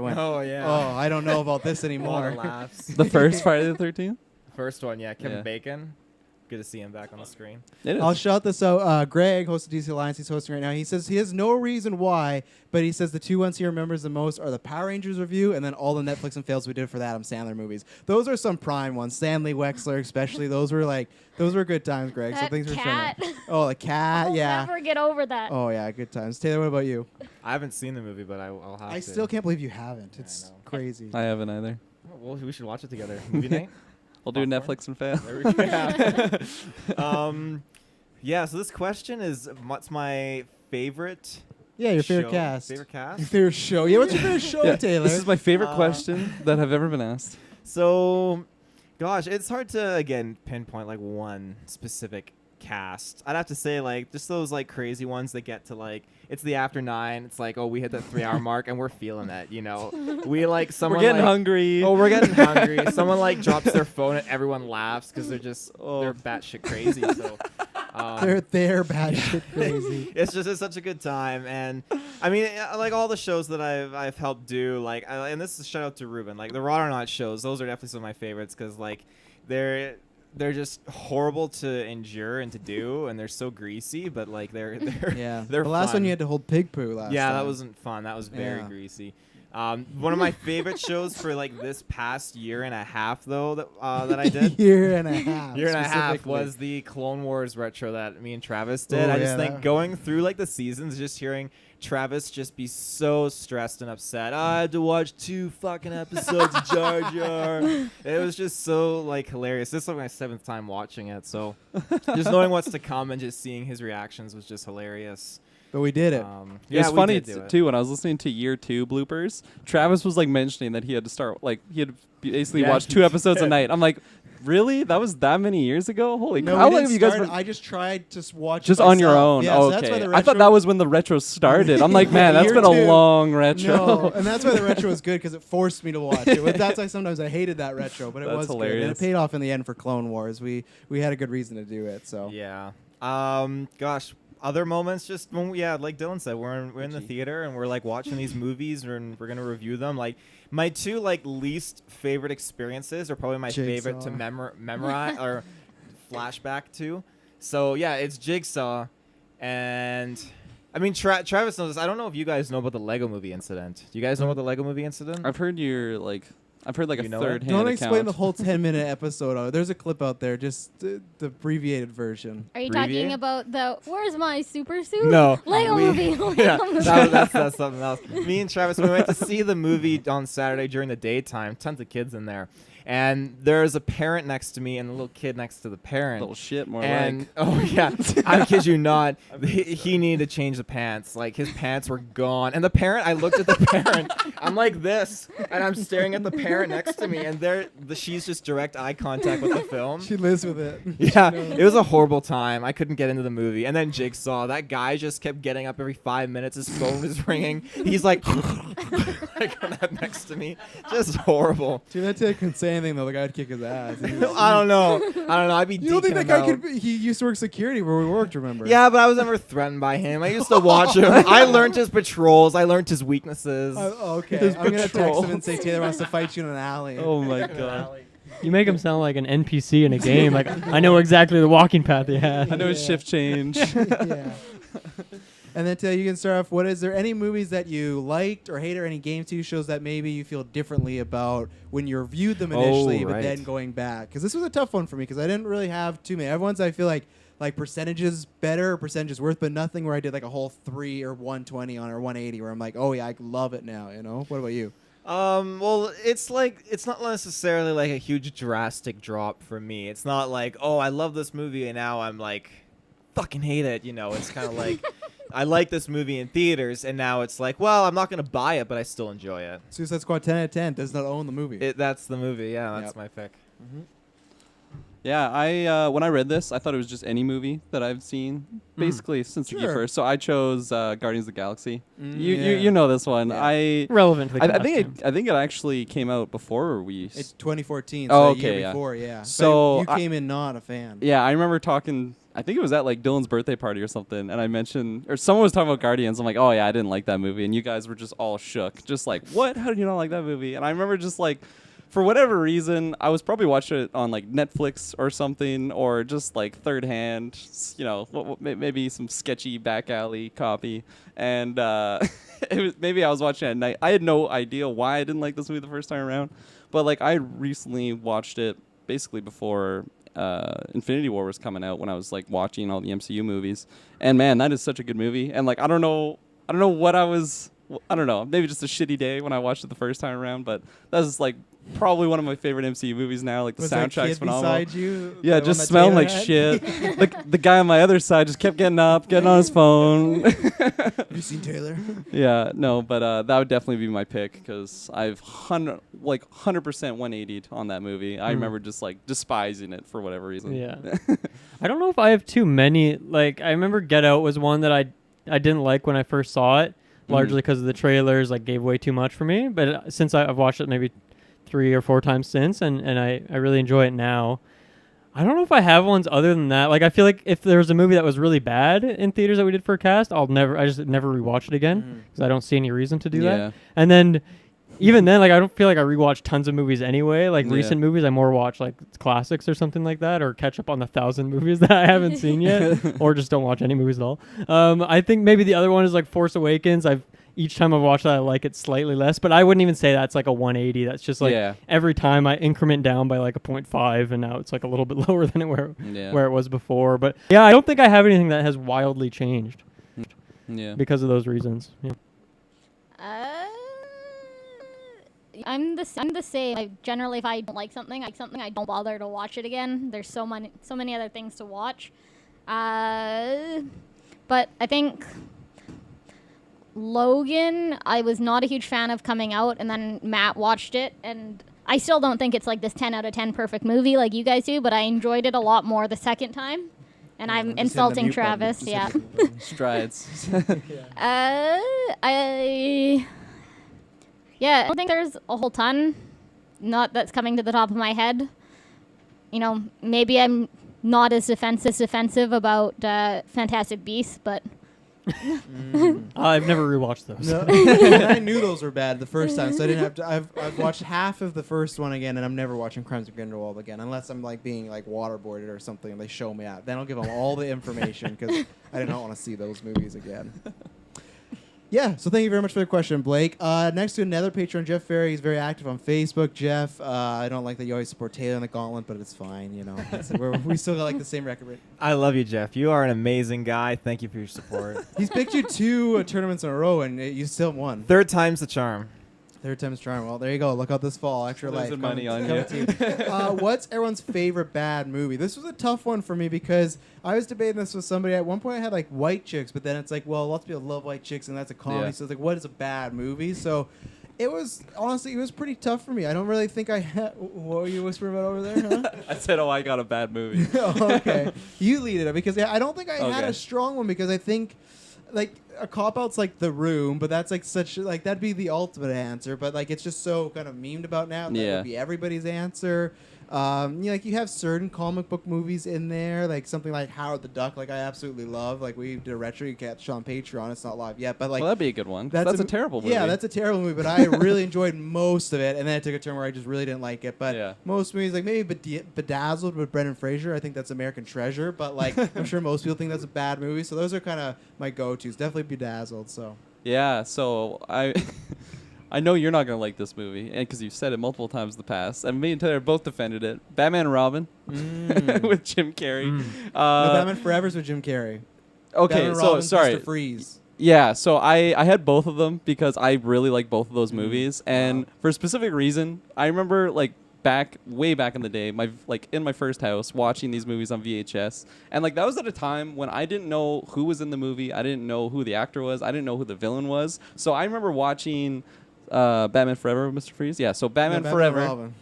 went, Oh yeah. oh, I don't know about this A lot anymore. of laughs. The first Friday the 13th? First one, yeah. Kevin Yeah. Bacon. Good to see him back on the screen. It is. I'll shout this out. Greg, host of DC Alliance, he's hosting right now. He says he has no reason why, but he says the two ones he remembers the most are the Power Rangers review and then all the Netflix and fails we did for the Adam Sandler movies. Those are some prime ones. Stanley Wexler especially. Those were good times, Greg. So That thanks for sharing. cat. Oh, the cat, I'll yeah. never get over that. Oh yeah, good times. Taylor, what about you? I haven't seen the movie, but I'll have to. I still can't believe you haven't. Yeah, I It's know. crazy. I haven't either. Oh, well, we should watch it together. Movie night. We'll do Popcorn? Netflix and fail. There we go. Yeah. So this question is, what's my favorite? Yeah, your favorite show? cast. Favorite cast. Your favorite show. Yeah, what's your favorite show, Yeah, Taylor? This is my favorite Uh, question that have ever been asked. So, gosh, it's hard to again pinpoint like one specific cast. I'd have to say like just those like crazy ones that get to like it's the after 9. It's like, oh, we hit that 3-hour mark and we're feeling it. You know, we like someone. We're getting like, hungry. Oh, we're getting hungry. Someone like drops their phone and everyone laughs because they're just Oh. they're batshit crazy. So. They're batshit crazy. It's such a good time, and I mean, like all the shows that I've helped do, like, and this is a shout out to Ruben, like the Raw or Not shows. Those are definitely some of my favorites because like they're just horrible to endure and to do, and they're so greasy, but like they're Yeah. they're the last fun. one you had to hold pig poo last Yeah, time. that wasn't fun. That was very Yeah. greasy. One of my favorite shows for like this past year and a half though that I did. Year and a half. Year and a half specifically. was the Clone Wars retro that me and Travis did. Oh, I yeah, just think that- going through like the seasons, just hearing Travis just be so stressed and upset. I had to watch 2 fucking episodes of Jar Jar. It was just so like hilarious. This is like my 7th time watching it, so just knowing what's to come and just seeing his reactions was just hilarious. But we did it. It was we funny did do it. too when I was listening to year 2 bloopers. Travis was like mentioning that he had to start like he had basically Yeah, watched he 2 episodes a did. night. I'm like, really? That was that many years ago? Holy No, cow! How we long didn't have you guys start. been I just tried to watch just it on your myself. own? Yeah, Oh, so that's why okay. the I thought retro- that was when the retro started. I'm like, man, that's Year been a 2. long retro. No, and that's why the retro was good because it forced me to watch it. But that's why sometimes I hated that retro, but it That's was good. And hilarious. it paid off in the end for Clone Wars. We had a good reason to do it. So Yeah. Gosh, other moments just when like Dylan said, we're in the theater and we're like watching these movies and we're gonna review them. Like my 2 like least favorite experiences are probably my favorite to Jigsaw. memorize or flashback to. So yeah, it's Jigsaw, and I mean Travis knows this. I don't know if you guys know about the Lego Movie incident. Do you guys know about the Lego Movie incident? I've heard like You a know it? third hand don't account. explain the whole 10-minute episode. There's a clip out there, just the abbreviated version. Are you Abbreviate? talking about the where's my super suit? No. Lego movie. Lego Yeah, movie. that's something else. Me and Travis, we went to see the movie on Saturday during the daytime. Tons of kids in there. And there's a parent next to me and a little kid next to the parent. Little shit, more And like. oh yeah, I kid you not, he needed to change the pants. Like his pants were gone. And the parent, I looked at the parent. I'm like this, and I'm staring at the parent next to me, and she's just direct eye contact with the film. She lives with it. Yeah, it was a horrible time. I couldn't get into the movie. And then Jigsaw, that guy just kept getting up every 5 minutes. His phone was ringing. He's like, like next to me. Just horrible. Dude, that kid couldn't say anything though. The guy would kick his ass. I don't know. I'd be. You don't think deking that him guy out. could? He used to work security where we worked. Remember? Yeah, but I was never threatened by him. I used to watch him. I learned his patrols. I learned his weaknesses. Okay. His I'm gonna text patrol. him and say Taylor wants to fight you in an alley. Oh my god. You make him sound like an NPC in a game. Like, I know exactly the walking path he had. I know his shift change. Yeah. And then Taylor, you can start off. Is there any movies that you liked or hated, or any game TV shows that maybe you feel differently about when you reviewed them initially, but right. then going back? Because this was a tough one for me because I didn't really have too many. Everyone's I feel like percentages better, or percentages worth, but nothing where I did like a whole 3 or 120 on or 180 where I'm like, oh yeah, I love it now. You know? What about you? Well, it's not necessarily like a huge drastic drop for me. It's not like, oh, I love this movie and now I'm like, fucking hate it. You know, it's kind of like, I like this movie in theaters and now it's like, well, I'm not gonna buy it, but I still enjoy it. Suicide Squad 10 out of 10 does not own the movie. That's the movie. Yeah, that's Yep. my pick. Yeah, I when I read this, I thought it was just any movie that I've seen basically since the Sure. first. So I chose Guardians of the Galaxy. You yeah. you know this one. Yeah. Relevant to the I think it actually came out before we. It's 2014, Oh, so a year okay, yeah. before, yeah. So But you came in not a fan. Yeah, I remember talking. I think it was at like Dylan's birthday party or something, and I mentioned, or someone was talking about Guardians. I'm like, oh yeah, I didn't like that movie, and you guys were just all shook, just like, what? How did you not like that movie? And I remember just like, for whatever reason, I was probably watching it on like Netflix or something, or just like third hand, maybe some sketchy back alley copy, and maybe I was watching it at night. I had no idea why I didn't like this movie the first time around, but like I recently watched it basically before Infinity War was coming out, when I was like watching all the MCU movies, and man, that is such a good movie. And like I don't know what I don't know, maybe just a shitty day when I watched it the first time around, but that's like probably one of my favorite MCU movies now. Like the Was that soundtrack's kid phenomenal. beside you? Yeah, The one just that smelling Taylor like had? shit. Like the guy on my other side just kept getting up, getting on his phone. Have you seen Taylor? Yeah, no, but that would definitely be my pick, because I've 100% 180'd on that movie. I remember just like despising it for whatever reason. Yeah. I don't know if I have too many. Like, I remember Get Out was one that I didn't like when I first saw it, largely because of the trailers, like, gave way too much for me. But since I've watched it maybe 3 or 4 times since, and I really enjoy it now. I don't know if I have ones other than that. Like, I feel like if there was a movie that was really bad in theaters that we did for a cast, I just never rewatch it again, because I don't see any reason to do that. And then even then, like, I don't feel like I rewatch tons of movies anyway. Like recent movies, I more watch like classics or something like that, or catch up on the 1,000 movies that I haven't seen yet, or just don't watch any movies at all. I think maybe the other one is like Force Awakens. Each time I've watched that, I like it slightly less, but I wouldn't even say that's like a 180. That's just like every time I increment down by like a 0.5, and now it's like a little bit lower than where it was before. But yeah, I don't think I have anything that has wildly changed. Because of those reasons. Yeah. I'm the same. Like, generally, if I don't like something, I don't bother to watch it again. There's so many other things to watch. But I think Logan, I was not a huge fan of coming out, and then Matt watched it, and I still don't think it's like this 10 out of 10 perfect movie like you guys do, but I enjoyed it a lot more the second time. And I'm insulting Travis, yeah. Strides. I don't think there's a whole ton, not that's coming to the top of my head. You know, maybe I'm not as defensive about Fantastic Beasts, but I've never rewatched those. No. And I knew those were bad the first time, so I didn't have to. I've watched half of the first one again, and I'm never watching Crimes of Grindelwald again, unless I'm like being like waterboarded or something, and they show me out. Then I'll give them all the information, because I do not want to see those movies again. Yeah, so thank you very much for the question, Blake. Next to another patron, Jeff Ferry. He's very active on Facebook. Jeff, I don't like that you always support Taylor in the Gauntlet, but it's fine, you know. We still got like the same record rate. I love you, Jeff. You are an amazing guy. Thank you for your support. He's picked you 2 tournaments in a row, and you still won. Third time's the charm. Third time's charm. Well, there you go. Look out this fall. Extra life. Losing money on you. What's everyone's favorite bad movie? This was a tough one for me, because I was debating this with somebody. At one point, I had like White Chicks, but then it's like, well, lots of people love White Chicks, and that's a comedy. Yeah. So it's like, what is a bad movie? So it was, honestly, it was pretty tough for me. I don't really think I had. What were you whispering about over there? Huh? I said, I got a bad movie. Oh, okay. You lead it up, because I don't think I had Okay. a strong one, because I think like a cop-out's like The Room, but that's like such like that'd be the ultimate answer, but like it's just so kind of memed about now. That would be everybody's answer. Like you have certain comic book movies in there, like something like Howard the Duck, like I absolutely love. Like we did a retro, you catch on Patreon. It's not live yet, but like that'd be a good one. That's a terrible movie. Yeah, that's a terrible movie, but I really enjoyed most of it, and then it took a turn where I just really didn't like it. But most movies, like maybe Bedazzled with Brendan Fraser, I think that's American Treasure, but like I'm sure most people think that's a bad movie. So those are kind of my go-tos. Definitely Bedazzled. So yeah, so I know you're not going to like this movie, and because you've said it multiple times in the past, and me and Taylor both defended it. Batman and Robin with Jim Carrey. No, Batman Forever's with Jim Carrey. Okay, Batman and so Robin's sorry. Mr. Freeze. Yeah, so I had both of them because I really like both of those movies, and for a specific reason, I remember like way back in the day, in my first house watching these movies on VHS, and like that was at a time when I didn't know who was in the movie, I didn't know who the actor was, I didn't know who the villain was. So I remember watching Batman Forever with Mr. Freeze. Yeah, so Batman No, Forever. Robin.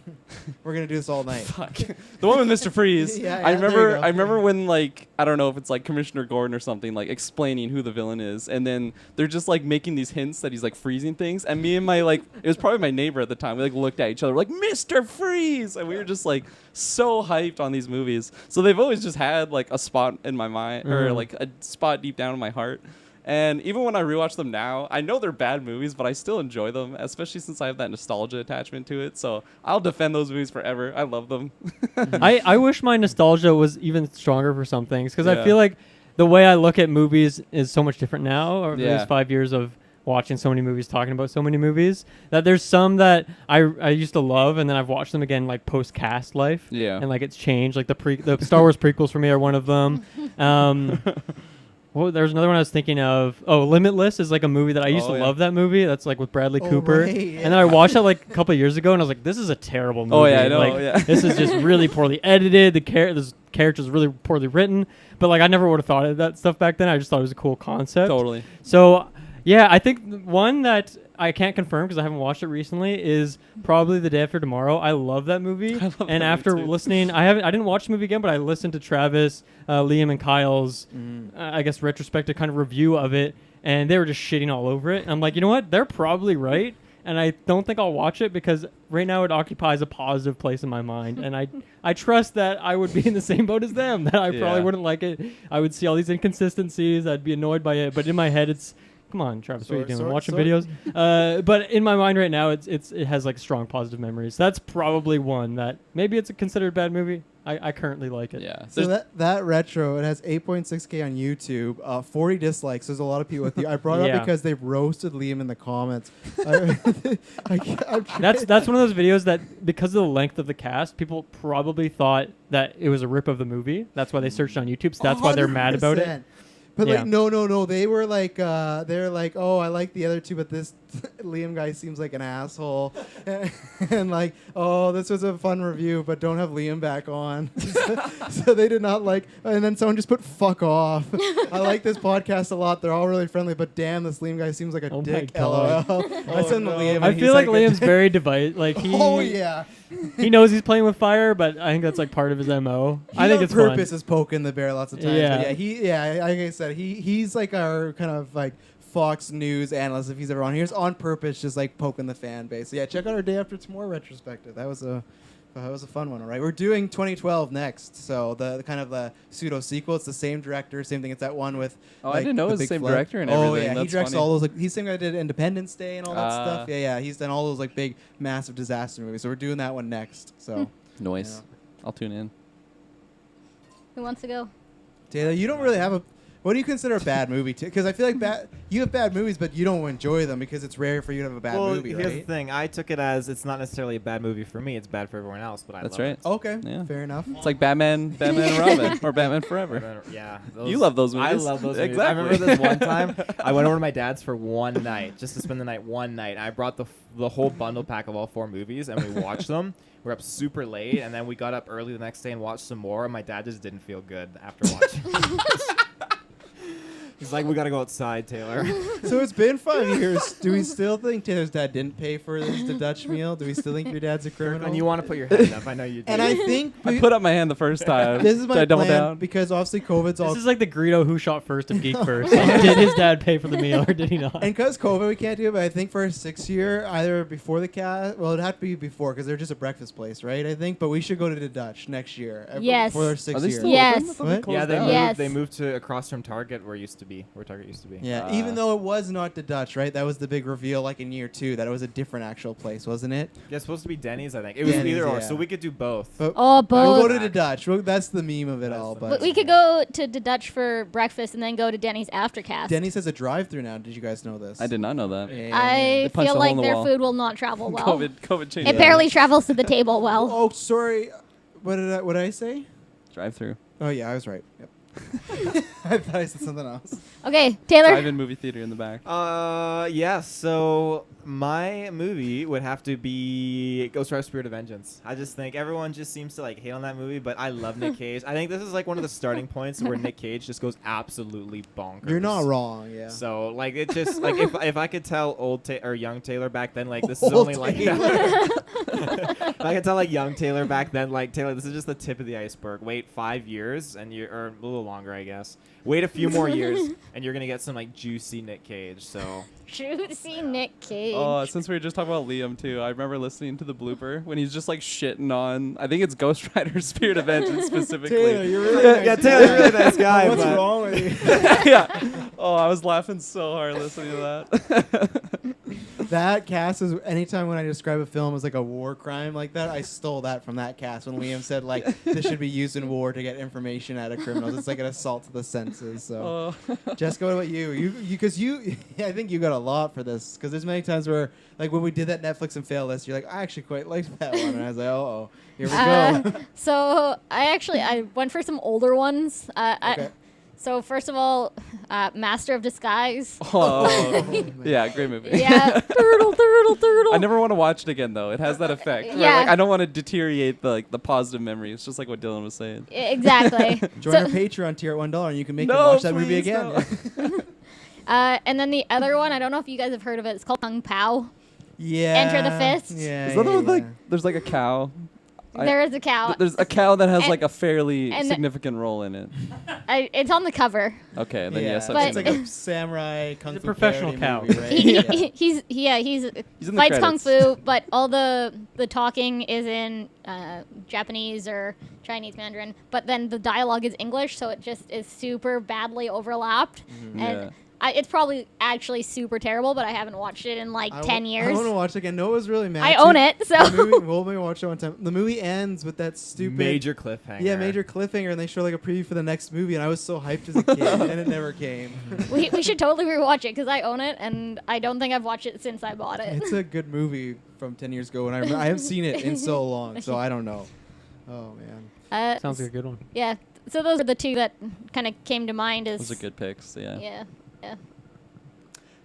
We're gonna do this all night. Fuck. The one with Mr. Freeze. Yeah, I yeah, there you remember. go. I remember when like I don't know if it's like Commissioner Gordon or something like explaining who the villain is, and then they're just like making these hints that he's like freezing things, and me and my like it was probably my neighbor at the time. We like looked at each other like Mr. Freeze, and we were just like so hyped on these movies. So they've always just had like a spot in my mind or like a spot deep down in my heart. And even when I rewatch them now, I know they're bad movies, but I still enjoy them, especially since I have that nostalgia attachment to it. So I'll defend those movies forever. I love them. I wish my nostalgia was even stronger for some things because I Yeah. feel like the way I look at movies is so much different now. Over Yeah. these 5 years of watching so many movies, talking about so many movies, that there's some that I used to love, and then I've watched them again like post cast life. Yeah. And like it's changed. Like the Star Wars prequels for me are one of them. Well, there's another one I was thinking of. Oh, Limitless is like a movie that I used Oh, to yeah. love. That movie. That's like with Bradley Oh, Cooper. right, And yeah. then I watched it like a couple of years ago, and I was like, "This is a terrible movie. Oh, yeah, I know, Like, yeah. this is just really poorly edited. The character's really poorly written." But like, I never would have thought of that stuff back then. I just thought it was a cool concept. Totally. So, yeah, I think one that I can't confirm because I haven't watched it recently is probably The Day After Tomorrow. I love that movie. I love that and movie after too. listening, I didn't watch the movie again, but I listened to Travis, Liam, and Kyle's, I guess, retrospective kind of review of it, and they were just shitting all over it. And I'm like, you know what? They're probably right. And I don't think I'll watch it because right now it occupies a positive place in my mind. And I trust that I would be in the same boat as them, that I Yeah. probably wouldn't like it. I would see all these inconsistencies. I'd be annoyed by it. But in my head, it's, come on, Travis, what are you doing? Watching videos? But in my mind right now, it has like strong positive memories. That's probably one that maybe it's a considered bad movie. I currently like it. Yeah. So There's- that retro, it has 8.6K on YouTube, 40 dislikes. There's a lot of people with you. I brought it Yeah. up because they roasted Liam in the comments. That's one of those videos that because of the length of the cast, people probably thought that it was a rip of the movie. That's why they searched on YouTube. So that's why they're mad about it. 100%. But Yeah. like no, they were like they're like, oh, I like the other two, but this Liam guy seems like an asshole, and like, oh, this was a fun review, but don't have Liam back on. So they did not like, and then someone just put fuck off. I like this podcast a lot. They're all really friendly, but damn, this Liam guy seems like a Oh my dick. God. LOL. I sent no. Liam. I and feel he's like a Liam's dick. very divisive. Like he, Oh yeah. he knows he's playing with fire, but I think that's like part of his MO. I think on it's purpose fun. is poking the bear lots of times. Yeah. But like I said, he's like our kind of like Fox News analyst if he's ever on here. He's on purpose, just like poking the fan base. So yeah, check out our Day After Tomorrow retrospective. That was a fun one. All right, we're doing 2012 next. So the kind of the pseudo sequel. It's the same director, same thing. It's that one with. Oh, I didn't know it was the big same flood. director and Oh everything. yeah, he That's directs funny. all those. Like he's the same guy that did Independence Day and all that stuff. Ah. Yeah, he's done all those like big, massive disaster movies. So we're doing that one next. So Noise. Yeah. I'll tune in. Who wants to go? Taylor, you don't really have a. What do you consider a bad movie? Because I feel like you have bad movies, but you don't enjoy them because it's rare for you to have a bad movie, here's the right? thing. I took it as it's not necessarily a bad movie for me. It's bad for everyone else, but I That's love right. it. Okay, Yeah. fair enough. It's like Batman and Robin, or Batman Forever. Yeah. You love those I movies. love those movies. Exactly. I remember this one time I went over to my dad's for one night, just to spend the night one night. I brought the whole bundle pack of all 4 movies, and we watched them. We're up super late, and then we got up early the next day and watched some more, and my dad just didn't feel good after watching. He's like, we got to go outside, Taylor. So it's been 5 years. Do we still think Taylor's dad didn't pay for the Dutch meal? Do we still think your dad's a criminal? And you want to put your hand up. I know you do. And I think I put up my hand the first time. this is Did my I double plan down? because obviously COVID's all. This is like the Greedo who shot first of Geek First. Like, did his dad pay for the meal or did he not? And because COVID, we can't do it. But I think for a 6th year, either before the cast, well, it'd have to be before because they're just a breakfast place, right? I think, but we should go to the Dutch next year. Yes. For their Are 6th they year. still Yes. open? I thought they What? closed yeah, they down. moved, Yes. they moved to across from Target where Target used to be. Yeah, even though it was not the Dutch, right? That was the big reveal, like in year 2, that it was a different actual place, wasn't it? Yeah, it's supposed to be Denny's, I think. It was Denny's, either or, yeah. so we could do both. But Oh, we'll both. go to the Dutch. That's the meme of it That's all. the But But we could go to the Dutch for breakfast and then go to Denny's aftercast. Denny's has a drive-through now. Did you guys know this? I did not know that. Yeah. I They punched a feel hole like in the their wall. food will not travel well. COVID changed. It barely travels to the table well. Oh, sorry. What did I say? Drive through. Oh yeah, I was right. Yep. I thought I said something else. Okay, Taylor. Drive-in movie theater in the back. Yeah, so my movie would have to be Ghost Rider Spirit of Vengeance. I just think everyone just seems to like hate on that movie, but I love Nick Cage. I think this is like one of the starting points where Nick Cage just goes absolutely bonkers. You're not wrong. Yeah. So like it just like if I could tell or young Taylor back then, like this is Old only like if I could tell like young Taylor back then, like Taylor, this is just the tip of the iceberg. Wait 5 years and you're or a little longer, I guess. Wait a few more years and you're gonna get some like juicy Nick Cage. So Juicy Nick Cage. Oh, since we were just talking about Liam too, I remember listening to the blooper when he's just like shitting on. I think it's Ghost Rider Spirit of Vengeance specifically. Taylor, you're really nice. yeah, Taylor's a really nice guy. What's but wrong with you? Yeah. Oh, I was laughing so hard listening to that. That cast is anytime when I describe a film as like a war crime like that, I stole that from that cast when Liam said like this should be used in war to get information out of criminals. It's like an assault to the senses. So, Jessica, what about you? You, I think you got a lot for this because there's many times where like when we did that Netflix and fail list, you're like, I actually quite liked that one, and I was like, oh, here we go. So I went for some older ones. Okay. So first of all, Master of Disguise. Oh, yeah, great movie. Yeah, turtle. I never want to watch it again though. It has that effect. Where, Yeah. like, I don't want to deteriorate the positive memories. Just like what Dylan was saying. Exactly. Join our Patreon tier at $1, and you can make him No, watch that movie please, again. no. And then the other one, I don't know if you guys have heard of it. It's called Kung Pao. Yeah. Enter the Fist. Yeah. Is that the one with, yeah. like there's like a cow? There is a cow. There's a cow that has And- like a fairly and- significant role in it. It's on the cover. Okay, then Yeah. yes, But- I've It's seen like it. a samurai kung He's a fu professional parody cow. movie, right? He's He's in the fights kung credits. fu, but all the talking is in Japanese or Chinese Mandarin. But then the dialogue is English, so it just is super badly overlapped. Mm-hmm. And Yeah. it's probably actually super terrible, but I haven't watched it in like 10 I years. want to watch it again. Noah's really mad. I too. own it, so The movie, we'll maybe watch it one time. The movie ends with that stupid major cliffhanger. Yeah, major cliffhanger, and they show like a preview for the next movie, and I was so hyped as a kid, and it never came. we should totally rewatch it because I own it, and I don't think I've watched it since I bought it. It's a good movie from 10 years ago, and I haven't seen it in so long, so I don't know. Oh man. Sounds like a good one. Yeah. So those are the two that kind of came to mind. As Those are good picks. Yeah. Yeah. Yeah.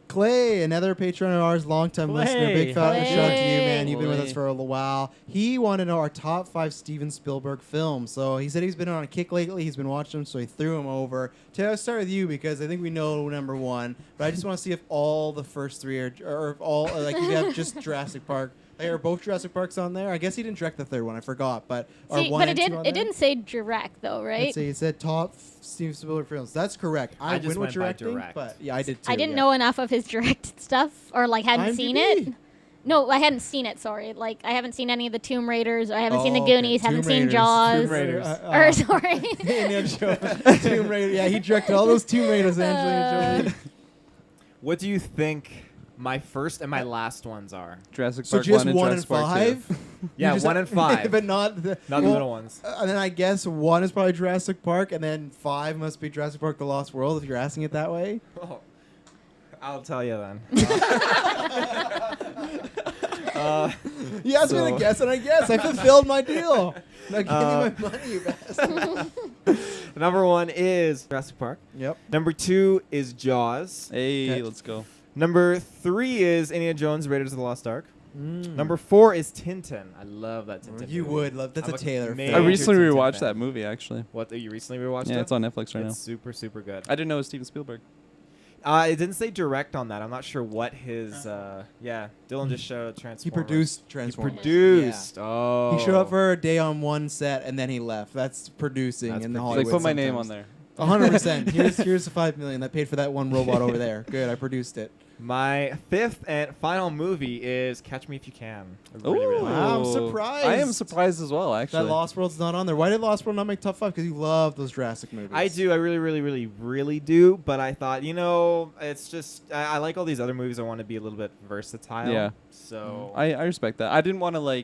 Clay, another patron of ours, longtime listener, big shout out to you, man. You've been with us Clay. for a little while. He wanted to know our top 5 Steven Spielberg films. So he said he's been on a kick lately. He's been watching them, so he threw them over. Taylor, I'll start with you because I think we know number 1. But I just want to see if all the first 3 are, or if all, like you have just Jurassic Park. Like, are both Jurassic Parks on there? I guess he didn't direct the third one. I forgot. But are See, 1 but and it 2 on didn't. It there? didn't say direct though, right? Let's see. It said top Steven Spielberg films. That's correct. I just went with went by directing, direct. but yeah, I did too. I didn't yeah. know enough of his directed stuff, or like hadn't seen IMDb. it. No, I hadn't seen it. Sorry, like I haven't seen any of the Tomb Raiders. Or I haven't seen the Oh, okay. Goonies. Haven't Tomb seen Raiders. Jaws. Tomb Raiders. Or sorry. Indiana Jones. Tomb Raider. Yeah, he directed all those Tomb Raiders. Angelina Jolie. What do you think my first and my last ones are? Jurassic So Park just 1 and 1 and Jurassic Park 2. 5. Yeah, You just 1 and 5. but not the Not the middle ones. And then I guess 1 is probably Jurassic Park, and then 5 must be Jurassic Park: The Lost World. If you're asking it that way. Oh, I'll tell you then. You asked me So- to guess, and I guess I fulfilled my deal. Now give me my money, you bastard. Number 1 is Jurassic Park. Yep. Number 2 is Jaws. Hey, Okay. let's go. Number 3 is Indiana Jones: Raiders of the Lost Ark. Mm. Number 4 is Tintin. I love that Tintin. You movie. would love. That's I'm a Taylor. major I film. recently Tintin rewatched fan. that movie actually. What? You recently rewatched it? Yeah, it's on Netflix right now. It's super, super good. I didn't know it was Steven Spielberg. It didn't say direct on that. I'm not sure what his. Yeah, Dylan just showed Transformers. He produced He Transformers. produced. Oh. He showed up for a day on one set and then he left. That's producing That's in the producing. Hollywood. Like put my name on sometimes. there. 100%. Here's the $5 million that paid for that one robot over there. Good, I produced it. My 5th and final movie is Catch Me If You Can. I really, really like it. Wow, I'm Ooh. surprised. I am surprised as well, actually. That Lost World's not on there. Why did Lost World not make top 5? Because you love those Jurassic movies. I do. I really, really, really, really do. But I thought, it's just I like all these other movies. I want to be a little bit versatile. Yeah. So I respect that. I didn't want to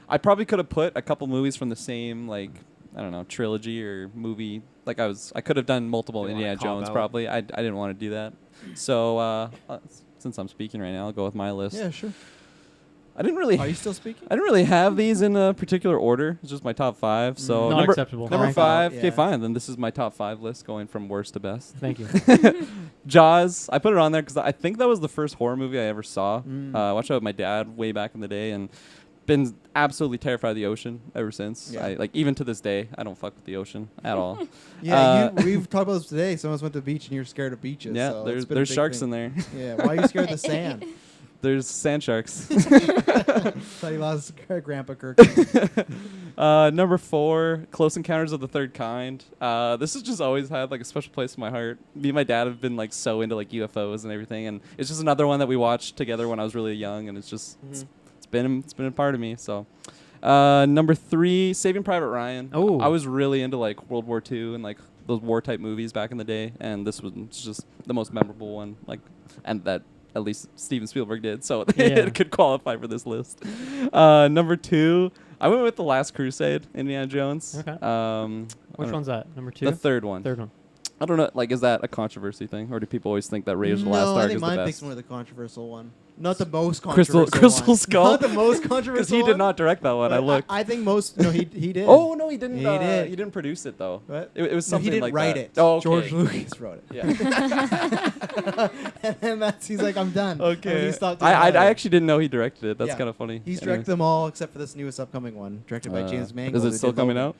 I probably could have put a couple movies from the same I don't know, trilogy or movie. I could have done multiple Didn't wanna Indiana cop Jones out. probably. I didn't want to do that. So since I'm speaking right now, I'll go with my list. Yeah, sure. I didn't really. Are you still speaking? I didn't really have these in a particular order. It's just my top 5. So Not number, acceptable. Number Oh, 5. yeah. Okay, fine. Then this is my top 5 list, going from worst to best. Thank you. Jaws. I put it on there because I think that was the first horror movie I ever saw. Mm. I watched it with my dad way back in the day, and been absolutely terrified of the ocean ever since. Yeah. Like even to this day, I don't fuck with the ocean at all. Yeah, we've talked about this today. Some of us went to the beach, and you're scared of beaches. Yeah, so there's sharks in there. Yeah, why are you scared of the sand? There's sand sharks. Thought he lost Grandpa Kirk. Number 4, Close Encounters of the Third Kind. This has just always had like a special place in my heart. Me and my dad have been like so into like UFOs and everything, and it's just another one that we watched together when I was really young, and it's just it's been a part of me. So, number 3, Saving Private Ryan. Oh. I was really into like World War II and like those war type movies back in the day, and this was just the most memorable one. Like, and that. At least Steven Spielberg did, so it could qualify for this list. Number 2, I went with The Last Crusade, Indiana Jones. Okay. Which Which one's that? Number 2? The third one. Third one. I don't know. Like, is that a controversy thing, or do people always think that Raiders of the Last No, Ark I is think the mine best? picks more the controversial one. Not the most Crystal controversial one. Skull? Not the most Because controversial he did one, not direct that one. I but looked. I think most. No, he did. Oh no, he didn't. He did. He didn't produce it though. What? It was No, he something didn't like write that. it. Oh, okay. George Lucas wrote it. Yeah. And then he's like, I'm done. And Okay. he stopped doing I that. actually didn't know he directed it. That's Yeah. kind of funny. He's Anyways. directed them all except for this newest upcoming one, directed by James Mangold. Is who it still did coming Logan.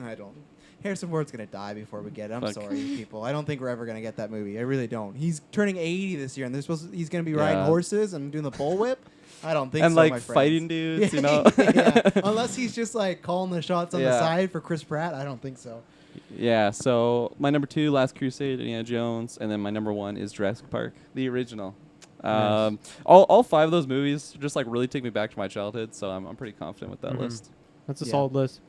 out? I don't. Harrison Ford's gonna die before we get it. I'm Fuck. sorry, people. I don't think we're ever gonna get that movie. I really don't. He's turning 80 this year, and he's gonna be riding Yeah. horses and doing the bullwhip. I don't think And so, like my friends. fighting dudes, you know. Yeah. Unless he's just like calling the shots on the Yeah. side for Chris Pratt, I don't think so. Yeah, so my number 2, Last Crusade, Indiana Jones, and then my number 1 is Jurassic Park, the original. Nice. All 5 of those movies just like really take me back to my childhood, so I'm pretty confident with that Mhm. list. That's a Yeah. solid list.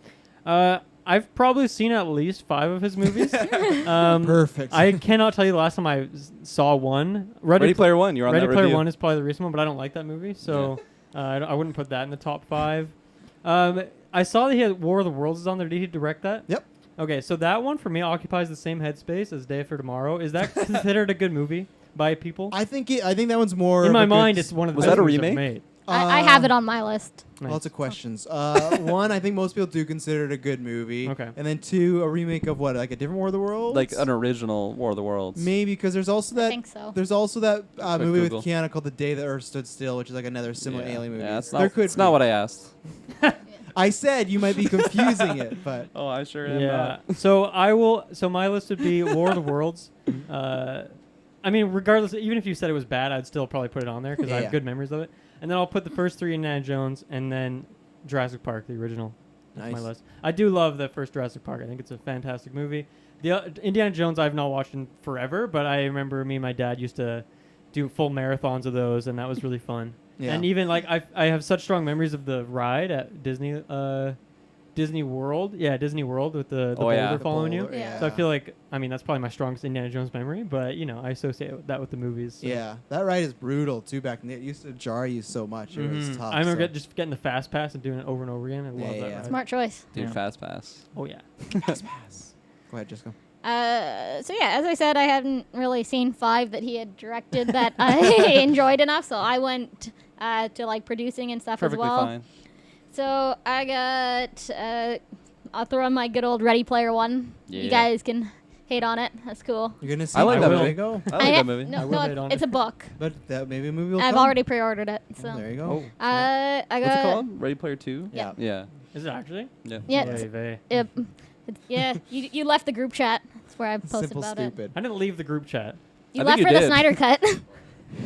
I've probably seen at least 5 of his movies. Perfect. I cannot tell you the last time I saw one. Ready Player One, you're on Ready that Player review. One is probably the recent one, but I don't like that movie, so I wouldn't put that in the top 5. I saw that he had War of the Worlds is on there. Did he direct that? Yep. Okay, so that one for me occupies the same headspace as Day After Tomorrow. Is that considered a good movie by people? I think that one's more. In of my a good mind, it's one of the Was best that a movies ever remake? made. I have it on my list. Nice. Lots of questions. One, I think most people do consider it a good movie. Okay. And then 2, a remake of what, like a different War of the Worlds? Like an original War of the Worlds. Maybe because there's also I that. think so. There's also that Quick movie Google. with Keanu called The Day the Earth Stood Still, which is like another similar alien movie. Yeah, that's There not, could it's not be. what I asked. I said you might be confusing it, but Oh, I sure am Yeah. not. So I will. So my list would be War of the Worlds. I mean, regardless, even if you said it was bad, I'd still probably put it on there because I Yeah. have good memories of it. And then I'll put the first 3 Indiana Jones, and then Jurassic Park, the original. That's my Nice. list. I do love the first Jurassic Park. I think it's a fantastic movie. The Indiana Jones I've not watched in forever, but I remember me and my dad used to do full marathons of those, and that was really fun. Yeah. And even like I have such strong memories of the ride at Disney World. Yeah, Disney World with the Oh, yeah. boulder The following you. Yeah. So I feel like, I mean, that's probably my strongest Indiana Jones memory, but, you know, I associate that with the movies. So. yeah, that ride is brutal too. Back in the, it used to jar you so much. It was Mhm. tough. I remember so. just getting the fast pass and doing it over and over again. I love Yeah, that yeah. ride. Smart choice. Dude, Yeah. Fast Pass. Oh, yeah. Go ahead, Jessica. So yeah, as I said, I hadn't really seen 5 that he had directed that I enjoyed enough, so I went to like producing and stuff Perfectly as well. fine. So I got I'll throw in my good old Ready Player One. Yeah. You guys can hate on it. That's cool. You're gonna see. I like that There movie. you go. I like that movie. I No, will hate on it's it. a book. But that maybe a movie will I've come. already pre-ordered it. So There you Oh, go. I What's got it called? Ready Player 2? Yeah. Yeah. is it actually? Yeah. Yeah, Oy it's- vey. yeah. You left the group chat. That's where I posted Simple, about stupid. I didn't leave the group chat. it. You I left think for you the did. Snyder cut.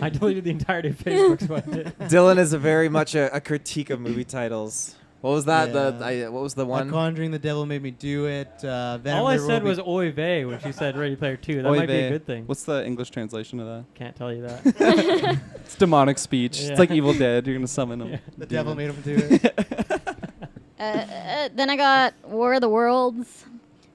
I deleted the entirety of Facebook. So I did. Dylan is a very much a critique of movie titles. What was that? Yeah. What was the Like one? Conjuring, The Devil Made Me Do It. Venom, All I There Will said Be- was oy vey when she said Ready Player 2. That Oy might be vey. a good thing. What's the English translation of that? Can't tell you that. It's demonic speech. Yeah. It's like Evil Dead. You're gonna summon them. Yeah. The Devil Made Him Do It. Then I got War of the Worlds.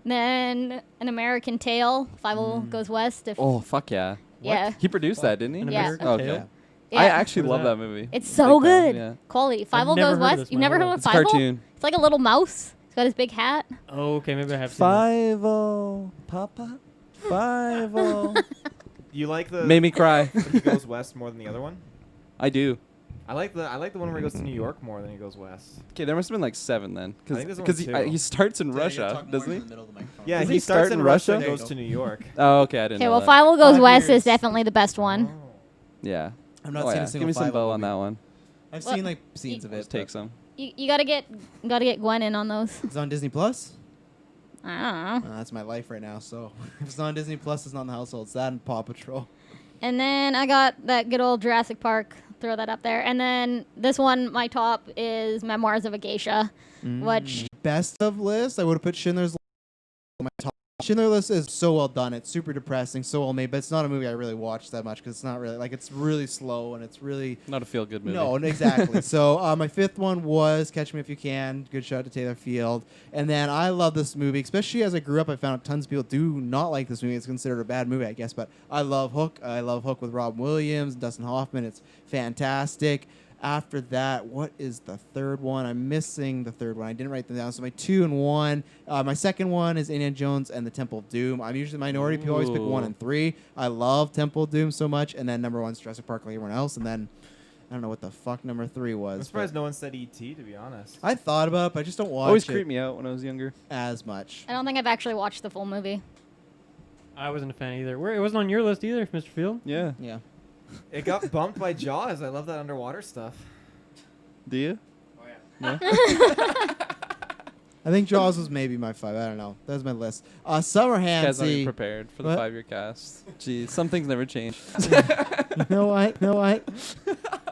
Then An American Tale. 5 Goes West. If Oh fuck yeah! yeah, He produced that, didn't he? An Yeah. American Okay. Tale? yeah. I actually What is love that? that movie. It's so Big fan, good. Yeah. Quality. 5 never Goes heard of West. this You've in my never heard world. of It's a 5 cartoon. It's like a little mouse. He's got his big hat. Oh, okay, maybe I have seen that. 5-0, Papa. 5-0. You like the Made me cry. He Goes West more than the other one? I do. I like the one where he goes to New York more than he goes west. Okay, there must have been like 7 then, I think there's because only 2. he starts in Russia, doesn't he? Yeah, Does he he starts start in in Russia and Russia? goes to New York. Oh, okay, I didn't Okay, know well, that. Five Goes 5 West years. is definitely the best one. Oh. Yeah. I'm not Oh, seeing yeah. a single Give me some 5 bow movie. on that one. I've Well, seen like scenes of it. Let's take some. You gotta get Gwen in on those. It's on Disney Plus. I don't know. That's my life right now. So if it's not on Disney Plus, it's not in the household. It's that and Paw Patrol. And then I got that good old Jurassic Park. Throw that up there. And then this one, my top is Memoirs of a Geisha, which Best of list, I would have put Schindler's List on my top. Schindler's List is so well done. It's super depressing, so well made, but it's not a movie I really watch that much because it's not really, like, it's really slow and it's really... Not a feel-good movie. No, exactly. So my 5th one was Catch Me If You Can. Good shout to Taylor Field. And then I love this movie, especially as I grew up. I found out tons of people do not like this movie. It's considered a bad movie, I guess. But I love Hook. I love Hook with Robin Williams, Dustin Hoffman. It's fantastic. After that, what is the third one? I'm missing the third one. I didn't write them down. So my 2 and 1. My second one is Indiana Jones and the Temple of Doom. I'm usually the minority. People always pick 1 and 3. I love Temple of Doom so much. And then number 1 is Jurassic Park like everyone else. And then I don't know what the fuck number 3 was. I'm surprised no one said E.T., to be honest. I thought about it, but I just don't watch Always it creeped me out when I was younger. as much. I don't think I've actually watched the full movie. I wasn't a fan either. It wasn't on your list either, Mr. Field. Yeah. Yeah. It got bumped by Jaws. I love that underwater stuff. Do you? Oh, yeah. No? I think Jaws was maybe my 5. I don't know. That was my list. Summer Guys not even Hansy. prepared for the What? 5-year cast. Jeez, some things never change. You know what?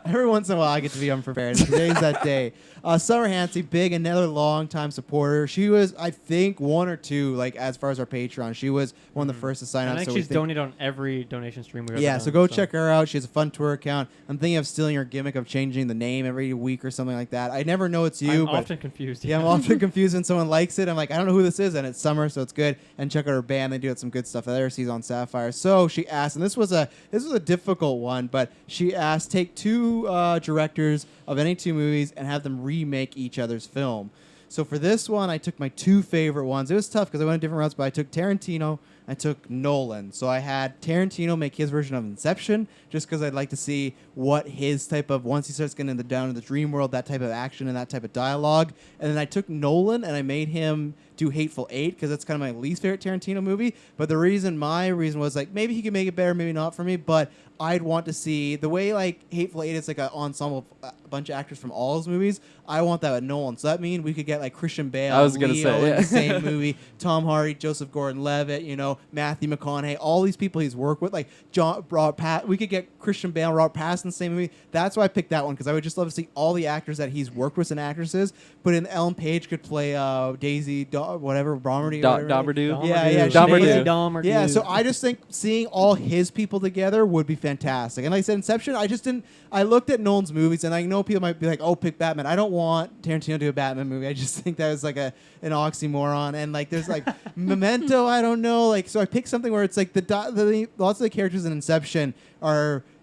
Every once in a while, I get to be unprepared. Today's that day. Summer Hansy, big, another long-time supporter. She was, I think, 1 or 2, like, as far as our Patreon. She was one of the first to sign I up. think so we she's donated on every donation stream we've ever Yeah, done, so go check her out. She has a fun Twitter account. I'm thinking of stealing her gimmick of changing the name every week or something like that. I never know it's you, I'm but often confused. yeah, I'm often confused when someone likes it. I'm like, I don't know who this is, and it's Summer, so it's good. And check out her band; they do some good stuff there. She's on Sapphire. So she asked, and this was a difficult one, but she asked, take 2 directors of any 2 movies and have them remake each other's film. So for this one, I took my 2 favorite ones. It was tough because I went different routes, but I took Tarantino. I took Nolan. So I had Tarantino make his version of Inception, just because I'd like to see what his type of, once he starts getting down in the dream world, that type of action and that type of dialogue. And then I took Nolan and I made him do Hateful Eight, because that's kind of my least favorite Tarantino movie. But my reason was, like, maybe he could make it better, maybe not for me, but I'd want to see the way, like, Hateful Eight is like an ensemble of a bunch of actors from all his movies. I want that with Nolan. So that means we could get, like, Christian Bale, I was gonna Leo say, in yeah. the same movie, Tom Hardy, Joseph Gordon-Levitt, Matthew McConaughey, all these people he's worked with, like we could get Christian Bale, Robert Pattinson in the same movie. That's why I picked that one, because I would just love to see all the actors that he's worked with and actresses. But in Ellen Page could play Daisy, whatever, Bromedy. Domberdew? Yeah. Domberdew. Yeah, so I just think seeing all his people together would be fantastic. And like I said, Inception, I looked at Nolan's movies, and I know people might be like, oh, pick Batman. I don't want Tarantino to do a Batman movie. I just think that was like an oxymoron. And like there's like Memento, I don't know. Like, so I picked something where it's like lots of the characters in Inception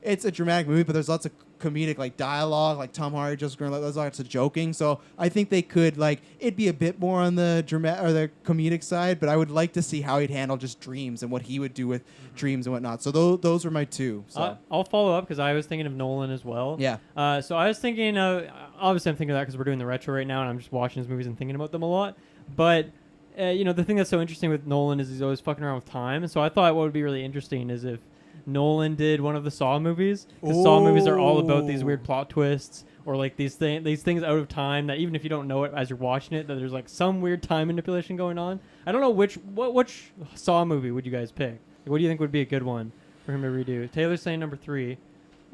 it's a dramatic movie, but there's lots of comedic like dialogue, like Tom Hardy, Joseph Gordon-Levitt, there's lots of joking. So I think they could it'd be a bit more on the dramatic or the comedic side, but I would like to see how he'd handle just dreams and what he would do with dreams and whatnot. So those were my 2. So I'll follow up because I was thinking of Nolan as well. yeah. So I was thinking, obviously I'm thinking of that because we're doing the retro right now, and I'm just watching his movies and thinking about them a lot. But the thing that's so interesting with Nolan is he's always fucking around with time. And so I thought what would be really interesting is if Nolan did one of the Saw movies. Because Saw movies are all about these weird plot twists or like these things out of time that even if you don't know it as you're watching it, that there's like some weird time manipulation going on. I don't know which Saw movie would you guys pick? Like, what do you think would be a good one for him to redo? Taylor's saying number 3.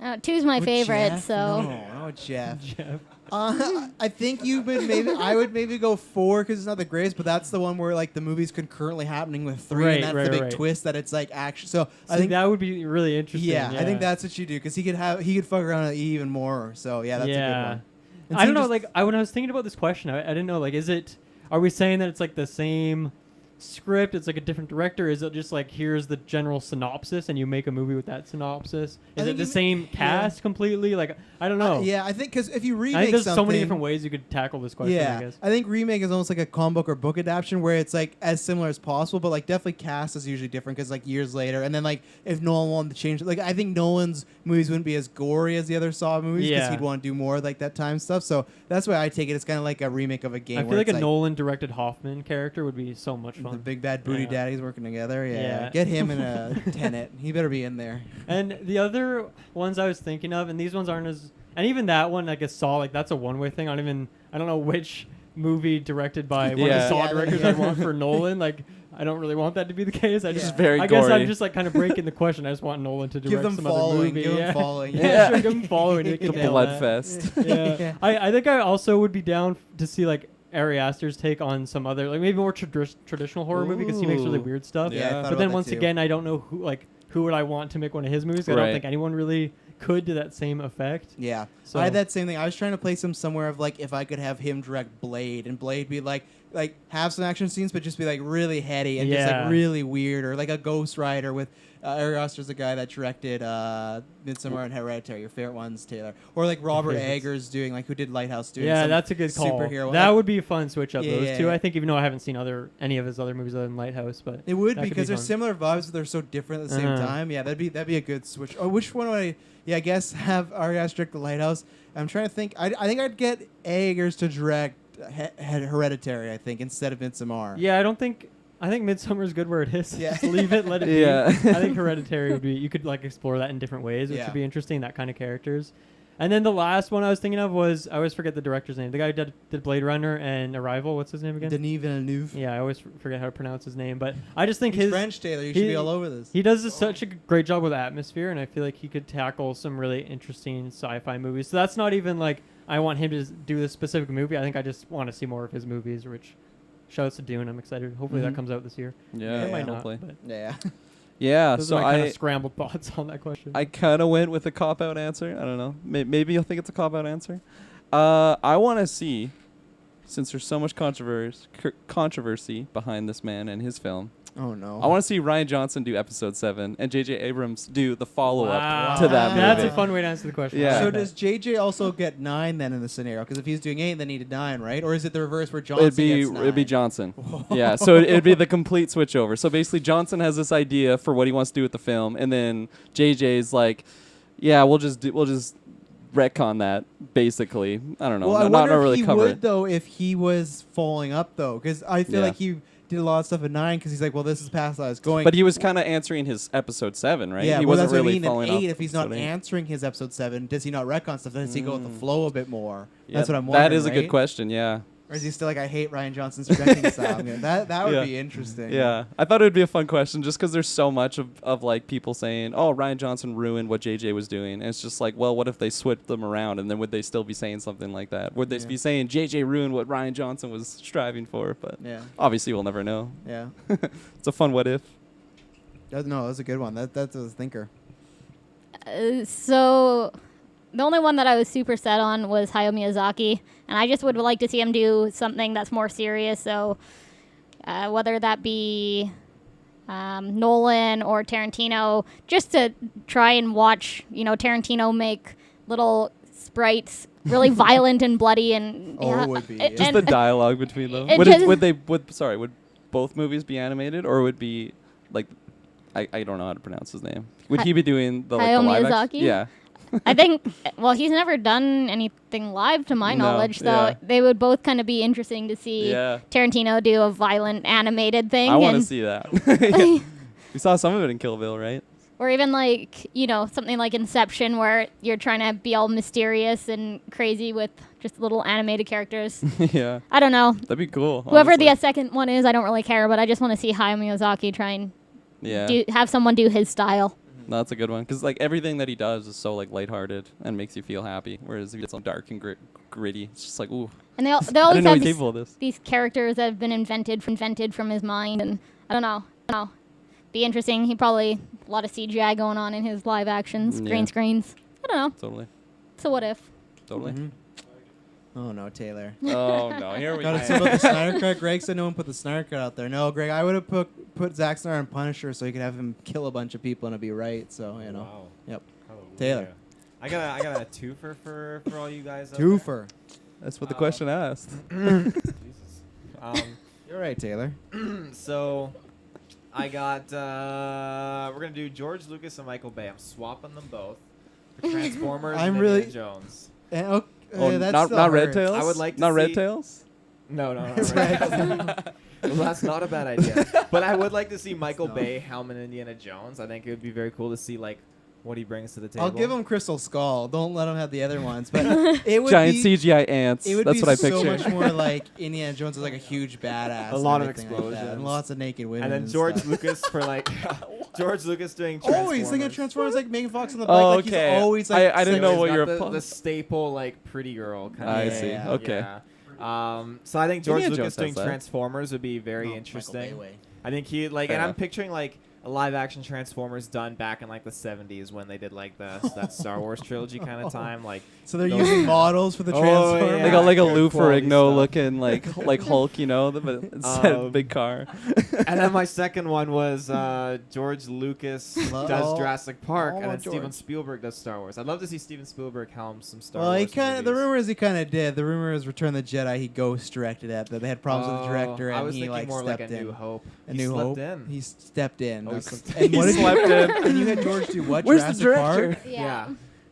2's my favorite, Jeff? so. No, Jeff. Jeff. I think I would maybe go 4 because it's not the greatest, but that's the one where like the movie's concurrently happening with 3, and that's the big twist that it's like action. So I think that would be really interesting. yeah, I think that's what you do, because he could fuck around with E even more. So yeah, that's a good one. And I don't know. just- Like when I was thinking about this question, I didn't know. Like, are we saying that it's like the same script? It's like a different director. Is it just like here's the general synopsis and you make a movie with that synopsis? I Is it think the even- same yeah. cast completely? Like I don't know. Yeah, I think because if you remake I think there's something, so many different ways you could tackle this question. yeah, I guess. I think remake is almost like a comic book or book adaptation where it's like as similar as possible, but like definitely cast is usually different because like years later, and then like if Nolan wanted to change, like I think Nolan's movies wouldn't be as gory as the other Saw movies because Yeah. he'd want to do more like that time stuff. So that's why I take it. It's kind of like a remake of a game. I where feel like it's a Nolan directed Hoffman character would be so much the fun. big bad booty Yeah. daddies working together. Yeah. Yeah. Get him in a Tenet. He better be in there. And the other ones I was thinking of, and these ones aren't as, and even that one, like a Saw, like that's a one-way thing. I don't know which movie directed by one of the Yeah. Saw Yeah, directors yeah. I want for Nolan. Like, I don't really want that to be the case. I Yeah. just, Just very I guess gory. I'm just like kind of breaking the question. I just want Nolan to direct Give them some following. other movie. Give them yeah. following. Yeah, sure, give them following. You can The nail that. Bloodfest. Yeah. Yeah. I think I also would be down to see like Ari Aster's take on some other, like maybe more traditional horror movie because he makes really Ooh. weird stuff. Yeah, I thought But about then that once too. again, I don't know who would I want to make one of his movies. I Right. don't think anyone really could to that same effect. Yeah. So I had that same thing. I was trying to place him somewhere of like if I could have him direct Blade and Blade be like have some action scenes but just be like really heady and just like Yeah. really weird, or like a Ghost Rider with Ari Aster's the guy that directed Midsommar and Hereditary, your favorite ones, Taylor, or like Robert Favorites. Eggers doing like who did Lighthouse doing Yeah, some that's a good call. superhero. That would be a fun switch up Yeah, those yeah, two. yeah. I think even though I haven't seen any of his other movies other than Lighthouse, but It would that could because be they're fun. similar vibes, but they're so different at the same Uh-huh. time. Yeah, that'd be a good switch. Oh, which one would I? Yeah, I guess have Ari Aster direct The Lighthouse. I'm trying to think. I think I'd get Eggers to direct Hereditary. I think instead of Midsommar. Yeah, I think Midsummer is good where it is. Yeah. Just leave it, let it Yeah. be. I think Hereditary would be, you could like explore that in different ways, which Yeah. would be interesting, that kind of characters. And then the last one I was thinking of was, I always forget the director's name. The guy who did Blade Runner and Arrival. What's his name again? Denis Villeneuve. Yeah, I always forget how to pronounce his name. But I just think He's his French, Taylor. You he- should be all over this. he does such a great job with atmosphere, and I feel like he could tackle some really interesting sci-fi movies. So that's not even like I want him to do this specific movie. I think I just want to see more of his movies, which shouts to Dune. I'm excited. Hopefully Mhm. that comes out this year. Yeah, It might hopefully. not. But Yeah. Yeah, those so are my kind I of scrambled thoughts on that question. I kind of went with a cop out answer. I don't know. Maybe you'll think it's a cop out answer. I want to see, since there's so much controversy behind this man and his film, Oh no. I want to see Ryan Johnson do episode 7 and J.J. Abrams do the follow up Wow. to that movie. That's a fun way to answer the question. Yeah. I So like does that. JJ also get 9 then in the scenario? Because if he's doing 8, then he did 9, right? Or is it the reverse where Johnson It'd be gets 9? Johnson. Yeah, so it'd be the complete switch over. So basically, Johnson has this idea for what he wants to do with the film, and then JJ's like, "Yeah, we'll just retcon that." Basically, I don't know. Well, I not wonder if really he cover would it. though if he was following up though, because I feel Yeah. like he did a lot of stuff at 9 because he's like, well, this is past I was going. But he was kind of answering his episode 7, right? Yeah, he well, wasn't that's what I really mean. In following 8, up if he's not episode 8. answering his episode 7, does he not retcon stuff? Does he go with the flow a bit more? Yeah, That's what I'm wondering. That is a good right? question. Yeah. Or is he still like, I hate Ryan Johnson's directing style? Yeah, that would Yeah. be interesting. Yeah, I thought it would be a fun question just because there's so much of like people saying, "Oh, Ryan Johnson ruined what JJ was doing," and it's just like, well, what if they switched them around, and then would they still be saying something like that? Would they Yeah. be saying JJ ruined what Ryan Johnson was striving for? But Yeah. obviously, we'll never know. Yeah. It's a fun what if. No, that's a good one. That's a thinker. So the only one that I was super set on was Hayao Miyazaki, and I just would like to see him do something that's more serious. So whether that be Nolan or Tarantino, just to try and watch, Tarantino make little sprites really violent and bloody and Oh, it would be, yeah. Just the dialogue between them. it Would just- would both movies be animated, or would be like, I don't know how to pronounce his name. Would he be doing the Hayao live action? Miyazaki? Yeah. I think, well, he's never done anything live to my No, knowledge, so yeah. they would both kind of be interesting to see Yeah. Tarantino do a violent animated thing. I want to and- see that. Yeah. We saw some of it in Kill Bill, right? Or even like, something like Inception where you're trying to be all mysterious and crazy with just little animated characters. Yeah. I don't know. That'd be cool. Whoever honestly. the second one is, I don't really care, but I just want to see Hayao Miyazaki try and Yeah. have someone do his style. No, that's a good one because like everything that he does is so like lighthearted and makes you feel happy. Whereas if it's so dark and gritty, it's just like ooh. And they I always didn't know have he's capable of this. these characters that have been invented from his mind, and I don't know. Be interesting. He probably a lot of CGI going on in his live actions, Yeah. green screens. I don't know. Totally. So what if? Totally. Mhm. Oh no, Taylor. Oh no, here we Got go. to about the Snyder Cut. Greg said no one put the Snyder Cut out there. No, Greg, I would have put Zack Snyder on Punisher so you could have him kill a bunch of people and it'd be right. So you know. Wow. Yep. Hallelujah. Taylor. I got a twofer for all you guys. out Twofer. That's what the question asked. there. Jesus. You're right, Taylor. So I got we're gonna do George Lucas and Michael Bay. I'm swapping them both for Transformers I'm and really- Indiana Jones. And, okay, Oh, that not still not Red hurts. Tails. I would like to not Red see- Tails. No, well, that's not a bad idea. But I would like to see Michael No. Bay helm in Indiana Jones. I think it would be very cool to see like what he brings to the table. I'll give him Crystal Skull. Don't let him have the other ones. But it would Giant be, CGI ants. It would That's be what I so picture. much more like Indiana Jones is like a huge badass. A and lot of everything like that, explosions. and lots of naked women. and then George stuff. Lucas for like George Lucas doing Oh, Transformers. he's thinking of Transformers like Megan Fox on the bike. Oh, like okay. He's always like. I didn't So know he's what got you're the, pu- the staple like pretty girl kind I of. see. Yeah. Okay. So I think George Indiana Lucas Jones doing has that. Transformers would be very Oh, Michael interesting. Bay way. I think he like, Fair and I'm enough. picturing like a live action Transformers done back in like the 70s when they did like that Star Wars trilogy kind of time. Like, So they're Those- using models for the Oh, Transformers. yeah. Like a good Lou quality Ferrigno stuff. looking like Hulk, you know, but instead Um, big car. and then my second one was George Lucas Love- does Jurassic Park, all and then George. Steven Spielberg does Star Wars. I'd love to see Steven Spielberg helm some Star Well, Wars. he kind of. The movies. rumor is he kind of did. The rumor is Return of the Jedi. He ghost directed it. That they had problems with the Oh, director, I and was he thinking like more stepped like a in. New Hope. A He New slept Hope. in. He stepped in. Oh, That's he the- slept and what He did slept in. And you had George do what? Where's the Jurassic Park? director? Yeah.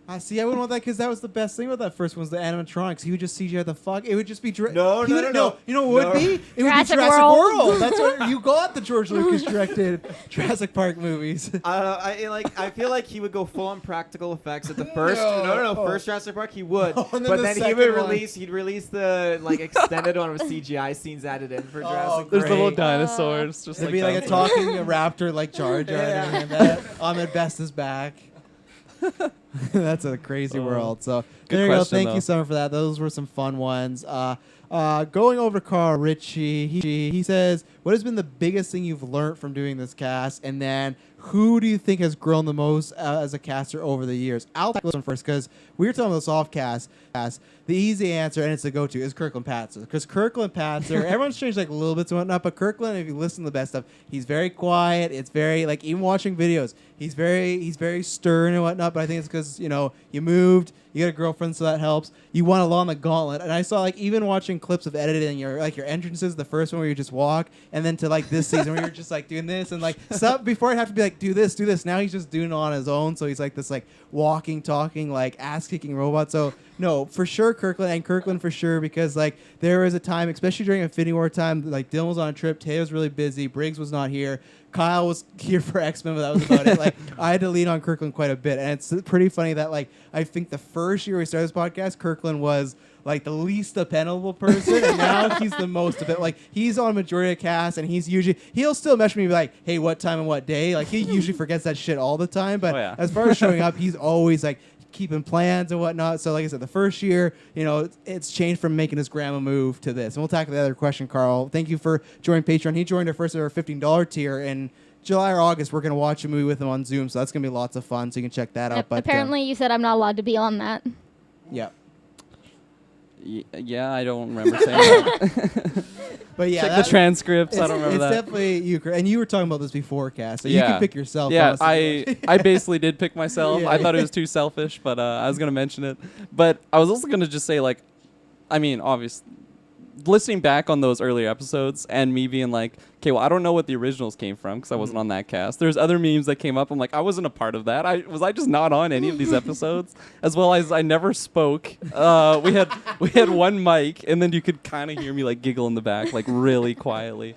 I see. I wouldn't want that because that was the best thing about that first one was the animatronics. He would just CGI the fuck. It would just be No, he no, would- no. You know what No. would be? It would be Jurassic Jurassic World. World. That's what you got. The George Lucas directed Jurassic Park movies. I don't know. I feel like he would go full on practical effects at the first. No. Oh. First Jurassic Park he would, Oh, and then but the then he second would one. release. He'd release the like extended one with CGI scenes added in for Jurassic There's Park. the little Great. dinosaurs. Just It'd be like a that. talking raptor like Jar Jar. Yeah. And that Ahmed Best is back. That's a crazy Oh. world. So Good there you go. question, Thank though. you, Summer, for that. Those were some fun ones. Going over to Carl Ritchie, he says, "What has been the biggest thing you've learned from doing this cast?" And then, who do you think has grown the most as a caster over the years? I'll tackle this one first because we were talking about soft cast. The easy answer, and it's a go-to, is Kirkland Patzer. Because Kirkland Patzer, everyone's changed like little bits and whatnot, but Kirkland, if you listen to the best stuff, he's very quiet. It's very like even watching videos, he's very stern and whatnot. But I think it's because you moved, you got a girlfriend, so that helps. You won along the gauntlet, and I saw like even watching clips of editing your entrances, the first one where you just walk, and then to like this season where you're just like doing this and like stuff before I'd have to be like do this. Now he's just doing it on his own, so he's like this like walking, talking, like ass kicking robot. So no, for sure Kirkland for sure, because like there was a time, especially during Infinity War time, like Dylan was on a trip, Tay was really busy, Briggs was not here, Kyle was here for X-Men, but that was about it. Like I had to lean on Kirkland quite a bit, and it's pretty funny that like I think the first year we started this podcast, Kirkland was like the least dependable person, and now he's the most of it. Like he's on majority of cast, and he'll still message me and be like, "Hey, what time and what day?" Like he usually forgets that shit all the time, but Oh, yeah. as far as showing up, he's always like keeping plans and whatnot. So like I said, the first year, it's changed from making his grandma move to this. And we'll tackle the other question, Carl. Thank you for joining Patreon. He joined our first ever $15 tier in July or August. We're going to watch a movie with him on Zoom, so that's going to be lots of fun. So you can check that out. But Apparently, you said I'm not allowed to be on that. yeah. Yeah, I don't remember saying that. But yeah, Check the transcripts. I don't remember it's that. definitely you, and you were talking about this before, Cass. So you Yeah. can pick yourself. Yeah, honestly. I basically did pick myself. Yeah. I thought it was too selfish, but I was gonna mention it. But I was also gonna just say like, I mean, obviously, listening back on those earlier episodes and me being like, okay, well, I don't know what the originals came from because I wasn't on that cast. There's other memes that came up. I'm like, I wasn't a part of that. I just not on any of these episodes, as well as I never spoke. We had one mic, and then you could kind of hear me like giggle in the back, like really quietly.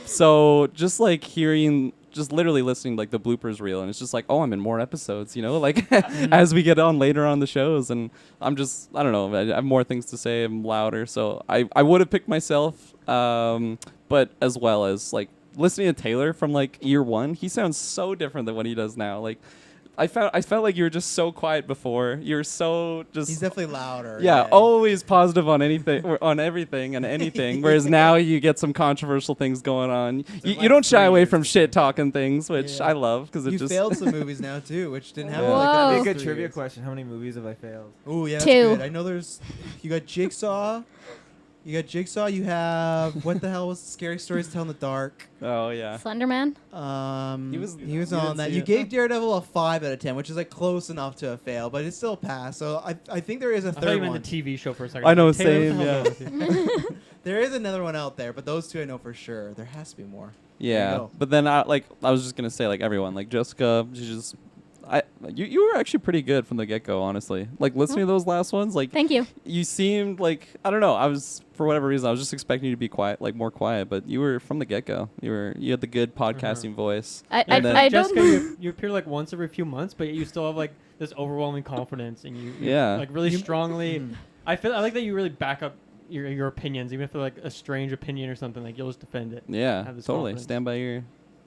So just like hearing. Just literally listening to, like the bloopers reel, and it's just like, oh, I'm in more episodes, like as we get on later on the shows, and I don't know, I have more things to say, I'm louder, so I would have picked myself, but as well as like listening to Taylor from like year one, he sounds so different than what he does now. Like I felt like you were just so quiet before. You were so just. He's definitely louder. Yeah, always positive on anything, or on everything and anything. Whereas now you get some controversial things going on. You don't shy away from shit talking things, which I love because it You just. failed some movies now too, which didn't happen Whoa. like that. That'd for be a good 3 trivia years. question. How many movies have I failed? Oh yeah, that's 2. good. I know there's. You got Jigsaw. You got Jigsaw. You have what the hell was Scary Stories to Tell in the Dark? Oh yeah. Slenderman. He was- was you on didn't that. see You it. gave Daredevil a 5 out of 10, which is like close enough to a fail, but it's still a pass. So I think there is a I thought third you meant one. the TV show for a second. I know, Like, Taylor, same, what the hell's yeah. wrong with you? There is another one out there, but those two I know for sure. There has to be more. There you Yeah, go. but then I was just gonna say like everyone like Jessica, she just. You were actually pretty good from the get go, honestly. Like listening to those last ones, like Thank you. you seemed like I don't know. I was for whatever reason I was just expecting you to be quiet, like more quiet. But you were from the get go. You had the good podcasting voice. I And then- I Jessica, don't. you appear like once every few months, but you still have like this overwhelming confidence, and you Yeah. like really You- strongly. Mm. I like that you really back up your opinions, even if they're like a strange opinion or something. Like you'll just defend it. Yeah, Have this totally. confidence. Stand by your.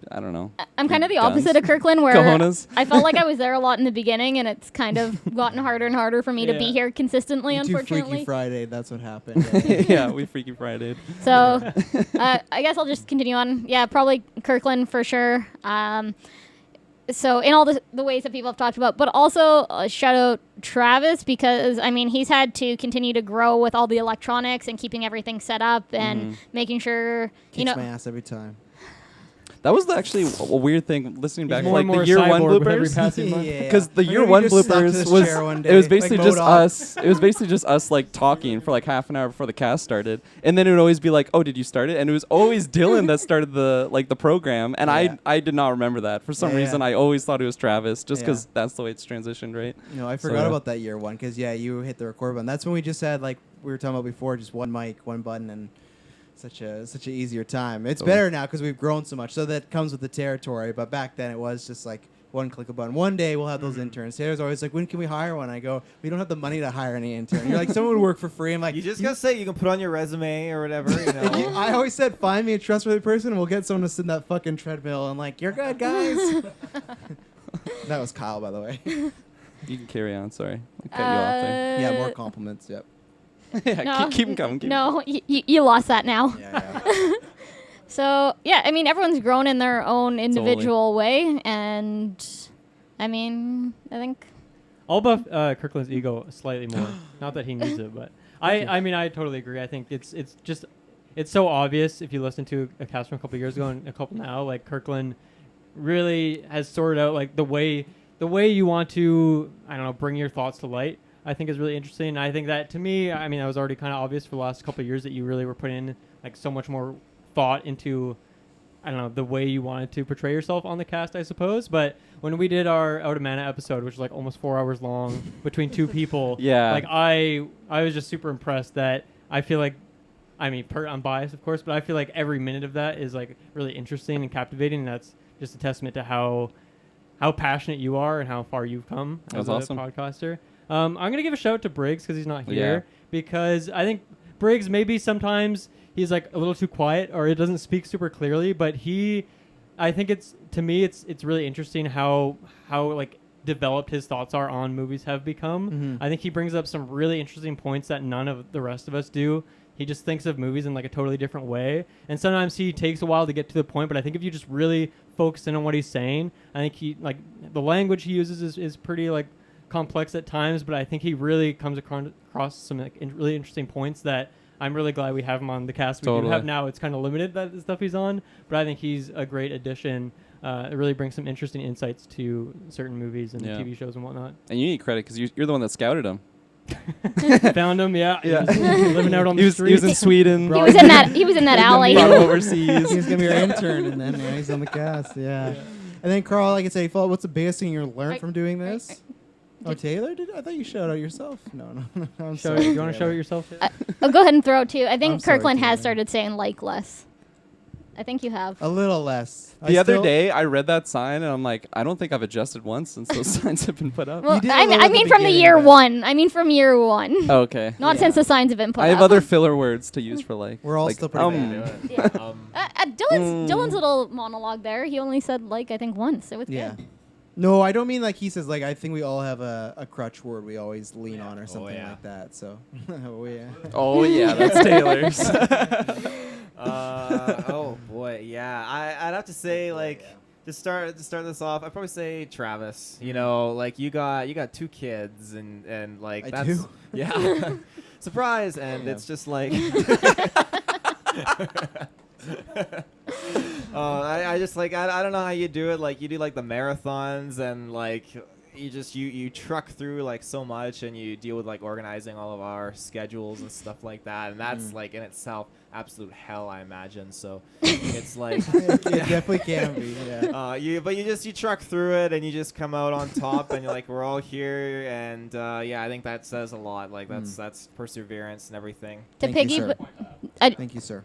I don't know. I'm kind of the Guns. opposite of Kirklin, where Cojones. I felt like I was there a lot in the beginning, and it's kind of gotten harder and harder for me to be Yeah. here consistently, You two unfortunately. Freaky Friday. That's what happened. Yeah, we Freaky Friday. So I guess I'll just continue on. Yeah, probably Kirkland for sure. So in all the ways that people have talked about, but also shout out Travis because, I mean, he's had to continue to grow with all the electronics and keeping everything set up and making sure, you Kicks know. my ass every time. That was actually a weird thing. Listening He's back, more like and more the year one cyborg with every bloopers. passing month. Because the I'm year gonna be one just stuck to bloopers this was chair one it was day, basically like just MODOK. us. It was basically just us like talking for like half an hour before the cast started, and then it would always be like, "Oh, did you start it?" And it was always Dylan that started the program, and Yeah. I did not remember that for some Yeah. reason. I always thought it was Travis, just Yeah. because that's the way it's transitioned, right? No, I So, forgot yeah. about that year one because you hit the record button. That's when we just had like we were talking about before, just one mic, one button, and such a easier time. It's Totally. better now because we've grown so much, so that comes with the territory. But back then it was just like one click a button. One day we'll have those interns. Taylor's always like, when can we hire one? I go, we don't have the money to hire any intern. You're like, someone would work for free. I'm like, You just gotta say you can put on your resume or whatever. You know. I always said, find me a trustworthy person, and we'll get someone to sit in that fucking treadmill. And like, you're good, guys. That was Kyle, by the way. You can carry on. Sorry, I cut you off there. Yeah, more compliments. Yep. Yeah, No, keep them coming. Keep 'em No, you lost that now. Yeah. So yeah, I mean, everyone's grown in their own individual way, and I mean, I think I'll buff Kirkland's ego slightly more. Not that he needs it, but I mean, I totally agree. I think it's so obvious if you listen to a cast from a couple years ago and a couple now. Like Kirkland really has sorted out like the way you want to, I don't know, bring your thoughts to light. I think is really interesting. And I think that to me, I mean, that was already kind of obvious for the last couple of years that you really were putting in like so much more thought into, I don't know, the way you wanted to portray yourself on the cast, I suppose. But when we did our Out of Mana episode, which was like almost 4 hours long between two people, Yeah. like I was just super impressed that I feel like, I mean, I'm biased, of course, but I feel like every minute of that is like really interesting and captivating. And that's just a testament to how passionate you are and how far you've come as That's awesome. a podcaster. I'm going to give a shout out to Briggs because he's not here. Yeah. Because I think Briggs, maybe sometimes he's like a little too quiet or it doesn't speak super clearly. But I think it's really interesting how like developed his thoughts are on movies have become. Mhm. I think he brings up some really interesting points that none of the rest of us do. He just thinks of movies in like a totally different way. And sometimes he takes a while to get to the point, but I think if you just really focus in on what he's saying, I think he like the language he uses is pretty like complex at times, but I think he really comes across some like really interesting points that I'm really glad we have him on the cast. We do Totally. have now. It's kind of limited that the stuff he's on, but I think he's a great addition. It really brings some interesting insights to certain movies and Yeah. TV shows and whatnot. And you need credit because you're the one that scouted him. Found him, yeah. Yeah. He was living out on He the was streets. in Sweden. he was in that alley. Brought him overseas. He's gonna be our intern, and then he's on the cast. Yeah. And then Carl, like I say, what's the biggest thing you learned Right. from doing this? Oh, Taylor did? I thought you shouted out yourself. No. I'm Show, sorry, you want to show Taylor. it yourself? I'll go ahead and throw it too. I I'm think sorry, Kirkland has Taylor. started saying like less. I think you have. A little less. The other day, I read that sign and I'm like, I don't think I've adjusted once since those signs have been put up. Well, did a I little at the mean from the beginning, year but- one. I mean from year one. Okay. Not Yeah. since the signs have been put I have up. other filler words to use for like. We're all like, still pretty bad. Yeah. Dylan's little monologue there. He only said like I think once. It was Yeah. good. No, I don't mean like he says. Like I think we all have a crutch word we always lean on or something yeah. like that. So, oh yeah. Oh yeah, that's Taylor's. Oh boy, yeah. I'd have to say like to start this off, I'd probably say Travis. You know, like you got 2 kids and like I that's do? yeah. Surprise, and it's just like I just like I don't know how you do it. Like you do like the marathons and like you truck through like so much and you deal with like organizing all of our schedules and stuff like that, and that's like in itself absolute hell, I imagine. So it's like It definitely can be. Yeah. you truck through it and you just come out on top and you're like we're all here, and I think that says a lot. Like that's perseverance and everything. To Thank you, piggy, sir. Thank you, sir.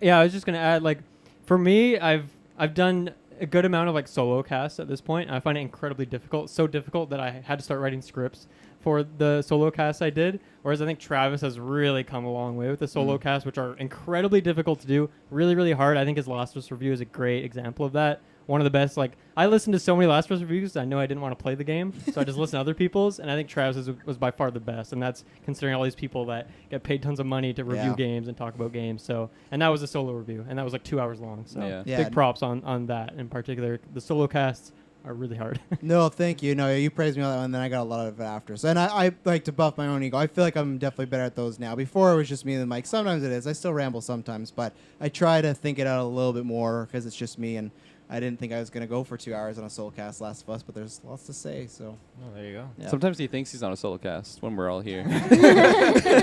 Yeah, I was just gonna add, like, for me, I've done a good amount of like solo casts at this point. I find it incredibly difficult, so difficult that I had to start writing scripts for the solo casts I did. Whereas I think Travis has really come a long way with the solo casts, which are incredibly difficult to do, really, really hard. I think his Last of Us review is a great example of that. One of the best. Like, I listened to so many Last of Us reviews, I know I didn't want to play the game, so I just listened to other people's, and I think Travis was by far the best, and that's considering all these people that get paid tons of money to review games and talk about games. So, and that was a solo review, and that was like 2 hours long. So, Yeah. big props on that in particular. The solo casts are really hard. No, thank you. No, you praised me on that one, and then I got a lot of it after. So, and I like to buff my own ego. I feel like I'm definitely better at those now. Before it was just me and Mike. Sometimes it is. I still ramble sometimes, but I try to think it out a little bit more because it's just me, and I didn't think I was going to go for 2 hours on a solo cast Last of Us, but there's lots to say. So, Oh, there you go. yeah. Sometimes he thinks he's on a solo cast when we're all here.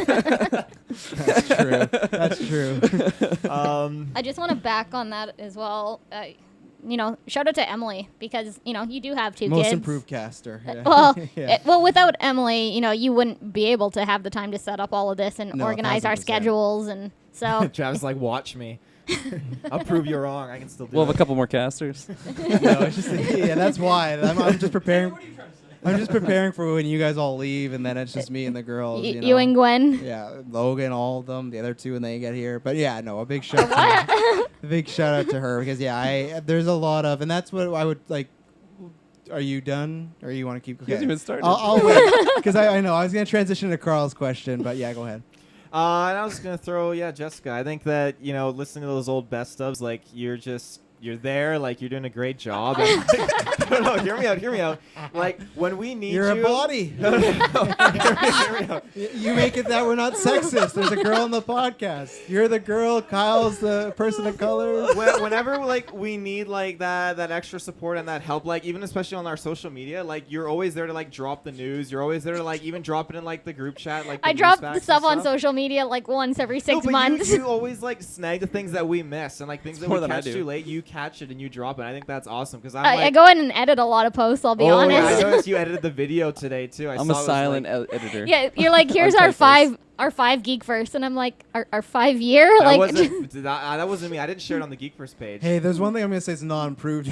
That's true. That's true. I just want to back on that as well. Shout out to Emily because you do have 2 Most kids. improved caster. Yeah. Well, Yeah. without Emily, you wouldn't be able to have the time to set up all of this and No, organize our 1000%. schedules, and so Travis is like, watch me. I'll prove you wrong. I can still do We'll have it. a couple more casters. No, it's just that's why I'm just preparing. I'm just preparing for when you guys all leave, and then it's just me and the girls. you and Gwen. Yeah, Logan, all of them, the other 2 when they get here. But yeah, no, a big shout out to her because there's a lot of, and that's what I would like. Are you done, or you want to keep? He hasn't even started. I'll wait because I know I was gonna transition to Carl's question, but yeah, go ahead. And I was just gonna throw Jessica. I think that listening to those old best ofs, like you're there, like you're doing a great job. And, no, hear me out. Like when we need You're you. a body. No, hear me out. You make it that we're not sexist. There's a girl on the podcast. You're the girl. Kyle's the person of color. Whenever like we need like that extra support and that help, like even especially on our social media, like you're always there to like drop the news. You're always there to like even drop it in like the group chat. Like I the drop news facts the and stuff on social media like once every 6 but months. You always like snag the things that we miss and like things that more we than I catch do. too late. You catch it and you drop it. I think that's awesome because I'm I like, go in and edit a lot of posts. I'll be oh honest. yeah, I noticed you edited the video today too. I'm saw a it was, silent like, editor. Yeah, you're like, here's our five Geek First, and I'm like, our 5 year, that like, wasn't that wasn't me. I didn't share it on the Geek First page. Hey, there's one thing I'm gonna say is non-improved,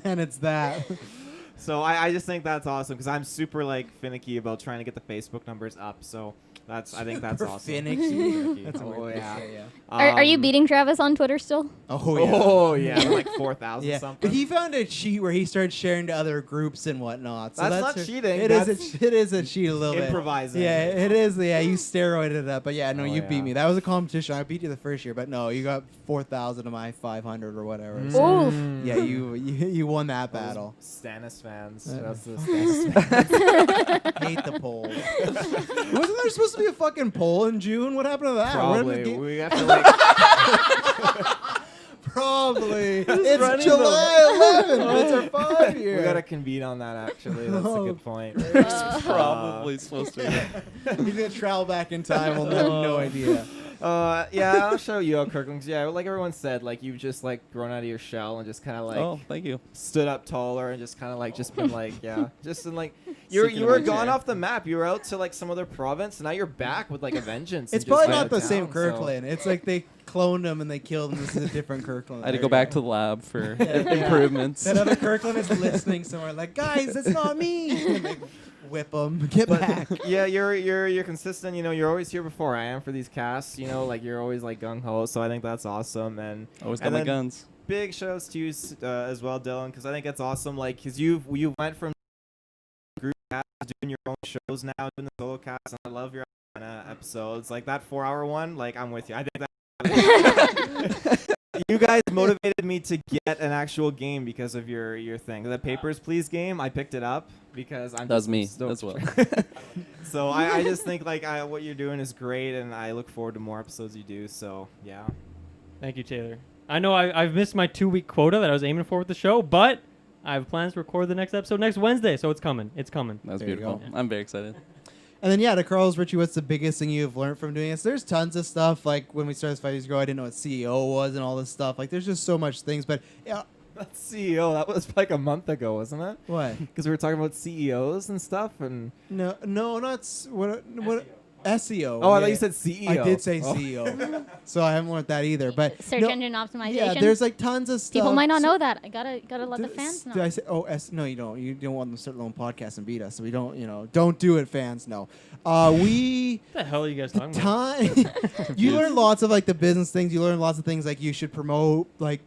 and it's that. So I just think that's awesome because I'm super like finicky about trying to get the Facebook numbers up. So I think that's Super awesome. finicky. That's a Oh, weird yeah. thing to say, yeah. are you Um, beating Travis on Twitter still? Oh yeah. Oh yeah, like 4,000 Yeah, something. but he found a cheat where he started sharing to other groups and whatnot. So That's not a- cheating, It is. that's It is a cheat a little bit. improvising. Yeah, it is. Yeah, you steroided it up, but yeah, no, Oh, you yeah. beat me. That was a competition. I beat you the first year, but no, you got 4,000 of my 500 or whatever. Mm. So, Oof. yeah, you won that battle. Stannis fans. Uh, That's the Stannis fans. Hate the poll. Wasn't there supposed to be a fucking poll in June? What happened to that? Where did Probably. the ga- We have to like. Probably. running It's July 11th. It's our 5 year. We gotta convene on that. Actually, that's a Oh. good point. Probably supposed to be. He's gonna travel back in time. We'll have no idea. Yeah, I'll show you, Kirklin. 'Cause, yeah, like everyone said, like you've just like grown out of your shell and just kind of like Oh, thank you. stood up taller and just kind of like just been like just in like Sticking you were in my gone chair. off the map. You were out to like some other province. And now you're back with like a vengeance. It's and just probably out not of the town, same so- Kirklin. It's like they cloned him and they killed him. This is a different Kirklin. I had to go back to the lab for Yeah. improvements. That other Kirklin is listening somewhere, like, guys, that's not me. And, like, whip them. Get back. Yeah, you're consistent. You know, you're always here before I am for these casts. You know, like you're always like gung ho. So I think that's awesome. And Always got and my then guns. big shout outs to you as well, Dylan, because I think it's awesome. Like, cause you went from group cast to doing your own shows now, doing the solo cast, and I love your episodes. Like that 4-hour one. Like I'm with you. I think that. You guys motivated me to get an actual game because of your thing. The Papers, Please game, I picked it up because I'm. That's me stoked. as well. So I just think like what you're doing is great, and I look forward to more episodes you do. So yeah. Thank you, Taylor. I know I've missed my 2-week quota that I was aiming for with the show, but I have plans to record the next episode next Wednesday, so it's coming. It's coming. That's There you beautiful. go. I'm very excited. And then, yeah, to Carl's, Richie, what's the biggest thing you've learned from doing this? There's tons of stuff. Like, when we started 5 years ago, I didn't know what CEO was and all this stuff. Like, there's just so much things. But, yeah. That's CEO. That was like a month ago, wasn't it? What? Because we were talking about CEOs and stuff. And No, not... What? SEO. oh, I thought yeah. you said CEO. I did say Oh. CEO. So I haven't learned that either. But Search no, engine optimization. yeah, there's like tons of stuff. People might not So- know that. I gotta let the Did- fans know. Did I say? Oh, no, you don't. You don't want them to start their own podcast and beat us. So we don't. Don't do it, fans. No. We What the hell are you guys talking about? time. You learn lots of like the business things. You learn lots of things like you should promote like.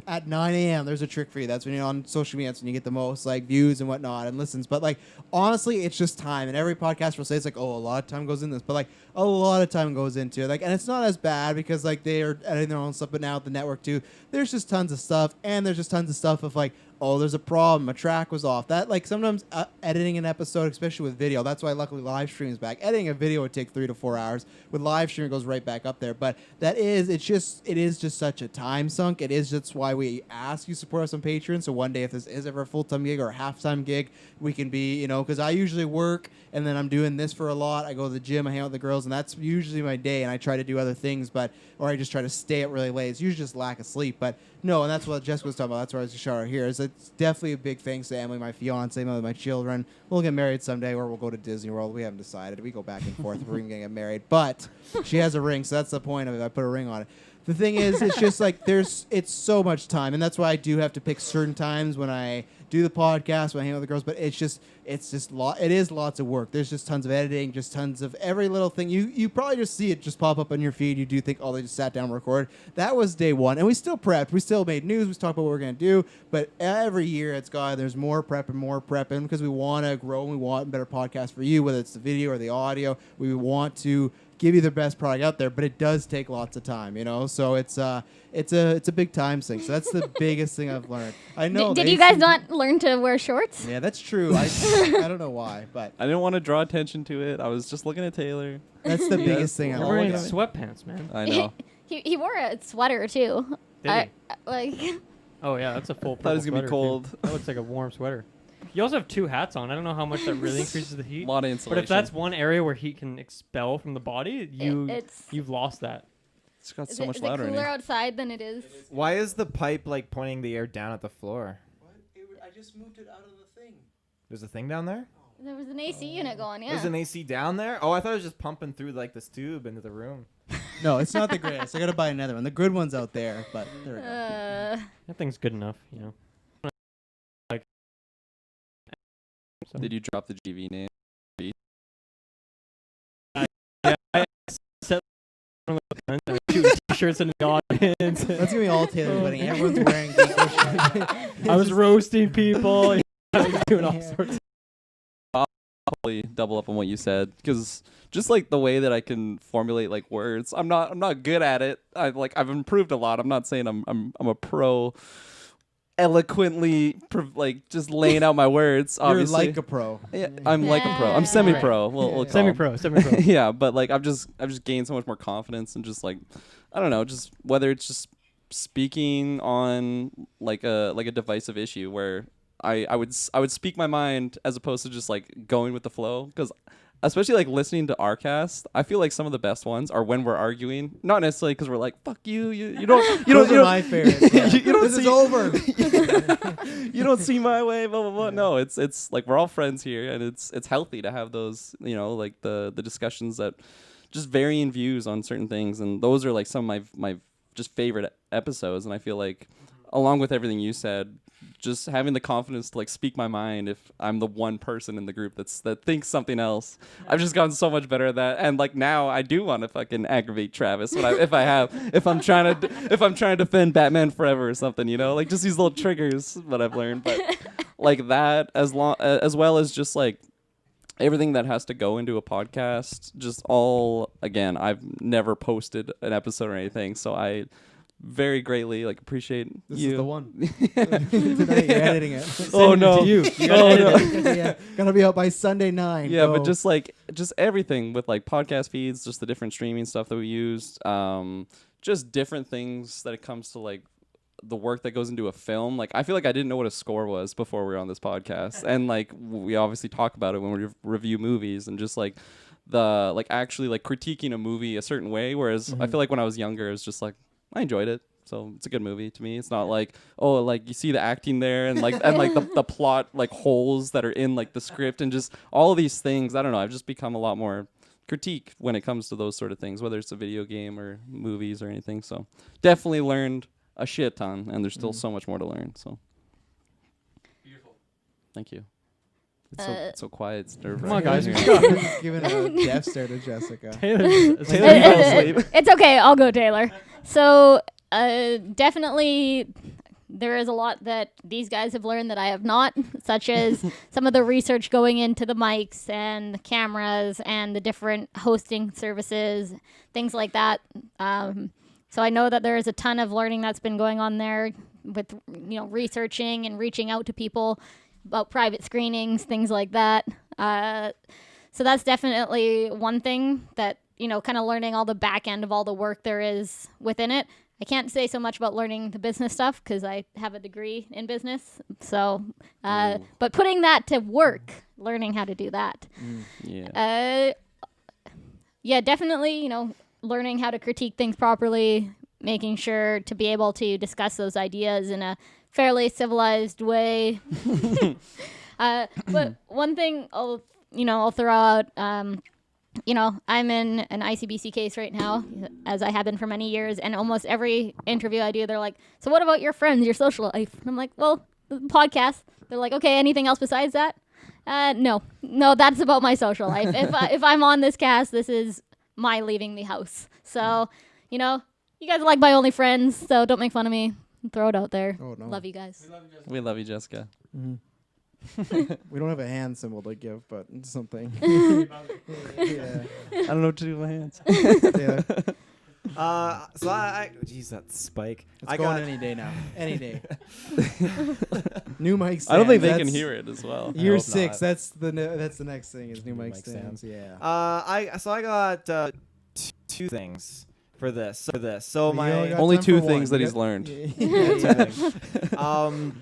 At 9 a.m., there's a trick for you. That's when you're on social media. That's when you get the most like views and whatnot and listens. But like honestly, it's just time. And every podcast will say it's like, oh, a lot of time goes in this, but like a lot of time goes into it. Like, and it's not as bad because like they are editing their own stuff. But now with the network too, there's just tons of stuff, and there's just tons of stuff of like, oh, there's a problem. A track was off. That like sometimes editing an episode, especially with video. That's why luckily live stream is back. Editing a video would take 3 to 4 hours. With live stream, it goes right back up there. But it is just such a time sunk. It is just why we ask you support us on Patreon. So one day, if this is ever a full-time gig or a half-time gig, we can be, because I usually work and then I'm doing this for a lot. I go to the gym, I hang out with the girls, and that's usually my day. And I try to do other things, or I just try to stay up really late. It's usually just lack of sleep. But no, and that's what Jessica was talking about. That's why I was just showing her here. It's definitely a big thanks to Emily, my fiance, my children. We'll get married someday, or we'll go to Disney World. We haven't decided. We go back and forth. We're going to get married. But she has a ring, so that's the point of it. I put a ring on it. The thing is, it's just like it's so much time, and that's why I do have to pick certain times when I do the podcast, when I hang out with the girls. But it is lots of work. There's just tons of editing, just tons of every little thing. You probably just see it just pop up on your feed. You do think, oh, they just sat down and recorded. That was day one, and we still prepped. We still made news. We talked about what we're gonna do. But every year, there's more prep and because we want to grow and we want a better podcast for you, whether it's the video or the audio. We want to give you the best product out there, but it does take lots of time, So it's a big time sink. So that's the biggest thing I've learned. I know. Did you guys not learn to wear shorts? Yeah, that's true. I don't know why, but I didn't want to draw attention to it. I was just looking at Taylor. that's the biggest thing. You're wearing sweatpants, man. I know. He wore a sweater too. Did he? Like. Oh yeah, that's a full. Thought it was purple gonna be sweater, cold. too. That looks like a warm sweater. You also have 2 hats on. I don't know how much that really increases the A heat. lot of But insulation. if that's one area where heat can expel from the body, you've lost that. It's got Is so it, much is it louder in cooler here. outside than it is? Why is the pipe like pointing the air down at the floor? I just moved it out of the thing. There's a thing down there? There was an AC unit going. Yeah. There's an AC down there? Oh, I thought it was just pumping through like this tube into the room. No, it's not the greatest. I gotta buy another one. The good one's out there, but there we go. That thing's good enough, Like. So. Did you drop the GV name? Yeah, I set one of the guns, shooting t-shirts in the audience. That's gonna be all Taylor's wedding. Everyone's wearing geekish. I was roasting people. I was doing all sorts. Probably double up on what you said, because just like the way that I can formulate like words, I'm not good at it. I've improved a lot. I'm not saying I'm a pro eloquently like just laying out my words. You're Obviously, like a pro. yeah, I'm like a pro. I'm semi-pro. We'll call 'em. Semi-pro. Yeah, but like I've just gained so much more confidence and just like I don't know, just whether it's just speaking on like a divisive issue where I would speak my mind as opposed to just like going with the flow, because especially like listening to our cast, I feel like some of the best ones are when we're arguing, not necessarily because we're like fuck you don't Those are my favorites. Yeah. you don't This see is over. you don't see my way, blah blah blah. No, it's like we're all friends here, and it's healthy to have those, like the discussions that just varying views on certain things, and those are like some of my just favorite episodes. And I feel like along with everything you said, just having the confidence to like speak my mind if I'm the one person in the group that thinks something else. I've just gotten so much better at that, and like now I do want to fucking aggravate Travis if I'm trying to defend Batman Forever or something, you know, like just these little triggers that I've learned, but like that as well as just like everything that has to go into a podcast, just all again. I've never posted an episode or anything, so I very greatly like appreciate This you. is the one. Tonight you're editing it. Oh no! to you. Oh no! Gonna be out by Sunday 9. Yeah, Go. but just everything with like podcast feeds, just the different streaming stuff that we used, just different things that it comes to like the work that goes into a film. Like I feel like I didn't know what a score was before we were on this podcast, and like we obviously talk about it when we review movies, and just like the like actually like critiquing a movie a certain way. Whereas I feel like when I was younger, it was just like I enjoyed it. So it's a good movie to me. It's not like, oh, like you see the acting there and like the plot like holes that are in like the script and just all of these things. I don't know. I've just become a lot more critique when it comes to those sort of things, whether it's a video game or movies or anything. So definitely learned a shit ton, and there's still so much more to learn. So beautiful. Thank you. It's so quiet. It's nerve-wracking. Come on, guys. Just giving a death stare to Jessica. Taylor fell asleep. It's okay. I'll go, Taylor. So definitely there is a lot that these guys have learned that I have not, such as some of the research going into the mics and the cameras and the different hosting services, things like that. So I know that there is a ton of learning that's been going on there with, you know, researching and reaching out to people about private screenings, things like that. So that's definitely one thing that, you know, kind of learning all the back end of all the work there is within it. I can't say so much about learning the business stuff because I have a degree in business. So, but putting that to work, learning how to do that. Yeah, definitely, you know, learning how to critique things properly, making sure to be able to discuss those ideas in a fairly civilized way. But one thing I'll throw out, you know, I'm in an ICBC case right now, as I have been for many years, and almost every interview I do, they're like, so what about your friends, your social life? And I'm like, well, the podcast. They're like, okay, anything else besides that? No, that's about my social life. If I'm on this cast, this is my leaving the house. So, you know, you guys are like my only friends, so don't make fun of me. Throw it out there. Oh, no. Love you guys. We love you, Jessica. We don't have a hand symbol to give, but something. Yeah. I don't know what to do with my hands. Yeah. So I geez, that spike. It's going any day now. Any day. New mic stands. I don't think they can That's hear it as well. I Year hope 6. not. That's the next thing is new mic stands. Yeah. I got two things for this. So We only got Only time two for things one. that You he's got- learned. Yeah.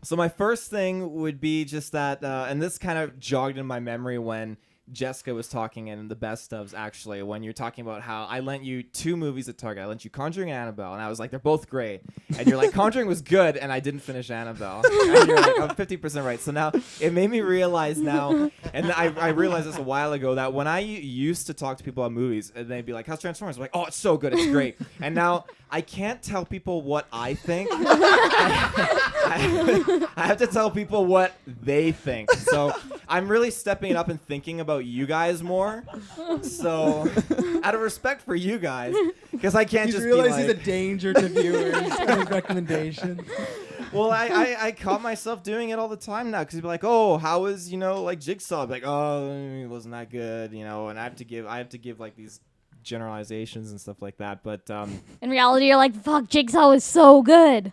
So my first thing would be just that, and this kind of jogged in my memory when Jessica was talking in the best ofs, actually, when you're talking about how I lent you 2 movies at Target. I lent you Conjuring and Annabelle, and I was like, they're both great. And you're like, Conjuring was good, and I didn't finish Annabelle. And you're like, I'm 50% right. So now it made me realize now, and I realized this a while ago, that when I used to talk to people about movies, and they'd be like, how's Transformers? I'm like, oh, it's so good, it's great. And now I can't tell people what I think. I have to tell people what they think. So I'm really stepping it up and thinking about you guys more. So out of respect for you guys, because I can't He's just realized be he's a like, danger to viewers and his recommendations. well, I caught myself doing it all the time now, because he'd be like, oh, how was, like Jigsaw? I'd be like, oh, it wasn't that good, and I have to give like these generalizations and stuff like that. But In reality, you're like, fuck, Jigsaw is so good.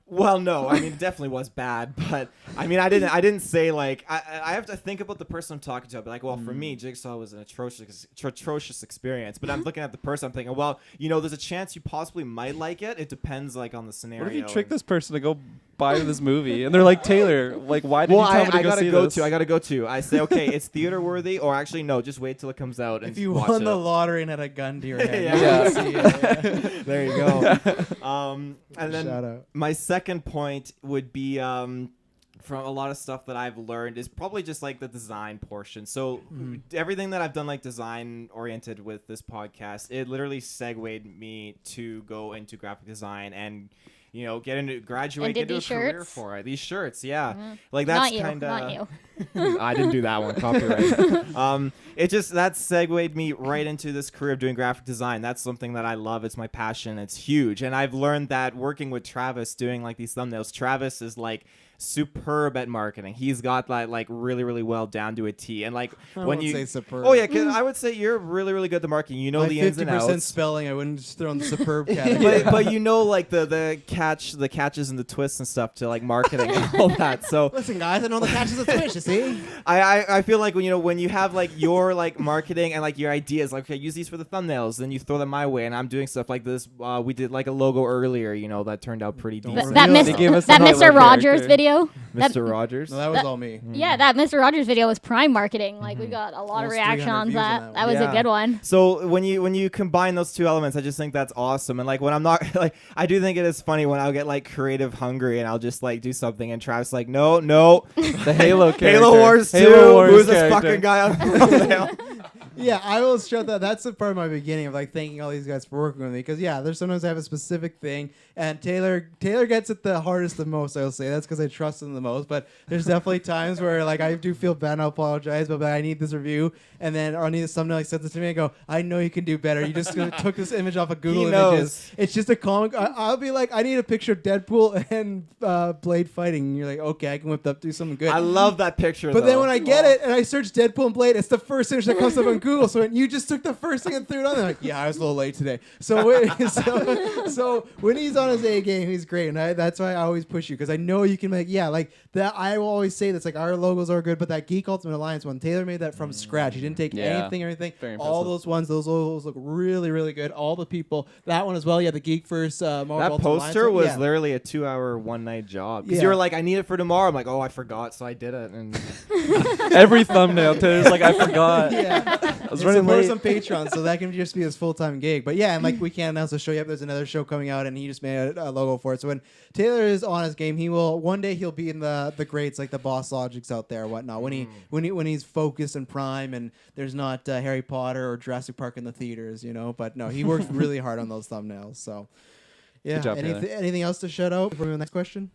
well, no, I mean, it definitely was bad, but I mean, I didn't say like, I have to think about the person I'm talking to. I'll be like, well, for me, Jigsaw was an atrocious experience, but I'm looking at the person, I'm thinking, well, there's a chance you possibly might like it. It depends like on the scenario. What if you trick this person to go buy this movie and they're like, Taylor, like, why did you tell me to go see this? I gotta go to. I say, okay, it's theater worthy, or actually no, just wait till it comes out and If you watch won it. the lottery and had a gun to your head, Yeah. you would see it. Yeah. There you go. And then Shout out. my second point would be from a lot of stuff that I've learned is probably just like the design portion. So everything that I've done like design oriented with this podcast, it literally segued me to go into graphic design and get into graduate, And did get into a these career shirts? for it. These shirts, yeah. Like Not that's you. kind Not of. you. I didn't do that one. Copyright. It just that segued me right into this career of doing graphic design. That's something that I love. It's my passion. It's huge, and I've learned that working with Travis, doing like these thumbnails. Travis is like superb at marketing. He's got that like really, really well down to a T. And like I when won't you say superb. Oh yeah, 'cause I would say you're really, really good at the marketing. You know My the ins and 50% outs. spelling, I wouldn't just throw in the superb category. but you know like the catches and the twists and stuff to like marketing and all that. So Listen, guys, I know the catches of Twitch, you see? I feel like when you have like your like marketing and like your ideas, like okay, use these for the thumbnails, then you throw them my way, and I'm doing stuff like this. We did like a logo earlier, that turned out pretty Don't decent. reveal That it. They gave us Mr. the Mr. Halo Rogers character. video. Mr. Rogers. No, that was all me. Yeah, that Mr. Rogers video was prime marketing. Like we got a lot of Almost reaction 300 on views on that. that That one. was Yeah. a good one. So when you combine those two elements, I just think that's awesome. And like when I'm not like, I do think it is funny when I'll get like creative hungry and I'll just like do something and Travis like no The Halo character. Halo Wars 2. Halo Wars Who's this character. fucking guy on the thumbnail? Yeah, I will show that. That's the part of my beginning of like thanking all these guys for working with me because there's sometimes I have a specific thing and Taylor gets it the hardest the most. I will say that's because I trust him the most. But there's definitely times where like I do feel bad and I apologize, but I need this review and then or I need this thumbnail. He sends it to me and go, I know you can do better. You just took this image off of Google He Images. knows. It's just a comic. I'll be like, I need a picture of Deadpool and Blade fighting. And you're like, okay, I can whip up, do something good. I love that picture. But then though. when I get it and I search Deadpool and Blade, it's the first image that comes up on Google. So when you just took the first thing and threw it on there, like, yeah, I was a little late today. So so when he's on his A game, he's great, and that's why I always push you because I know you can make like that. I will always say that's like our logos are good, but that Geek Ultimate Alliance one, Taylor made that from scratch. He didn't take Yeah. anything or anything. Very All impressive. those logos look really, really good. All the people, that one as well. Yeah, the Geek first. Marvel that Ultimate poster Alliance one, was yeah. literally a 2-hour one-night job. Because Yeah. you were like, I need it for tomorrow. I'm like, oh, I forgot, so I did it. And Every thumbnail, Taylor's like, I forgot. Yeah. I was It's running supposed late. on Patreon, so that can just be his full-time gig. But yeah, and like we can't announce the show yet. There's another show coming out, and he just made a logo for it. So when Taylor is on his game, one day he'll be in the greats like the Boss Logics out there, or whatnot. When he's focused and prime, and there's not Harry Potter or Jurassic Park in the theaters, But no, he works really hard on those thumbnails. So yeah, Good job, Taylor. anything else to shout out before we go to the next question?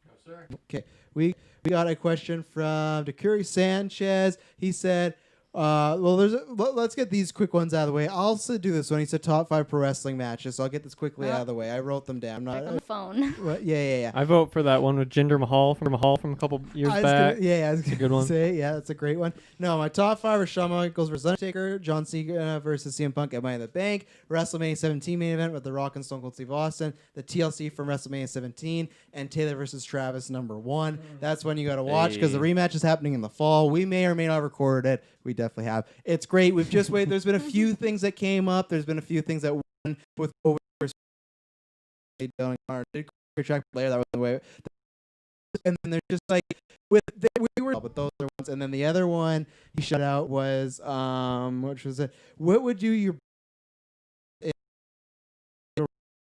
No, sir. Okay, we got a question from Dakuri Sanchez. He said. Let's get these quick ones out of the way. I'll also do this one. He said top 5 pro wrestling matches, so I'll get this quickly out of the way. I wrote them down. Like on the phone. Yeah. I vote for that one with Jinder Mahal from a couple years back. I was a good gonna one. say, yeah, that's a great one. No, my top 5 are Shawn Michaels versus Undertaker, John Cena versus CM Punk at Money in the Bank, WrestleMania 17 main event with The Rock and Stone Cold Steve Austin, the TLC from WrestleMania 17, and Taylor versus Travis #1. That's when you got to watch because the rematch is happening in the fall. We may or may not have recorded it. We definitely have. It's great. We've just waited. There's been a few things that came up. There's been a few things that won with over track player that was the way. And then there's just like we were, but those are ones. And then the other one he shut out was which was it? What would you your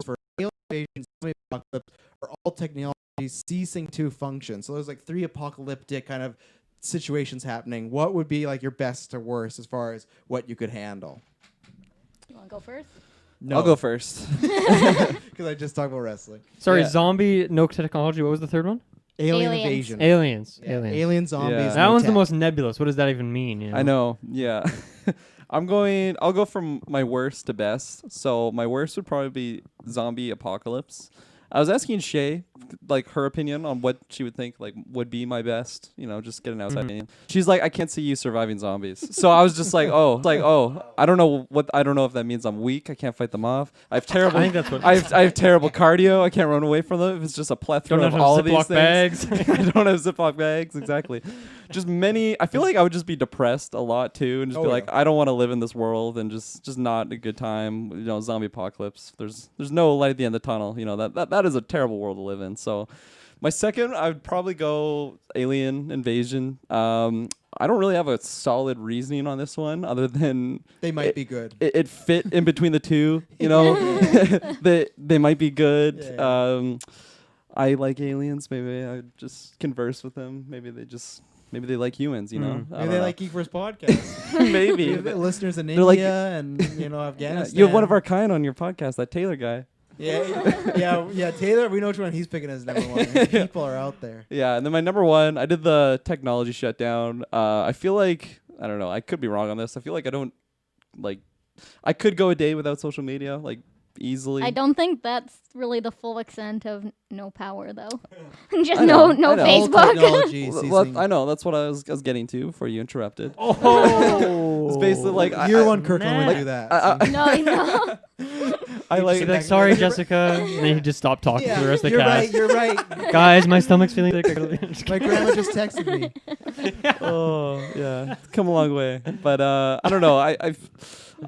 for alien invasion, apocalypse, or all technology ceasing to function? So there's like 3 apocalyptic kind of situations happening. What would be like your best to worst as far as what you could handle? You want to go first? No, I'll go first. because I just talked about wrestling. Sorry, Yeah. zombie, no technology. What was the third one? Alien Aliens. invasion. Aliens. Yeah, Aliens. alien zombies. Yeah. That no one's the tech. most nebulous. What does that even mean? You know? I know. Yeah. I'll go from my worst to best. So my worst would probably be zombie apocalypse. I was asking Shay, like, her opinion on what she would think, like, would be my best, just get an outside opinion. She's like, I can't see you surviving zombies. So I was just like, I don't know if that means I'm weak. I can't fight them off. I have terrible, I think that's what. I have terrible cardio. I can't run away from them. If it's just a plethora Don't of have all of these Ziploc things. bags. I don't have Ziploc bags, exactly. Just many. I feel like I would just be depressed a lot too, and just be like, I don't want to live in this world, and just not a good time. Zombie apocalypse. There's no light at the end of the tunnel. That is a terrible world to live in. So, my second, I would probably go alien invasion. I don't really have a solid reasoning on this one, other than They might be good. it fit in between the two. They might be good. Yeah. I like aliens. Maybe I just converse with them. Maybe they like humans. I Maybe don't they know. like Geek First podcast. Maybe We have listeners in They're like- India and Afghanistan. you have one of our kind on your podcast, that Taylor guy. Yeah. Taylor, we know which one he's picking as number one. People are out there. Yeah, and then my number one, I did the technology shutdown. I feel like, I don't know, I could be wrong on this. I feel like I don't, like, I could go a day without social media, like, easily. I don't think that's really the full extent of no power, though. Just I no know, I know. All Facebook. technology ceasing. I know, that's what I was getting to before you interrupted. Oh, It's basically like, Year one Kirklin would do that. No. I He'd be like, sorry, Jessica. And then he'd just stop talking for the rest of the you're cast. right. You're right. Guys, my stomach's feeling sick. My grandma just texted me. Oh yeah, it's come a long way. But I don't know. I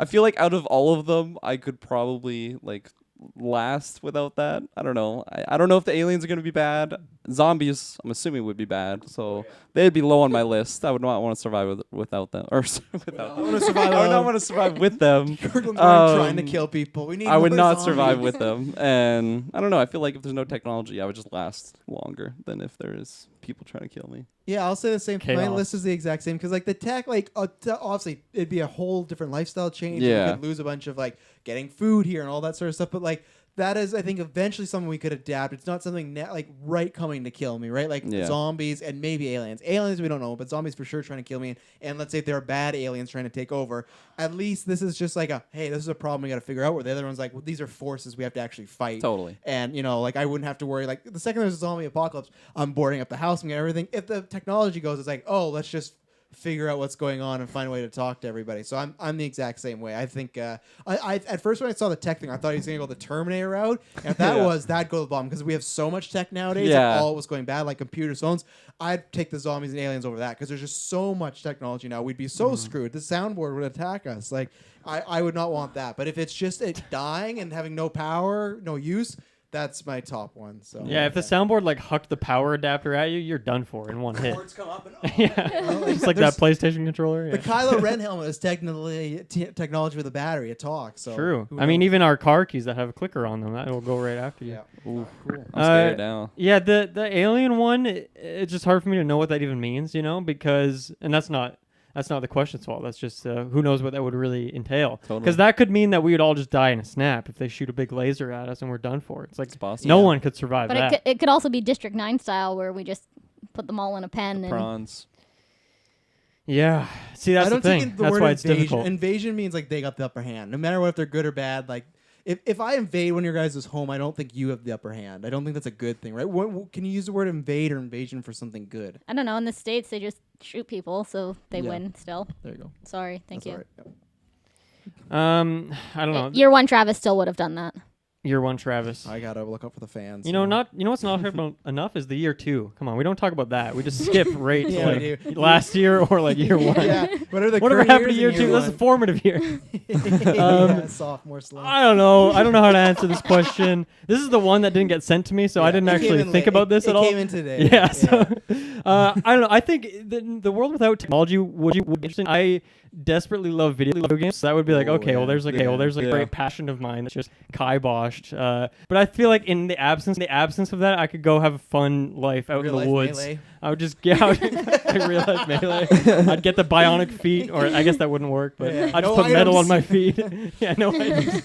feel like out of all of them, I could probably like last without that. I don't know. I don't know if the aliens are gonna be bad. Zombies, I'm assuming, would be bad. So they'd be low on my list. I would not want to survive without them. Or without. I want to survive. I would not want to survive with them. Kirkland's trying to kill people. We need. I would more not zombies. survive with them. And I don't know. I feel like if there's no technology, I would just last longer than if there is people trying to kill me. Yeah, I'll say the same. My Chaos. list is the exact same because like the tech, like obviously it'd be a whole different lifestyle change. Yeah. We could lose a bunch of like getting food here and all that sort of stuff. But like that is, I think, eventually something we could adapt. It's not something like right coming to kill me, right? Like Yeah. zombies and maybe aliens. Aliens we don't know, but zombies for sure trying to kill me. And let's say if there are bad aliens trying to take over, at least this is just like a hey, this is a problem we got to figure out. Where the other one's like, well, these are forces we have to actually fight. Totally. And like I wouldn't have to worry. Like the second there's a zombie apocalypse, I'm boarding up the house and getting everything. If the technology goes, it's like, oh, let's just figure out what's going on and find a way to talk to everybody. So I'm the exact same way. I think I at first when I saw the tech thing, I thought he was gonna go the Terminator route. And if that Yeah. was, that'd go to the bomb because we have so much tech nowadays. Yeah. If all was going bad, like computers, phones, I'd take the zombies and aliens over that because there's just so much technology now. We'd be so screwed. The soundboard would attack us. Like I would not want that. But if it's just it dying and having no power, no use. That's my top one. So Yeah, if the soundboard like hucked the power adapter at you, you're done for in one hit. cords come up and Yeah, Well, just like there's- that PlayStation controller. The Yeah. Kylo Ren helmet is technically technology with a battery. It talks. So True. who I mean, knows? even our car keys that have a clicker on them, that will go right after you. Yeah. Ooh, Cool. I'm scared now. Yeah, the alien one, it's just hard for me to know what that even means, because, and that's not the question's fault. That's just who knows what that would really entail. Totally. Because that could mean that we would all just die in a snap if they shoot a big laser at us and we're done for. It's like It's possible. no Yeah. one could survive But that. it could also be District 9 style where we just put them all in a pen and Prawns. Yeah. See, that's I don't the thing. think the That's word why it's invasion. difficult. Invasion means like they got the upper hand. No matter what, if they're good or bad. Like if I invade one of your guys' home, I don't think you have the upper hand. I don't think that's a good thing, right? Can you use the word invade or invasion for something good? I don't know. In the States, they just shoot people, so they Yeah. win still. There you go. Sorry. Thank That's you. all right. Yep. I don't know. Year one Travis still would have done that. Year one, Travis. I gotta look out for the fans. You know what's not heard about enough is the year two. Come on, we don't talk about that. We just skip right Yeah, we to do. like last year or like year one. yeah. What are the Whatever current happened to years year in two? That's a one? formative year. Yeah, sophomore slump. I don't know. I don't know how to answer this question. This is the one that didn't get sent to me, so I didn't It came actually in think late. about this It at all. came in today. Yeah, so I don't know. I think the world without technology would be interesting. I desperately love video games, so that would be like, Oh, okay, well, yeah. there's like, Yeah, a yeah. great passion of mine that's just kiboshed. But I feel like in the absence of that, I could go have a fun life out Real in the life woods. Melee. I would just get out in real life melee. I'd get the bionic feet, or I guess that wouldn't work, but Yeah. I'd No just put metal on items. my feet. Yeah, no items.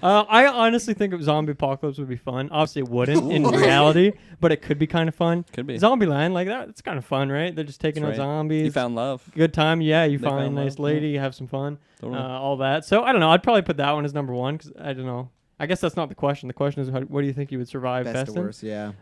I honestly think zombie apocalypse would be fun. Obviously, it wouldn't in reality, but it could be kind of fun. Could be. Zombieland, like that, it's kind of fun, right? They're just taking That's out right. zombies. You found love. Good time, yeah. You They find a found nice love, yeah. lady, you have some fun, Totally. all that. So I don't know. I'd probably put that one as number one because I don't know. I guess that's not the question. The question is, what do you think you would survive Best best or in? worst, yeah.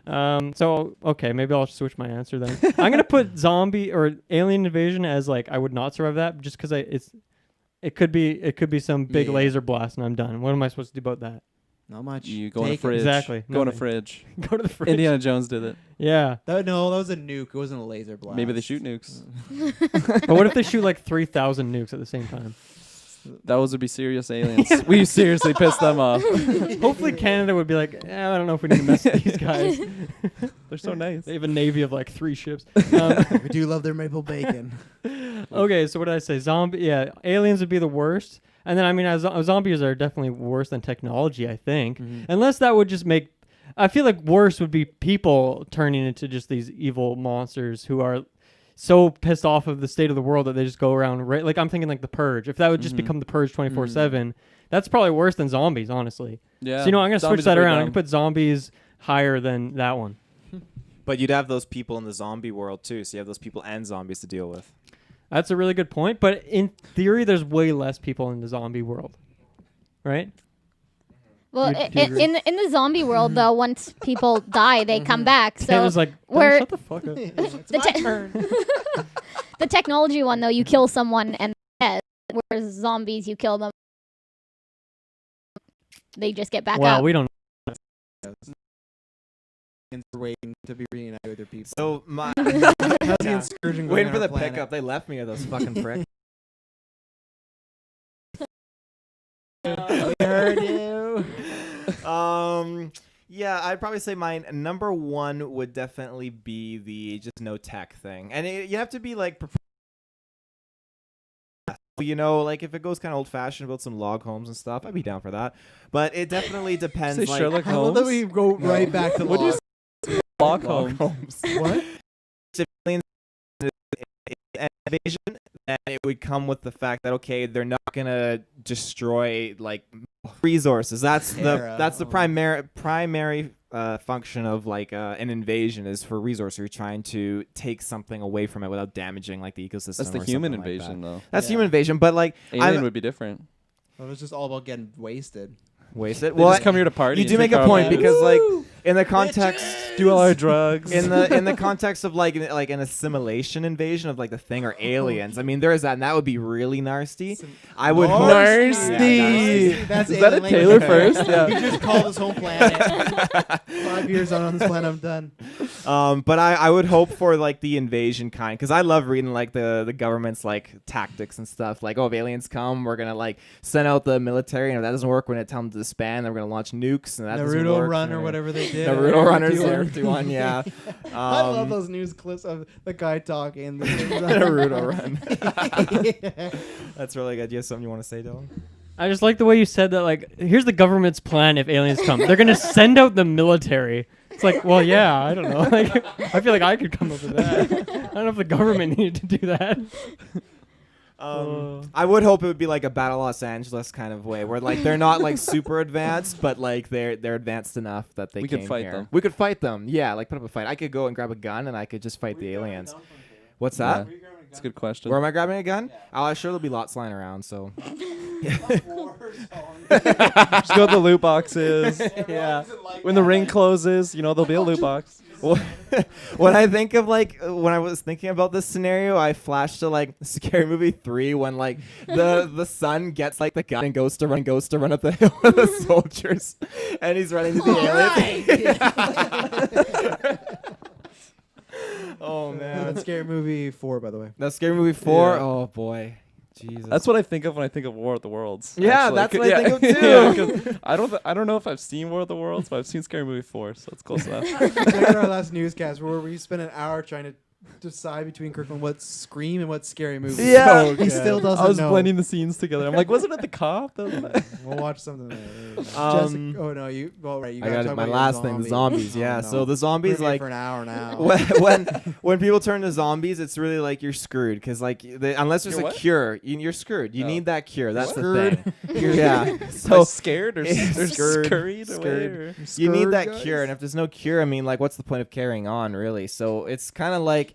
So okay, maybe I'll switch my answer then. I'm gonna put zombie or alien invasion as like I would not survive that just because it could be some big Yeah. laser blast and I'm done. What am I supposed to do about that? Not much. You go in a Take it. fridge. Exactly. Go in a Nothing. fridge. Go to the fridge. Indiana Jones did it. Yeah, No, that was a nuke. It wasn't a laser blast. Maybe they shoot nukes. but what if they shoot like 3,000 nukes at the same time? Those would be serious aliens. We seriously pissed them off. Hopefully Canada would be like, I don't know if we need to mess with these guys. They're so nice. They have a navy of like 3 ships. We do love their maple bacon. Okay, so what did I say? Aliens would be the worst. And then, I mean, zombies are definitely worse than technology, I think. Mhm. Unless that would just make... I feel like worse would be people turning into just these evil monsters who are so pissed off of the state of the world that they just go around... Like, I'm thinking like The Purge. If that would just Mhm. become The Purge 24/7, that's probably worse than zombies, honestly. Yeah. So, you know, I'm going to switch Zombies are that pretty around. I'm dumb. going to put zombies higher than that one. But you'd have those people in the zombie world too, so you have those people and zombies to deal with. That's a really good point. But in theory, there's way less people in the zombie world. Right? Well, Do you agree? in the zombie world, though, once people die, they come back. So Taylor's like, we're- shut the fuck up. It's The my te- turn. the technology one, though, you kill someone and they're dead, whereas zombies, you kill them, they just get back Wow, up. we don't. Waiting to be reunited with their people. So my How's the Inscursion going waiting on for our the planet? pickup. They left me with those fucking pricks. We heard you. Yeah, I'd probably say mine number one would definitely be the just no tech thing, and you have to be like. You know, like if it goes kind of old fashioned, build some log homes and stuff, I'd be down for that. But it definitely depends. Say like, Sherlock I love that Holmes. we go right back to What do you log. Log log home. homes. What? Invasion, then it would come with the fact that okay, they're not gonna destroy like resources. That's Terra. the primary function of like an invasion is for resources. You're trying to take something away from it without damaging like the ecosystem. That's the or human something like invasion, that. though. That's Yeah. human invasion, but like Alien would be different. It was just all about getting wasted. waste it. They just come here to party. You and do make drink a our point wine. because like in the context. do all our drugs. In the context of like an assimilation invasion of like the thing or aliens, I mean there is that, and that would be really nasty. I would hope. Nasty. Yeah, That's Is that a alien Taylor language. first? Yeah. He just called his home planet. 5 years on this planet, I'm done. But I would hope for like the invasion kind, because I love reading like the government's like tactics and stuff. Like, oh, if aliens come, we're gonna like send out the military, and if that doesn't work, we're gonna tell them to disband. Then we're gonna launch nukes, and that doesn't Naruto work. Run or whatever they did. Naruto Runners, Naruto Air 51, yeah. I love those news clips of the guy talking. Naruto Run. Yeah. That's really good. You have something you want to say, Dylan? I just like the way you said that. Like, here's the government's plan if aliens come. They're gonna send out the military. It's like, well, yeah, I don't know. Like, I feel like I could come up with that. I don't know if the government needed to do that. I would hope it would be like a Battle Los Angeles kind of way, where like they're not like super advanced, but like they're advanced enough that they We could came fight here. them. We could fight them. Yeah, like put up a fight. I could go and grab a gun and I could just fight the aliens. What's that? Yeah. That's a good question. Where am I grabbing a gun? Oh, I'm sure there'll be lots lying around. So Just go to the loot boxes. yeah. When the ring closes, you know, there'll be a loot box. Well, when I think of like when I was thinking about this scenario, I flashed to like Scary Movie 3 when like the son gets like the gun and goes to run up the hill with the soldiers, and he's running to the aliens. Oh man, That's Scary Movie 4, by the way. that's Scary Movie 4. Yeah. Oh boy, Jesus. That's what I think of when I think of War of the Worlds. Yeah, actually. that's what I think of too. Yeah, 'cause I don't know if I've seen War of the Worlds, but I've seen Scary Movie 4, so it's close enough. Check out our last newscast where we spent an hour trying to decide between Kirklin what's Scream and what's Scary Movie. Yeah. He still doesn't I was know. blending the scenes together. I'm like, wasn't it the cop? That was We'll watch something later. Um, oh no, you. Well, right. You I gotta got talk it. My about your last thing, the zombies. Oh, Yeah. no. So the We're zombies here like. for an hour now. when people turn to zombies, it's really like you're screwed because like unless there's You're a what? cure, you're screwed. You Oh. need that cure. That's Screwed? the thing. Yeah. so So scared or, Yeah, or scared, scurried away? scared. Or? you need Screwed, that guys. cure, and if there's no cure, I mean, like, what's the point of carrying on, really? So it's kind of like.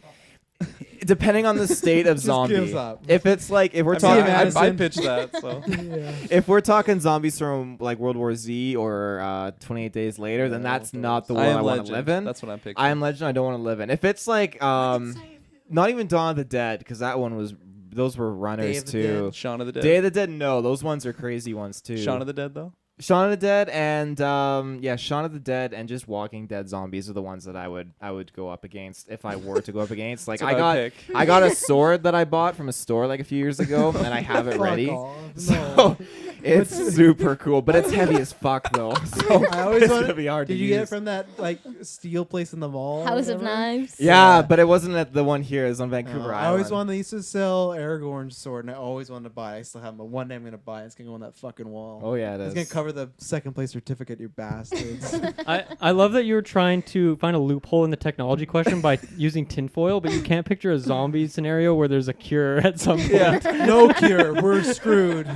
Depending on the state of Just zombie, gives up. if it's like if we're I, mean, talking, Madison. I pitched that. So Yeah. if we're talking zombies from like World War Z or 28 Days Later, then that's not the world I want to live in. That's what I'm picking. I Am Legend, I don't want to live in. If it's like not even Dawn of the Dead, because that one was those were runners of the too. Dead. Shaun of the Dead. Day of the Dead, no, those ones are crazy ones too. Shaun of the Dead, though. Shaun of the Dead and Shaun of the Dead and just Walking Dead zombies are the ones that I would go up against if I were to go up against. Like That's what I would pick. I got a sword that I bought from a store like a few years ago and I have it Fuck ready. off. So No. it's super cool, but it's heavy as fuck though. So I always it's wanted. gonna be hard Did to you get it use. from that like steel place in the mall? or House of whatever? Knives. Yeah, but it wasn't at the one here. It was on Vancouver I always Island. wanted. They used to sell Aragorn's sword, and I always wanted to buy it. I still have it, but one day I'm gonna buy it. It's gonna go on that fucking wall. Oh yeah, it It's is. gonna cover the second place certificate, you bastards. I love that you were trying to find a loophole in the technology question by using tinfoil, but you can't picture a zombie scenario where there's a cure at some point. No cure. We're screwed.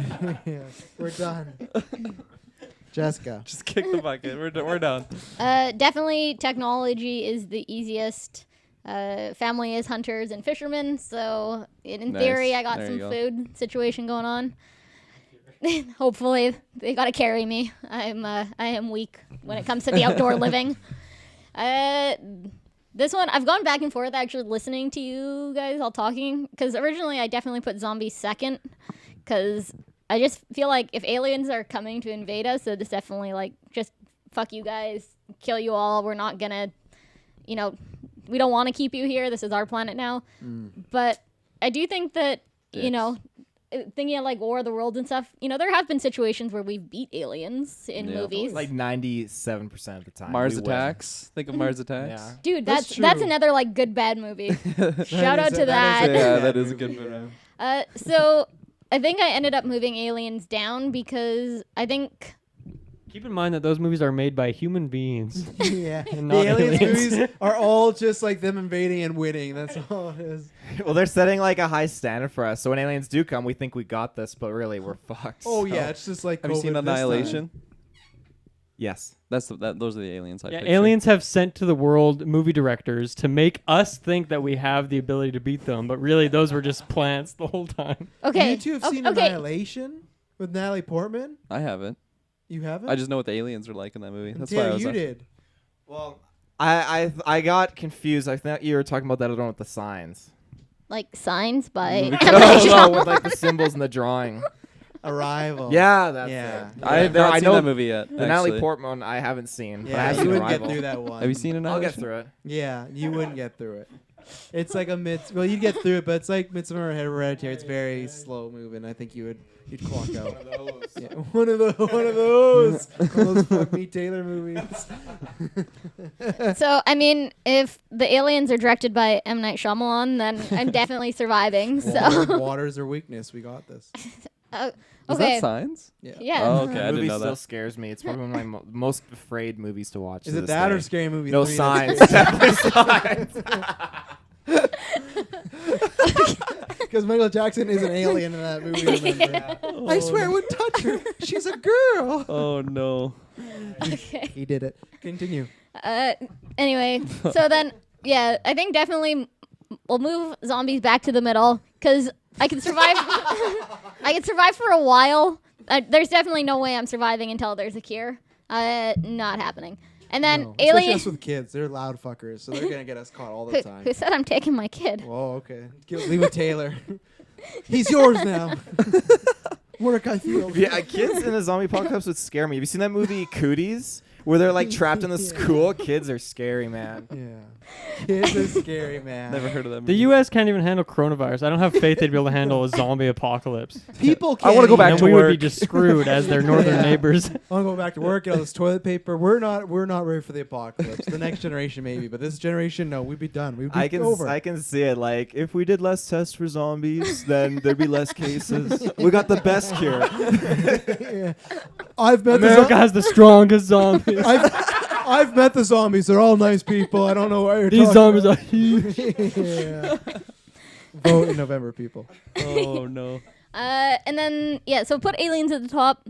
Yeah, we're done. Jessica. Just kick the bucket. We're done. Definitely technology is the easiest. Family is hunters and fishermen, so in Nice. theory, I got There some you go. food situation going on. Hopefully, they gotta carry me. I am weak when it comes to the outdoor living. This one, I've gone back and forth actually listening to you guys all talking, because originally I definitely put zombies second, because I just feel like if aliens are coming to invade us, so it's definitely like, just fuck you guys, kill you all, we're not gonna, we don't want to keep you here, this is our planet now. But I do think that, thinking of like War of the Worlds and stuff, there have been situations where we've beat aliens in Yeah. movies. Like 97% of the time. Mars we win. Attacks. Think of Mars Attacks. Yeah. Dude, That's that's true. another like good bad movie. Shout out to that. Yeah, that is a good one. So I think I ended up moving aliens down because I think Keep in mind that those movies are made by human beings. Yeah. And The not aliens aliens. movies are all just like them invading and winning. That's all it is. Well, they're setting like a high standard for us. So when aliens do come, we think we got this, but really we're fucked. Oh, So- yeah. It's just like Have you seen COVID this time. Annihilation? Yes. Those are the aliens I Yeah, picture. aliens have sent to the world movie directors to make us think that we have the ability to beat them, but really those were just plants the whole time. okay. You two have okay, seen okay. Annihilation with Natalie Portman? I haven't. You haven't? I just know what the aliens are like in that movie. That's why I Yeah, was you asking. did. Well, I got confused. I thought you were talking about that other one with the signs. Like Signs by Movie- M. Night No, Shyamalan. with like the symbols in the drawing. Arrival. Yeah, that's Yeah. it. I have There- not I seen know that movie yet. The Natalie actually. Portman I haven't seen. but I Yeah, have you seen wouldn't get Arrival. through that one. Have you seen I'll Annihilation? get through it. Yeah, you wouldn't get through it. It's like well, you'd get through it, but it's like Midsummer or Hereditary. It's very slow moving. I think you'd clock out. Yeah, one of those fuck me Taylor movies. So, I mean, if the aliens are directed by M. Night Shyamalan, then I'm definitely surviving. So, Water's her weakness. We got this. Was okay. that Signs? Yeah. Yeah. Oh, okay. The I movie didn't know still that. scares me. It's probably one of my most afraid movies to watch. Is to it this that day. or Scary Movie? No 3 signs. that's Definitely signs. Because Michael Jackson is an alien in that movie. Remember? I swear I wouldn't touch her. She's a girl. Oh no. Okay. He did it. Continue. Anyway, so then, yeah, I think definitely we'll move zombies back to the middle because I can survive. I can survive for a while. There's definitely no way I'm surviving until there's a cure. Not happening. And then No, especially alien. us with kids. They're loud fuckers, so they're gonna get us caught all Who, the time. who said I'm taking my kid? Whoa, okay. Leave with Taylor. He's yours now. Work, I feel. Yeah, kids in a zombie apocalypse would scare me. Have you seen that movie Cooties? Where they're like trapped in the school? Kids are scary, man. Yeah. Kids are scary, man. Never heard of that The movie. U.S. can't even handle coronavirus. I don't have faith they'd be able to handle a zombie apocalypse. People I can't. wanna go back And to we would be work. just screwed as their northern Yeah. neighbors. I want to go back to work, get all this toilet paper. We're not ready for the apocalypse. The next generation maybe, but this generation, no, we'd be done. We'd be over. I can see it. Like if we did less tests for zombies, then there'd be less cases. We got the best cure. Yeah. I've met America has the strongest zombies. I've met the zombies. They're all nice people. I don't know what you're These talking zombies are huge. yeah. Vote in November, people. Oh no. And then so put aliens at the top.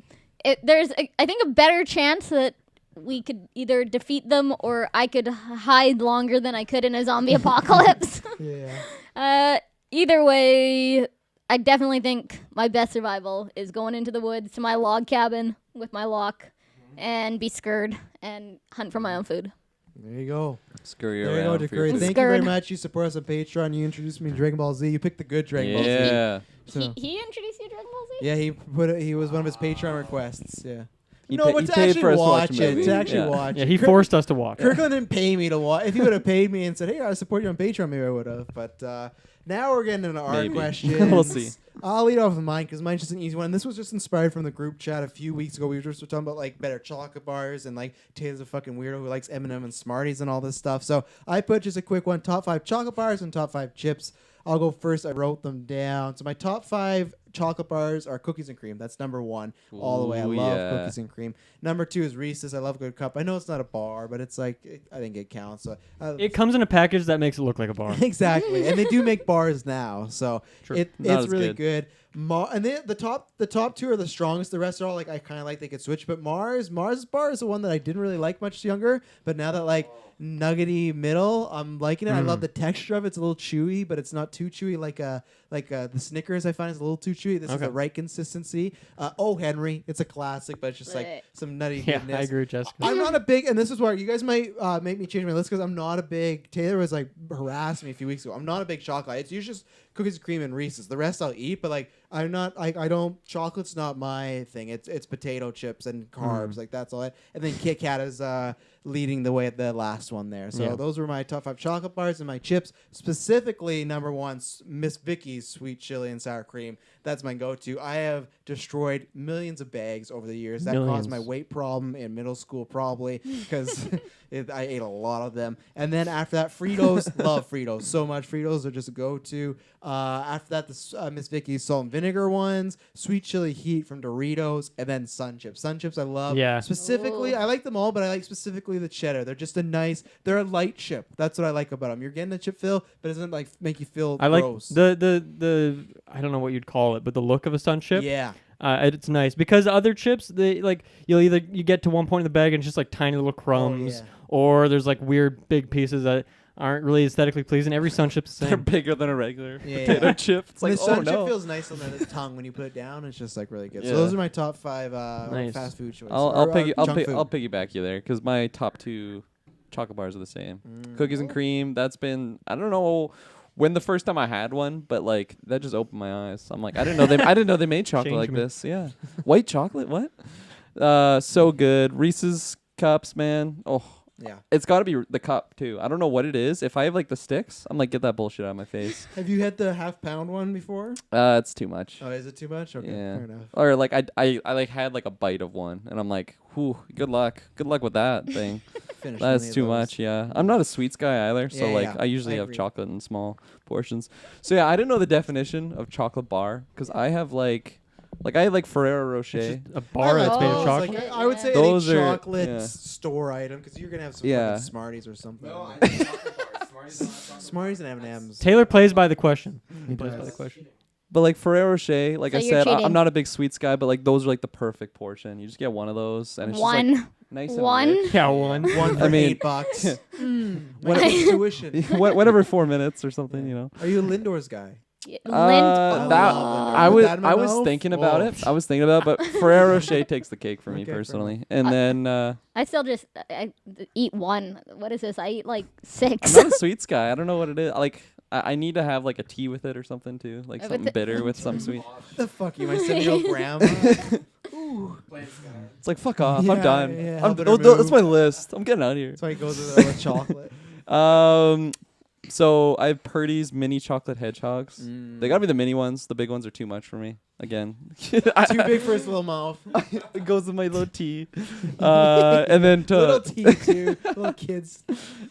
There's I think a better chance that we could either defeat them or I could hide longer than I could in a zombie apocalypse. Yeah. Either way, I definitely think my best survival is going into the woods to my log cabin with my lock and be scared and hunt for my own food. There you go. Scurry There you around. go, for your Decurry. food. Thank you very Scared. much. You support us on Patreon. You introduced me to Dragon Ball Z. You picked the good Dragon Ball Z. Yeah. So, He introduced you to Dragon Ball Z? yeah, he was one of his Patreon requests. Yeah. He No, pa- but he to paid actually for us to watch watch a it. movie. To actually Yeah. watch Yeah, it. he forced us to watch. Kirklin didn't pay me to watch. If he would have paid me and said, "Hey, I support you on Patreon," maybe I would have. But now we're getting into our Maybe. questions. We'll see. I'll lead off with mine because mine's just an easy one. This was just inspired from the group chat a few weeks ago. We were just talking about like better chocolate bars and like Taylor's a fucking weirdo who likes M&M and Smarties and all this stuff. So I put just a quick one: top 5 chocolate bars and top 5 chips. I'll go first. I wrote them down. So my top 5 chocolate bars are cookies and cream. That's number 1 all the way. I Ooh, love yeah. cookies and cream. Number 2 is Reese's. I love Good Cup. I know it's not a bar, but it's like I think it counts. So It comes in a package that makes it look like a bar. exactly, and they do make bars now, so True. it's Not as really good. good. And the top 2 are the strongest. The rest are all like I kind of like they could switch. But Mars bar is the one that I didn't really like much younger. But now that like nuggety middle, I'm liking it. I love the texture of it. It's a little chewy, but it's not too chewy like the Snickers. I find is a little too chewy. This is Okay. the right consistency. Oh Henry, it's a classic, but it's just like Right. some nutty Yeah, goodness. I agree with Jessica. I'm not a big, and this is where you guys might make me change my list because I'm not a big. Taylor was like harassing me a few weeks ago. I'm not a big chocolate. It's usually just cookies and cream and Reese's. The rest I'll eat, but like I'm not. I don't. Chocolate's not my thing. It's potato chips and carbs. Like that's all. And then Kit Kat is leading the way at the last one there. So Yeah. those were my top 5 chocolate bars and my chips. Specifically, number 1, Miss Vicky's sweet chili and sour cream. That's my go-to. I have destroyed millions of bags over the years. That caused my Millions. weight problem in middle school probably because I ate a lot of them. And then after that, Fritos. Love Fritos so much. Fritos are just a go-to. After that, the Miss Vicky's salt and vinegar ones, sweet chili heat from Doritos, and then Sun Chips. Sun Chips I love. Yeah. Specifically, Ooh. I like them all, but I like specifically the cheddar. They're just they're a light chip. That's what I like about them. You're getting a chip fill, but it doesn't like make you feel I like gross. the I don't know what you'd call it, but the look of a Sun chip. Yeah. It's nice because other chips, they like you get to one point in the bag and it's just like tiny little crumbs, yeah. or there's like weird big pieces that aren't really aesthetically pleasing. Every Sun chip's the They're same. bigger than a regular Yeah. potato chip. It's And like, the oh Sun Chip no. feels nice on the tongue when you put it down. It's just like really good. Yeah. So those are my top 5 Nice. fast food choices. I'll Or, junk food. I'll piggyback you there because my top 2 chocolate bars are the same. Cookies and cream. That's been I don't know when the first time I had one, but like that just opened my eyes. I'm like I didn't know they made chocolate Changed like me. this. Yeah, white chocolate. What? So good. Reese's cups, man. Oh. Yeah. It's got to be the cup too. I don't know what it is. If I have like the sticks, I'm like get that bullshit out of my face. Have you had the half-pound one before? It's too much. Oh, is it too much? Okay, Yeah. fair enough. Or like I like had like a bite of one, and I'm like, whew, good luck with that thing. Finish That's many of too those. much. Yeah, I'm not a sweets guy either, so Yeah, like yeah. I usually I have agree. chocolate in small portions. So yeah, I didn't know the definition of chocolate bar because I have like I had like Ferrero Rocher. It's just a bar I that's made like of those, chocolate. like, I would say Those any are- chocolate yeah. store item because you're gonna have some Yeah. fucking Smarties or something. No, I need chocolate bars. Smarties don't have chocolate Smarties and M&Ms. Taylor plays by the question. He He plays by does. the question. But like Ferrero Rocher, like So I you're said, I'm cheating. not a big sweets guy, but like those are like the perfect portion. You just get one of those, and it's just One. like nice and One. rich. Yeah, one. One for I mean- $8. What- Tuition. Whatever 4 minutes or something, you know. Are you a Lindor's guy? Lint. That love I Put was that in my I was mouth? thinking about Whoa. it. I was thinking about it, but Ferrero Rocher takes the cake for me Okay, fair personally. And then I still just I eat one. What is this? I eat like 6. I'm not a sweets guy. I don't know what it is. Like I need to have like a tea with it or something too, like With something the- bitter with some sweet. What the fuck? You my 7-year-old grandma? It's like fuck off. Yeah, I'm done. yeah, I'm, help it that's my remove. list. I'm getting out of here. That's why he goes with chocolate. So I have Purdy's mini chocolate hedgehogs. Mm. They gotta be the mini ones. The big ones are too much for me. Again, Too big for his little mouth. it goes in my little tea. And then Little to tea too. Little kids.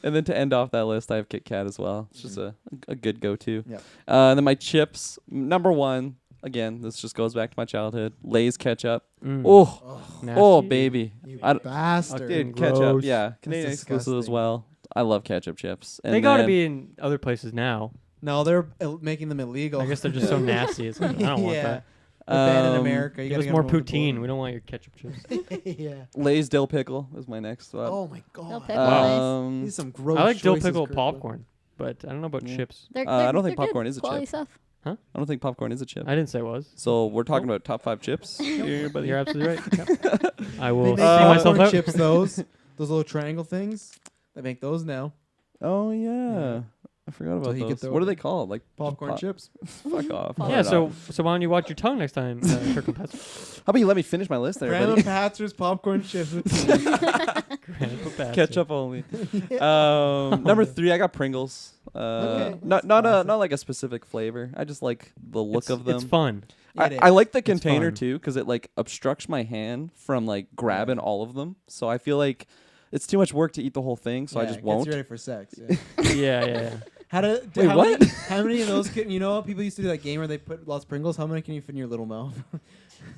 and then to end off that list, I have Kit Kat as well. It's just a good go-to. Yep. And then my chips, number 1. Again, this just goes back to my childhood. Lay's ketchup. Mm. Oh, Nasty. oh, baby. You I- bastard. Dude, Gross. ketchup. Yeah, Canadian exclusive as disgusting. well. I love ketchup chips. And They gotta then- be in other places now. No, they're making them illegal. I guess they're just so nasty. It's like, I don't want Yeah. that. They're banned in America. You Give gotta us get more them over the poutine. border. We don't want your ketchup chips. Yeah. Lay's dill pickle is my next spot. Oh my god. Dill pickle. Nice. Um, These are some gross I like dill choices, pickle Kirkland. popcorn, but I don't know about Yeah. chips. They're, I don't they're think good popcorn is a quality chip. stuff. I don't think popcorn is a chip. I didn't say it was. So we're talking about top 5 chips here, buddy. You're absolutely right. I They will make see myself popcorn out. chips. Those little triangle things. They make those now. Oh yeah. I forgot about you get those. the- What are they called? Like Popcorn pop- chips. Fuck off. Yeah, Yeah, Right so off. why don't you watch your tongue next time, Kirkland Pets? How about you let me finish my list there, Grandma buddy? Patzer's popcorn chips with Grandpa Patsy. Ketchup only. Number 3, I got Pringles. Okay. Not Classic. not like a specific flavor. I just like the look of them. It's fun. I like the container fun. too because it like obstructs my hand from like grabbing all of them. So I feel like it's too much work to eat the whole thing. So I just won't. Gets you ready for sex. Yeah. Yeah. Wait, what? How many of those can you know? People used to do that game where they put lots of Pringles. How many can you fit in your little mouth?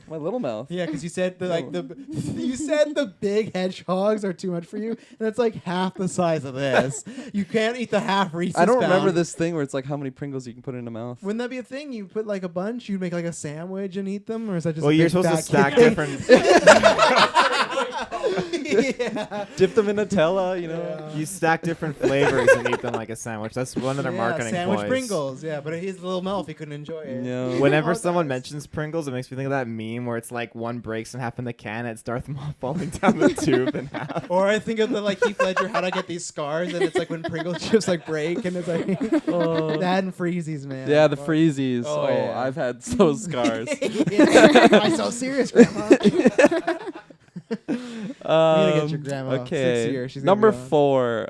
My little mouth. Yeah, because you said you said the big hedgehogs are too much for you, and it's like half the size of this. You can't eat the half Reese's. I don't remember pound. this thing where it's like how many Pringles you can put in a mouth. Wouldn't that be a thing? You put like a bunch. You'd make like a sandwich and eat them, or is that just? Well, a you're big supposed to fat stack kid? different. Yeah. Dip them in Nutella, you know. Yeah. You stack different flavors and eat them like a sandwich. That's one of their marketing sandwich ploys. Pringles. Yeah, but his little mouth, he couldn't enjoy it. No. Whenever Oh, someone guys. mentions Pringles, it makes me think of that meme where it's like one breaks in half in the can, and it's Darth Maul falling down the tube in half. Or I think of the like Heath Ledger, how to get these scars, and it's like when Pringle chips like break, and it's like that and Freezies, man. Yeah, the Fuck. Freezies. Oh, Oh, yeah. I've had those scars. Yeah. I'm so serious, Grandma. gonna get your grandma. Okay. 6 years, she's gonna Number be on. 4.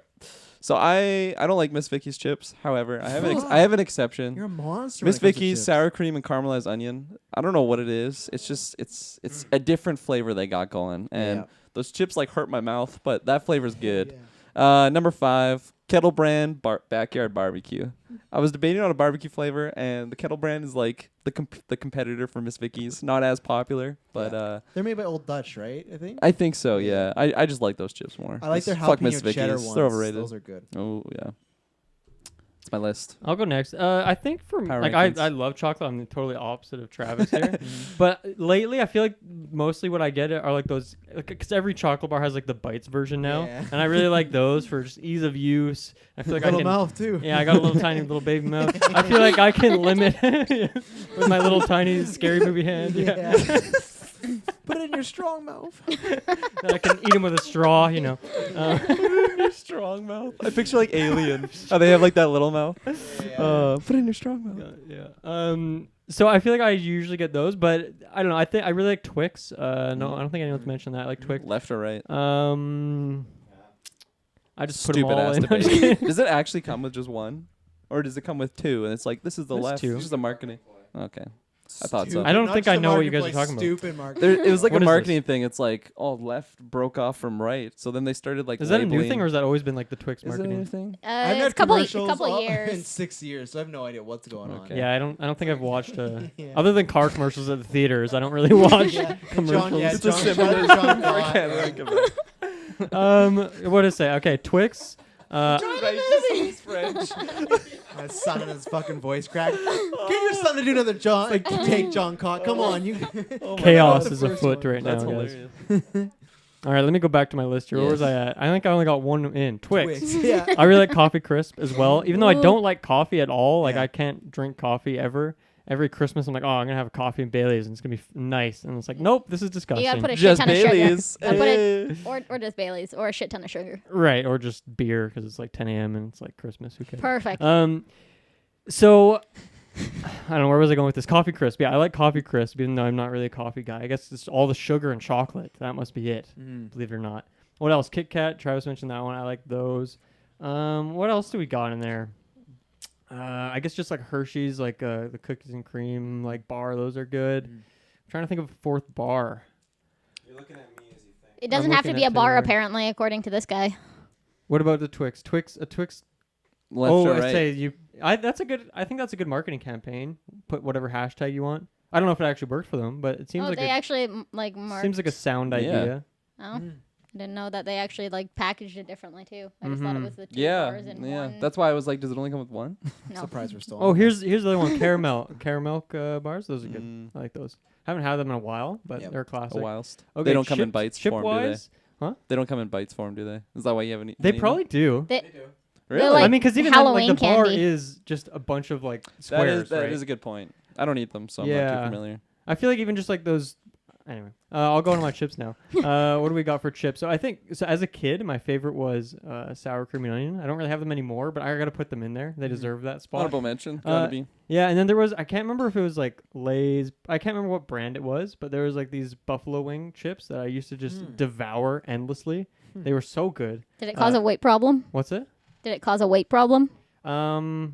So I don't like Miss Vicky's chips. However, I have I have an exception. You're a monster. Miss when it comes to Vicky's chips. sour cream and caramelized onion. I don't know what it is. It's just it's a different flavor they got going, and Yeah. those chips like hurt my mouth, but that flavor's good. Yeah. Number 5, Kettle Brand backyard barbecue. I was debating on a barbecue flavor, and the Kettle Brand is like the competitor for Miss Vicky's. Not as popular, but They're made by Old Dutch, right? I think. I think so. Yeah, I just like those chips more. I like their Just fuck Miss jalapeno cheddar Vicky's. ones. They're overrated. Those are good. Oh yeah, it's my list. I'll go next. I think for Power like rankings. I love chocolate. I'm the totally opposite of Travis here. But lately, I feel like mostly what I get are like those, because every chocolate bar has like the bites version now, Yeah. and I really like those for just ease of use. I feel like Little I can. mouth too. Yeah, I got a little tiny little baby mouth. I feel like I can limit with my little tiny scary movie hand. Yeah. Put it in your strong mouth. And I can eat them with a straw. You know. Strong mouth. I picture like Alien. How they have like that little mouth. Put it in your strong mouth. Yeah. So I feel like I usually get those, but I don't know. I think I really like Twix. No, I don't think anyone's mentioned that. I like Twix. Left or right? I just put them Stupid all ass in. debate. Does it actually come with just one, or does it come with 2? And it's like this is the There's left. 2. It's just a marketing. Okay. I thought so. I don't Not think just I a know what you guys are marketplace, talking about. Stupid marketing. It was like What a is marketing this? thing. It's like, oh, left broke off from right. So then they started like Is that a new labeling- thing, or has that always been like the Twix is it a marketing? new thing? I've It's had a couple commercials in in years. 6 years, so I have no idea what's going on. Okay. Yeah, I don't think I've watched Yeah. other than car commercials at the theaters. I don't really watch Yeah. commercials. John, yeah, It's a John, similar- John I Watt, can't yeah. think of it. What did it say? Okay, Twix. He's French. My son and his fucking voice crack. Get your son to do another John. Like, take John Cott. Come on, you. Chaos the is first afoot one. right now, That's guys. hilarious. All right, let me go back to my list here. Where was Yes. I at? I think I only got one in. Twix. Twix. Yeah. I really like coffee crisp as well. Even though I don't like coffee at all, like Yeah. I can't drink coffee ever. Every Christmas, I'm like, oh, I'm gonna have a coffee and Bailey's, and it's gonna be nice. And it's like, nope, this is disgusting. You gotta put a shit Just ton of Bailey's. sugar. Put Eh. it, or just Bailey's, or a shit ton of sugar. Right, or just beer because it's like 10 a.m. and it's like Christmas. Who cares? Perfect. So I don't know, where was I going with this? Coffee crisp. Yeah, I like coffee crisp, even though I'm not really a coffee guy. I guess it's all the sugar and chocolate. That must be it. Believe it or not. What else? Kit Kat. Travis mentioned that one. I like those. What else do we got in there? I guess just like Hershey's, like the cookies and cream like bar. Those are good. I'm trying to think of a fourth bar. You're looking at me as you think. It doesn't I'm have to looking be a at bar, Taylor. apparently, according to this guy. What about the Twix? A Twix. Left Oh, or I right? say you. I think that's a good marketing campaign. Put whatever hashtag you want. I don't know if it actually worked for them, but it seems Oh, like they a, actually like marked. seems like a sound Yeah. idea. Oh, didn't know that they actually like packaged it differently too. I just thought it was the two Yeah, bars in yeah. one. That's why I was like, does it only come with one? no. Surprised we're still. Oh, on here's the other one. Caramel bars. Those are good. Mm. I like those. Haven't had them in a while, but Yep. they're a A classic. whilst. Okay, They don't come in chips- bites form, do they? chip-wise, huh? They don't come in bites form, do they? Is that why you haven't eaten? They any of probably do. They, Really? like I mean, because even then, like Halloween the bar candy. is just a bunch of like that squares, is that right? is a good point. I don't eat them, so I'm not Yeah. too familiar. I feel like even just like those. Anyway, I'll go into my chips now. What do we got for chips? So I think so. As a kid, my favorite was sour cream and onion. I don't really have them anymore, but I gotta put them in there. They deserve that spot. Honorable mention. Gotta be. Yeah, and then there was I can't remember if it was like Lay's. I can't remember what brand it was, but there was like these buffalo wing chips that I used to just devour endlessly. They were so good. Did it cause a weight problem? What's it? Did it cause a weight problem?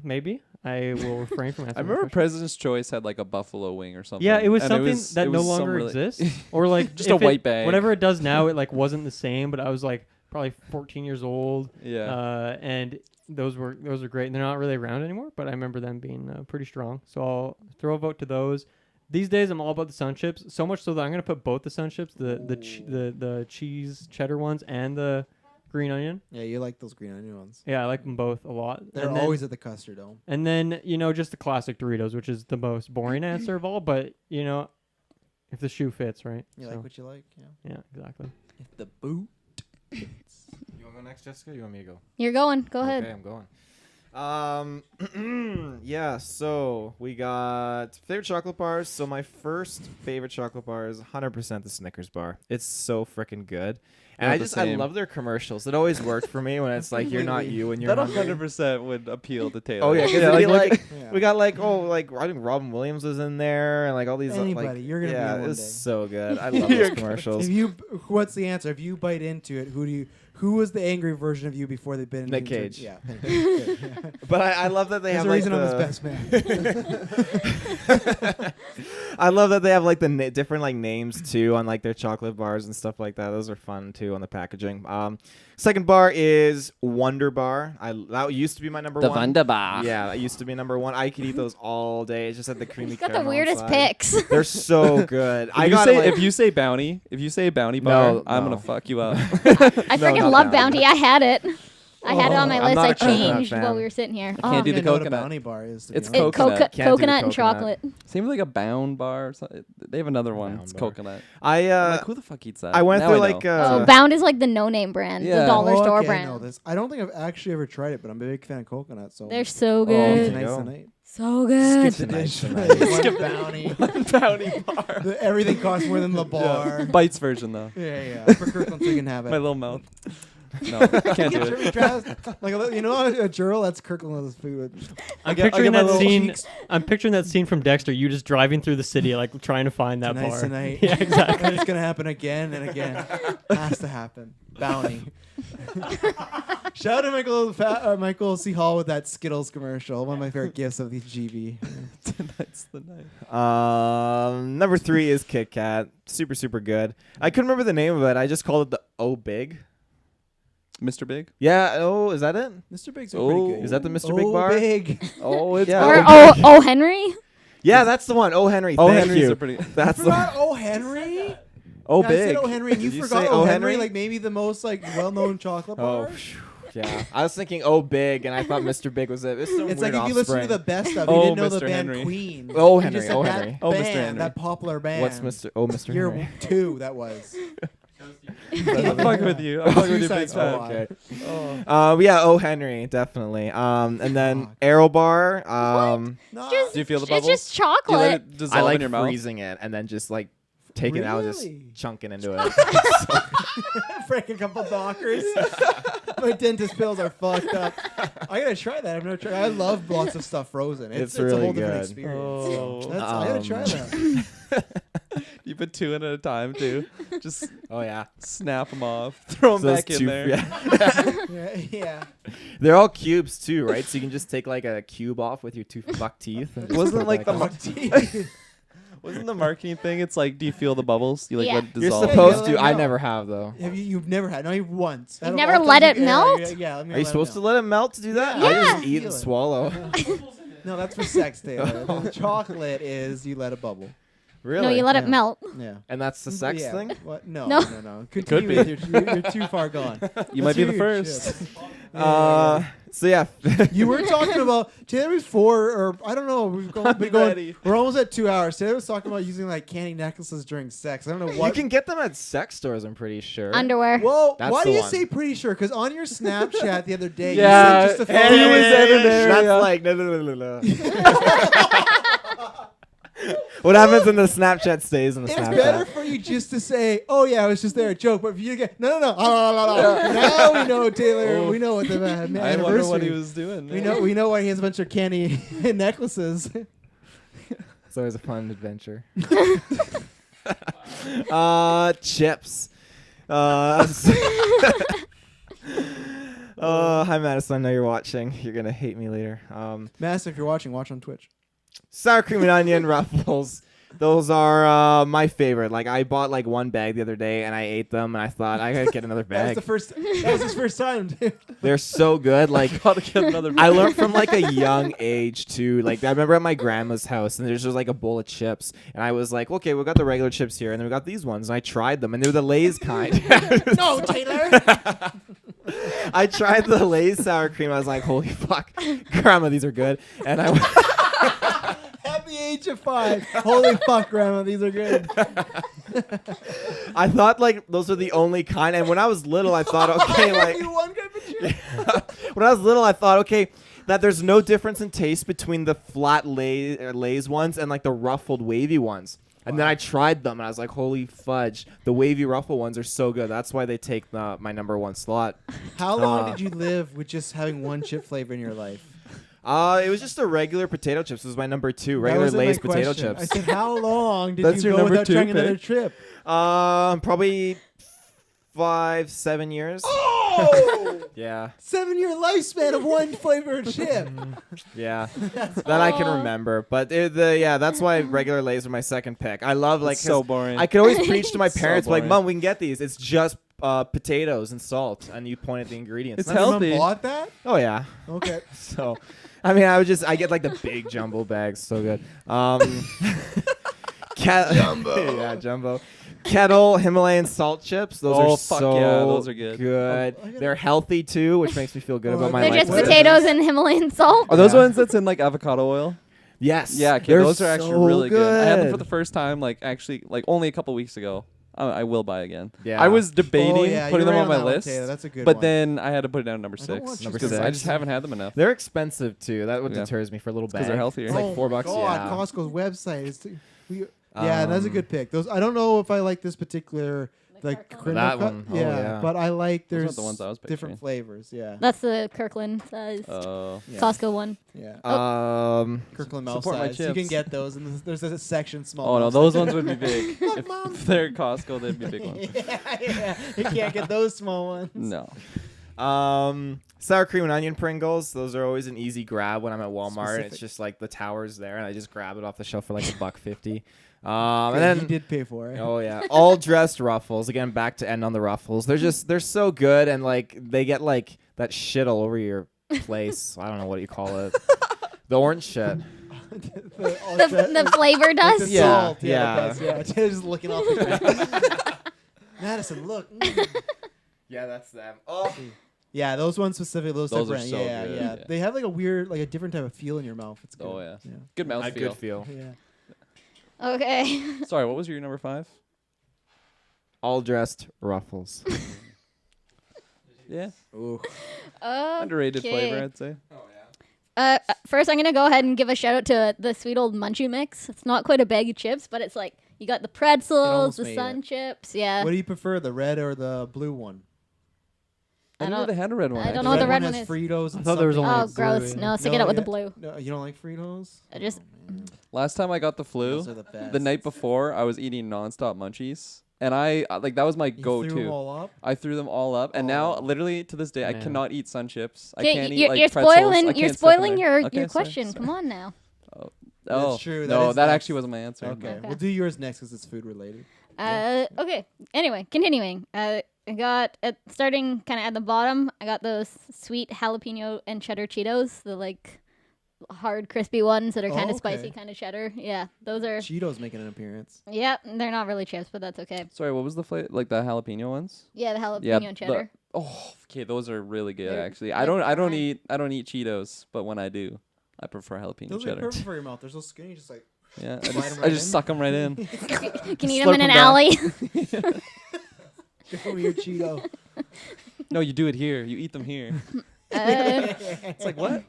Maybe I will refrain from answering. I that remember question. President's Choice had like a buffalo wing or something. Yeah, it was and something that it no was some longer really- exists, or like Just a if it- white bag. Whatever it does now, it like wasn't the same. But I was like, probably 14 years old. Yeah. And those were great. And they're not really around anymore, but I remember them being pretty strong. So I'll throw a vote to those. These days, I'm all about the Sun Chips. So much so that I'm gonna put both the Sun Chips, the cheese cheddar ones, and the green onion. Yeah, you like those green onion ones. Yeah, I like them both a lot. They're And then- always at the custard dome. And then, just the classic Doritos, which is the most boring answer of all. But, if the shoe fits, right? You So, like what you like, yeah. yeah, exactly. If the boot. You want to go next, Jessica? You want me to go? You're going. Go ahead. Okay, I'm going. Yeah, so we got favorite chocolate bars. So my first favorite chocolate bar is 100% the Snickers bar. It's so freaking good. And Not I the just I same. love their commercials. It always worked for me when it's like you're not you and you're That hungry. 100% would appeal to Taylor. Oh yeah, because Yeah. we got like I think Robin Williams was in there and like all these Anybody, like you're gonna be yeah, in one it's day. so good. I love those commercials. What's the answer? If you bite into it, who was the angry version of you before they bit into Nick it? Cage. Yeah. But I love that they There's have a like reason I'm his best man. I love that they have like the different like names too on like their chocolate bars and stuff like that. Those are fun too on the packaging. Second bar is Wonder Bar. That used to be my number The one. Wunderbar. Yeah, that used to be number one. I could eat those all day. It's just had the creamy. You got the caramel weirdest inside. picks. They're so good. If you say bounty bar, No, I'm no. gonna fuck you up. I No, freaking not love Bounty. Bounty. I had it. I had it on my I'm list. not I a coconut changed fan. while we were sitting here. I can't do the I know what a coconut. bounty bar is. to be It's honest. coconut. Can't do the Coconut and coconut. chocolate. Seems like a bound bar. Or something. They have another one. Bound It's bar. coconut. I I'm like, who the fuck eats that? I went Now through know. like Oh, Bound is like the no-name brand, Yeah. the dollar Oh, store okay, I know brand. this. I don't think I've actually ever tried it, but I'm a big fan of coconut. So They're so there you good. tonight's go. the night. So good. Skip the dish. Tonight's One bounty. bounty bar. Everything costs more than the bar. Bites version though. Yeah. For Kirklin, so you can have it. My little mouth. No, can't do it. Like a Jurl, that's Kirkland's food. I'm get picturing my that little scene. cheeks. I'm picturing that scene from Dexter. You just driving through the city, like trying to find that Tonight's bar. the night. Yeah, exactly. And it's gonna happen again and again. Has to happen. Bounty. Shout out to Michael C. Hall with that Skittles commercial. One of my favorite gifts of the GB. Tonight's the night. Number 3 is Kit Kat. Super, super good. I couldn't remember the name of it. I just called it the O Big. Mr. Big. Yeah. Oh, is that it? Mr. Big's are pretty good. Is that the Mr. Big bar? Big. Oh, it's Yeah. Or Big. oh Henry. Yeah, that's the one. Oh, Henry. Oh, Thank Henry's you. a pretty. That's the Forgot O. Henry? Oh, Yeah, Big. I said O. Henry, and you Did you forgot say O. O. Henry, Henry? like maybe the most like well-known chocolate Oh, bar. phew. Yeah. I was thinking Oh Big, and I thought Mr. Big was it. It's some It's weird like if you listen to offspring. the best of, Oh, you didn't know the Mr. band Henry. Queen. Oh, You Henry, just said oh, that Henry. Oh, Mr. band, Henry. that popular band. What's Mr. Oh, Mr. Year Henry? 2, that was. I'm fucking with you. I'm fucking with you big Suicide's time. Squad. Okay. Yeah, Oh Henry, definitely. And then Fuck. Aero Bar. No. Just, Do you feel the it's bubbles? just Do you let chocolate. it dissolve I like in your mouth? freezing it and then just like taking it out, and just Really? chunking into it. Break a couple dockers. My dentist pills are fucked up. I gotta try that. I've never tried. I love lots of stuff frozen. It's a really whole different good. experience. Oh. I gotta try that. You put 2 in at a time too. Just Oh yeah. snap them off. Throw them So those back in two- there. yeah. Yeah. They're all cubes too, right? So you can just take like a cube off with your 2 buck teeth. And just Wasn't put it like back the on. Wasn't the marketing thing? It's like, do you feel the bubbles? You like Yeah. let it You're dissolve. supposed Yeah, to. I no. never have though. Have you? You've never had? No, you've once. You've never let it melt? Yeah. Let me Are you let it supposed to melt. let it melt to do that? Yeah. I just Yeah. eat and swallow. No, that's for sex, Taylor. The chocolate is you let it bubble. Really? No, you let it Yeah. melt. Yeah. And that's the sex Yeah. thing? What? No. No. No. Continue with you're too far gone. You might be the Huge, first. yeah. So yeah. You were talking about Taylor was 4, or I don't know. We've gone, been going, ready. we're almost at 2 hours. Taylor was talking about using like candy necklaces during sex. I don't know what. You can get them at sex stores, I'm pretty sure. Underwear. Whoa! That's Why the do you one. say pretty sure? Because on your Snapchat the other day, Yeah, you sent just a and photo. it was in an area. That's like no. What happens in the Snapchat stays in the It's Snapchat. better for you just to say, "Oh yeah, I was just there, a joke." But if you get no, now we know Taylor. Oh. We know what the I wonder anniversary. what he was doing. We know why he has a bunch of candy necklaces. It's always a fun adventure. Chips. Hi Madison, I know you're watching. You're gonna hate me later. Mass, if you're watching, watch on Twitch. Sour cream and onion ruffles. Those are my favorite. Like I bought like one bag the other day and I ate them and I thought I gotta get another That bag. was his first time. Dude. They're so good. Like Gotta get another. I learned from like a young age too. Like I remember at my grandma's house and there's just like a bowl of chips and I was like, okay, we got the regular chips here and then we got these ones and I tried them and they were the Lay's kind. No, Taylor. I tried the Lay's sour cream. I was like, holy fuck, grandma, these are good. And I At the age of 5, holy fuck, Grandma, these are good. I thought like those are the only kind. And when I was little, I thought, okay, like You one grape of chip? when I was little, I thought, okay, that there's no difference in taste between the flat Lay's ones and like the ruffled wavy ones. And then I tried them and I was like, holy fudge, the wavy ruffle ones are so good. That's why they take my number 1 slot. How long did you live with just having one chip flavor in your life? It was just a regular potato chips. This was my number 2, regular That wasn't my Lay's potato question. chips. I said, how long did That's you your go number without 2 trying another pick? trip? Probably 5-7 years. Oh! Yeah. 7-year lifespan of one flavored chip. Yeah, that I can remember. But that's why regular Lay's are my second pick. I love like It's so 'cause boring. I could always preach to my So parents like, boring. Mom, we can get these. It's just potatoes and salt, and you point at the ingredients. It's And I'm- healthy. Bought that? Oh yeah. Okay. So, I mean, I get like the big jumbo bags. So good. Jumbo. Yeah, jumbo. Kettle Himalayan salt chips. Those Oh, are fuck so yeah, those are good. They're healthy too, which makes me feel good Oh, about my They're life. just What is potatoes and Himalayan salt. Are those Yeah. ones that's in like avocado oil? Yes. Yeah, okay, They're those are actually so really good. I had them for the first time, like actually, like only a couple weeks ago. I will buy again. Yeah. I was debating Oh, yeah, putting you're them right on my that one, list, Taylor. That's a good but one. then I had to put it down at number I don't 6 want you Number to because six. I just haven't had them enough. They're expensive too. That what Yeah. deters me for a little bag. they're healthier. It's like Oh $4. God, Yeah. Costco's website is. Yeah, that's a good pick. Those I don't know if I like this particular like Kirkland. criminal That cut. one. Oh, Yeah, yeah. but I like Those are there's the ones I was different picturing. flavors. Yeah, That's the Kirkland size. yeah. Costco one. Yeah. Kirkland mouse Support my size. You can chips. get those, and there's a section small. Oh no, mouse those size. ones would be big. Look, if Mom. they're Costco, they'd be big ones. yeah, you can't get those small ones. No. Sour cream and onion Pringles. Those are always an easy grab when I'm at Walmart. Specific. It's just like the tower's there, and I just grab it off the shelf for like $1.50. And And he then did pay for it. oh yeah, all dressed ruffles. Again, back to end on the ruffles. They're so good, and like they get like that shit all over your place. I don't know what you call it. The orange shit. The flavor dust. The Yeah, salt, yeah. the dust, yeah. Just looking off. The Madison, look. Yeah, that's them. Oh, Yeah, those ones specifically, those Those are different. so yeah, good, yeah, yeah. They have like a weird, like a different type of feel in your mouth. It's good. Oh yeah. Yeah. Good a mouthfeel. good feel. Yeah. Okay. Sorry, what was your number 5? All dressed ruffles. Yeah. Ooh. Underrated Okay. flavor, I'd say. First, I'm gonna go ahead and give a shout out to the sweet old Munchie mix. It's not quite a bag of chips, but it's like you got the pretzels, almost the made sun it. chips. Yeah. What do you prefer, the red or the blue one? I I didn't know don't- they had a red one. I don't actually. know what the red one one has is. Fritos. And I thought there was something only Oh, else. gross. blue, No, stick it out with the yeah. blue. No, you don't like Fritos? I just Last time I got the flu, Those are the best. the night before, I was eating nonstop munchies, and I like that was my You go-to. threw them all up? I threw them all up, and now Oh. literally to this day, I Man. cannot eat sun chips. I okay. can't eat You're, like you're pretzels. I spoiling. can't You're stuff in spoiling there. your Okay, sorry, question. sorry. Come on now. Oh, That's true. That no, is that next. actually wasn't my answer. Okay. Okay. We'll do yours next because it's food related. Okay. Anyway, continuing. I got starting kind of at the bottom. I got those sweet jalapeno and cheddar Cheetos, the like hard crispy ones that are kind Oh, of spicy, okay. kind of cheddar. Yeah, those are. Cheetos making an appearance. Yeah, they're not really chips, but that's okay. Sorry, what was the flavor? Like the jalapeno ones? Yeah, the jalapeno Yeah, and cheddar. Oh, okay, those are really good They're- actually. they're I don't fine. eat Cheetos, but when I do, I prefer jalapeno Those are cheddar. perfect for your mouth. They're so skinny, just like Yeah, Slide 'em I right just in. suck them right in. Can you eat slurp them in an 'em down. alley? go your Cheeto. No, you do it here. You eat them here. uh, It's like what?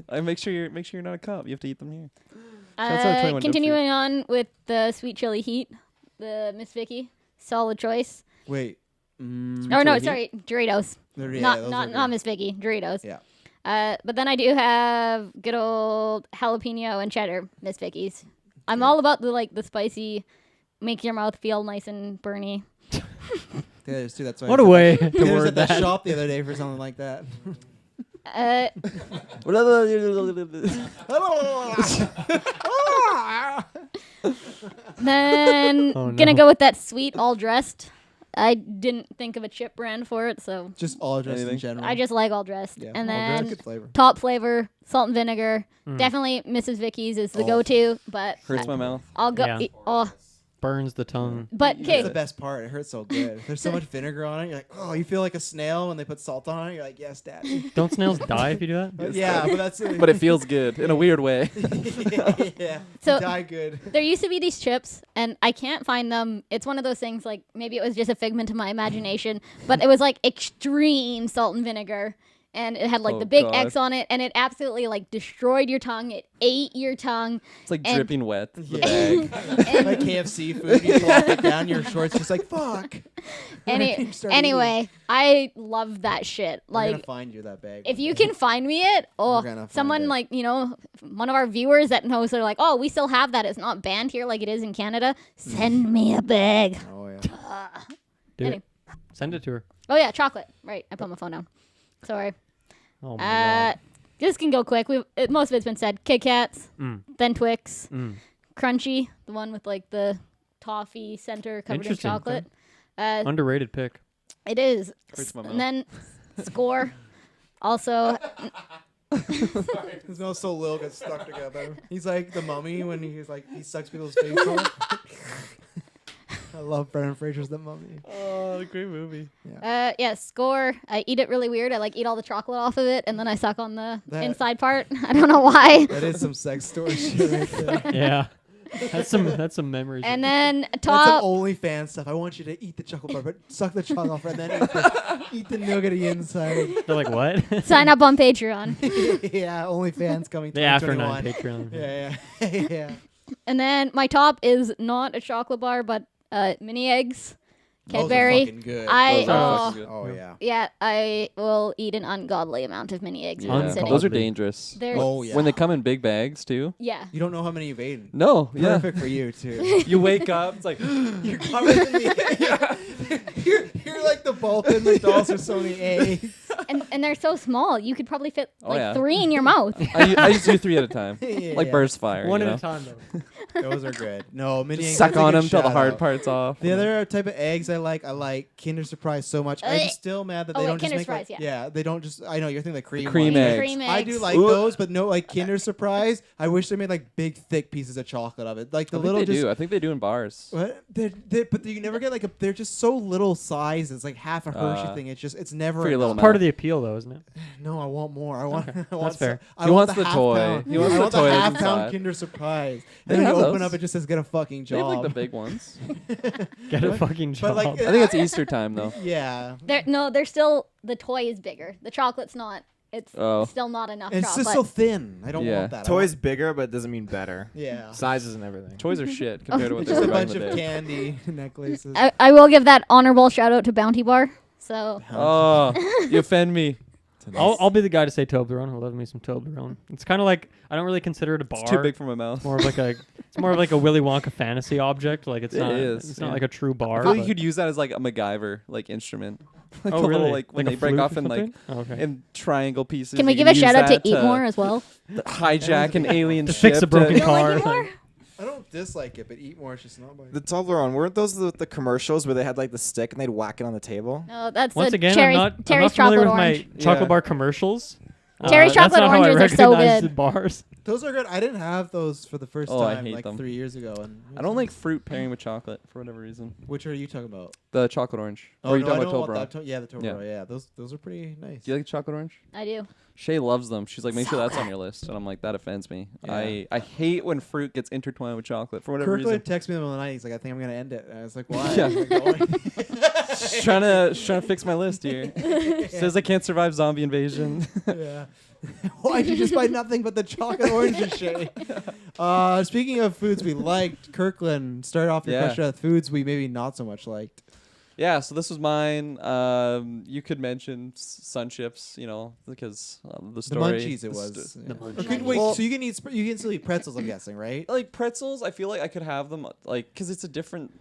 I make sure you're not a cop. You have to eat them here. Shouts out to 21 Jump continuing on with the sweet chili heat, the Miss Vicky, solid choice. Wait. Oh no, chili heat? sorry, Doritos. Yeah, not those not are not good. Miss Vicky, Doritos. Yeah. But then I do have good old jalapeno and cheddar Miss Vicky's. I'm all about the spicy, make your mouth feel nice and burny. Yeah, too. That's why What I a was way at- to I was word at the that. shop the other day for something like that. Then Oh, gonna no. go with that sweet all dressed. I didn't think of a chip brand for it, so Just all dressed in Anything? general. I just like all dressed. yeah. And all then dressed, good flavor. top flavor, salt and vinegar. Mm. Definitely Mrs. Vicky's is the Oh. go-to, but Hurts my mouth. I'll go. Yeah. Oh, Burns the tongue. but That's okay, the best part. It hurts so good. There's so much vinegar on it. You're like, oh, you feel like a snail when they put salt on it. You're like, yes, daddy. Don't snails die if you do that? But yeah, but that's But it feels good in a weird way. yeah. So- You die good. there used to be these chips, and I can't find them. It's one of those things like maybe it was just a figment of my imagination, but it was like extreme salt and vinegar. And it had like Oh, the big God. X on it, and it absolutely like destroyed your tongue. It ate your tongue. It's like And- dripping wet. The Yeah. bag. Like KFC food, you plop it down your shorts, just like fuck. Any, Start anyway, I love that shit. We're gonna Like, find you that bag. if you can find me it, We're gonna or find someone it. like, you know, one of our viewers that knows, they're like, oh, we still have that. It's not banned here like it is in Canada. Send me a bag. Oh yeah. Do Any- it. Send it to her. Oh, yeah, chocolate. Right. I put my phone down. Sorry. Oh my god. This can go quick. Most of it's been said. Kit Kats, Mm. then Twix, Mm. Crunchy, the one with like the toffee center covered in Interesting, chocolate. Underrated pick. It is. Hurts my mouth. And then Score. Also, His nose so little gets stuck together. He's like the mummy when he's like he sucks people's face off. I love Brendan Fraser's The Mummy. Oh, great movie. yeah, Score. I eat it really weird. I like eat all the chocolate off of it, and then I suck on the That- inside part. I don't know why. That is some sex story shit right there. Yeah. That's some memories. And then That's top. some OnlyFans stuff. I want you to eat the chocolate bar, but suck the chocolate off and then eat the noughatty inside. They're like, what? Sign up on Patreon. Yeah, OnlyFans coming The After 2021. 9 Patreon. Yeah. Yeah. And then my top is not a chocolate bar, but mini eggs, Those are Cadbury. fucking good. I Those are oh, fucking good. Oh yeah. yeah, I will eat an ungodly amount of mini eggs. in one Yeah. sitting. Those are Ungodly. dangerous. They're Oh yeah. When they come in big bags too. yeah. You don't know how many you've eaten. No, yeah. Perfect for you too. You wake up, it's like You're covered in the you're like the bulk in the dolls are so many eggs. and they're so small. You could probably fit Oh, like yeah. 3 in your mouth. I just do 3 at a time, Yeah. like burst fire. One you at know? a time, though. Those are good. No, mini Just eggs. suck that's a on good them till the shout hard out. part's off. The other type of eggs I like Kinder Surprise so much. I'm still mad that Oh, they wait, don't just Kinder make like, Surprise, yeah. they don't just I know you're thinking the cream Cream ones. eggs. Cream eggs. I do like Ooh. those, but no like Kinder Surprise. I wish they made like big thick pieces of chocolate of it. Like the I think little they just do. I think they do in bars. what? But you never get like a. They're just so little size. It's like half a Hershey thing. It's never for your little enough. Part of the appeal, though, isn't it? No, I want more. I want. Okay, I want that's fair. I He want wants the half toy. pound. He wants I the want toy the that's half pound inside. Kinder Surprise. They Then when you have open those. up, it just says get a fucking They have job. like the big ones. Get a fucking But job. like, I think it's Easter time though. Yeah. They're still the toy is bigger. The chocolate's not. It's Oh. still not enough It's chocolate. just so thin. I don't Yeah. want that. I Toys bigger, but it doesn't mean better. want- yeah. Sizes and everything. Toys are shit compared to what It's they just were a back in bunch the of day. candy necklaces. I will give that honorable shout out to Bounty Bar. So Oh, you offend me. I'll be the guy to say Toblerone. I love me some Toblerone. It's kind of like I don't really consider it a bar. It's too big for my mouth. It's more of like a Willy Wonka fantasy object. Like it's It not. is, It's yeah. not like a true bar. I feel like but- you could use that as like a MacGyver like instrument. Like Oh the really? little, like when a they break flute off or in like something? Oh, okay. in triangle pieces. can we you give a use shout out to that Eat More as well? hijack an alien To ship fix a broken You don't car. like Eat More? I don't dislike it, but eat more. It's just not my. The Toblerone, weren't those the commercials where they had like the stick and they'd whack it on the table? No, that's Once the again, Terry's, I'm not Terry's familiar chocolate with orange. my chocolate Yeah. bar commercials. Terry's That's chocolate not how I oranges are so recognize good. the bars. Those are good. I didn't have those for the first Oh, I time hate like them. 3 years ago. And I don't like fruit pairing with chocolate for whatever reason. Which are you talking about? The chocolate orange. Oh, or are you no, I talking don't about want Toblerone? that. Yeah, the Toblerone. Yeah, those are pretty nice. Do you like chocolate orange? I do. Shay loves them. She's like, make So sure that's on good. your list. And I'm like, that offends me. Yeah. I hate when fruit gets intertwined with chocolate for whatever Kirklin reason. texted me in the middle of the night. He's like, I think I'm gonna end it. And I was like, why? Yeah. Like, going. Just trying to fix my list here. Says I can't survive zombie invasion. Yeah. Why'd you just buy nothing but the chocolate oranges, Shay? Speaking of foods we liked, Kirkland, start off your Yeah. question with foods we maybe not so much liked. Yeah, so this was mine. You could mention sun chips, you know, because the The story. munchies it the was. sto- Yeah. The Or munchies. could- wait, Well- so you can still eat pretzels, I'm guessing, right? Like pretzels, I feel like I could have them, like, because it's a different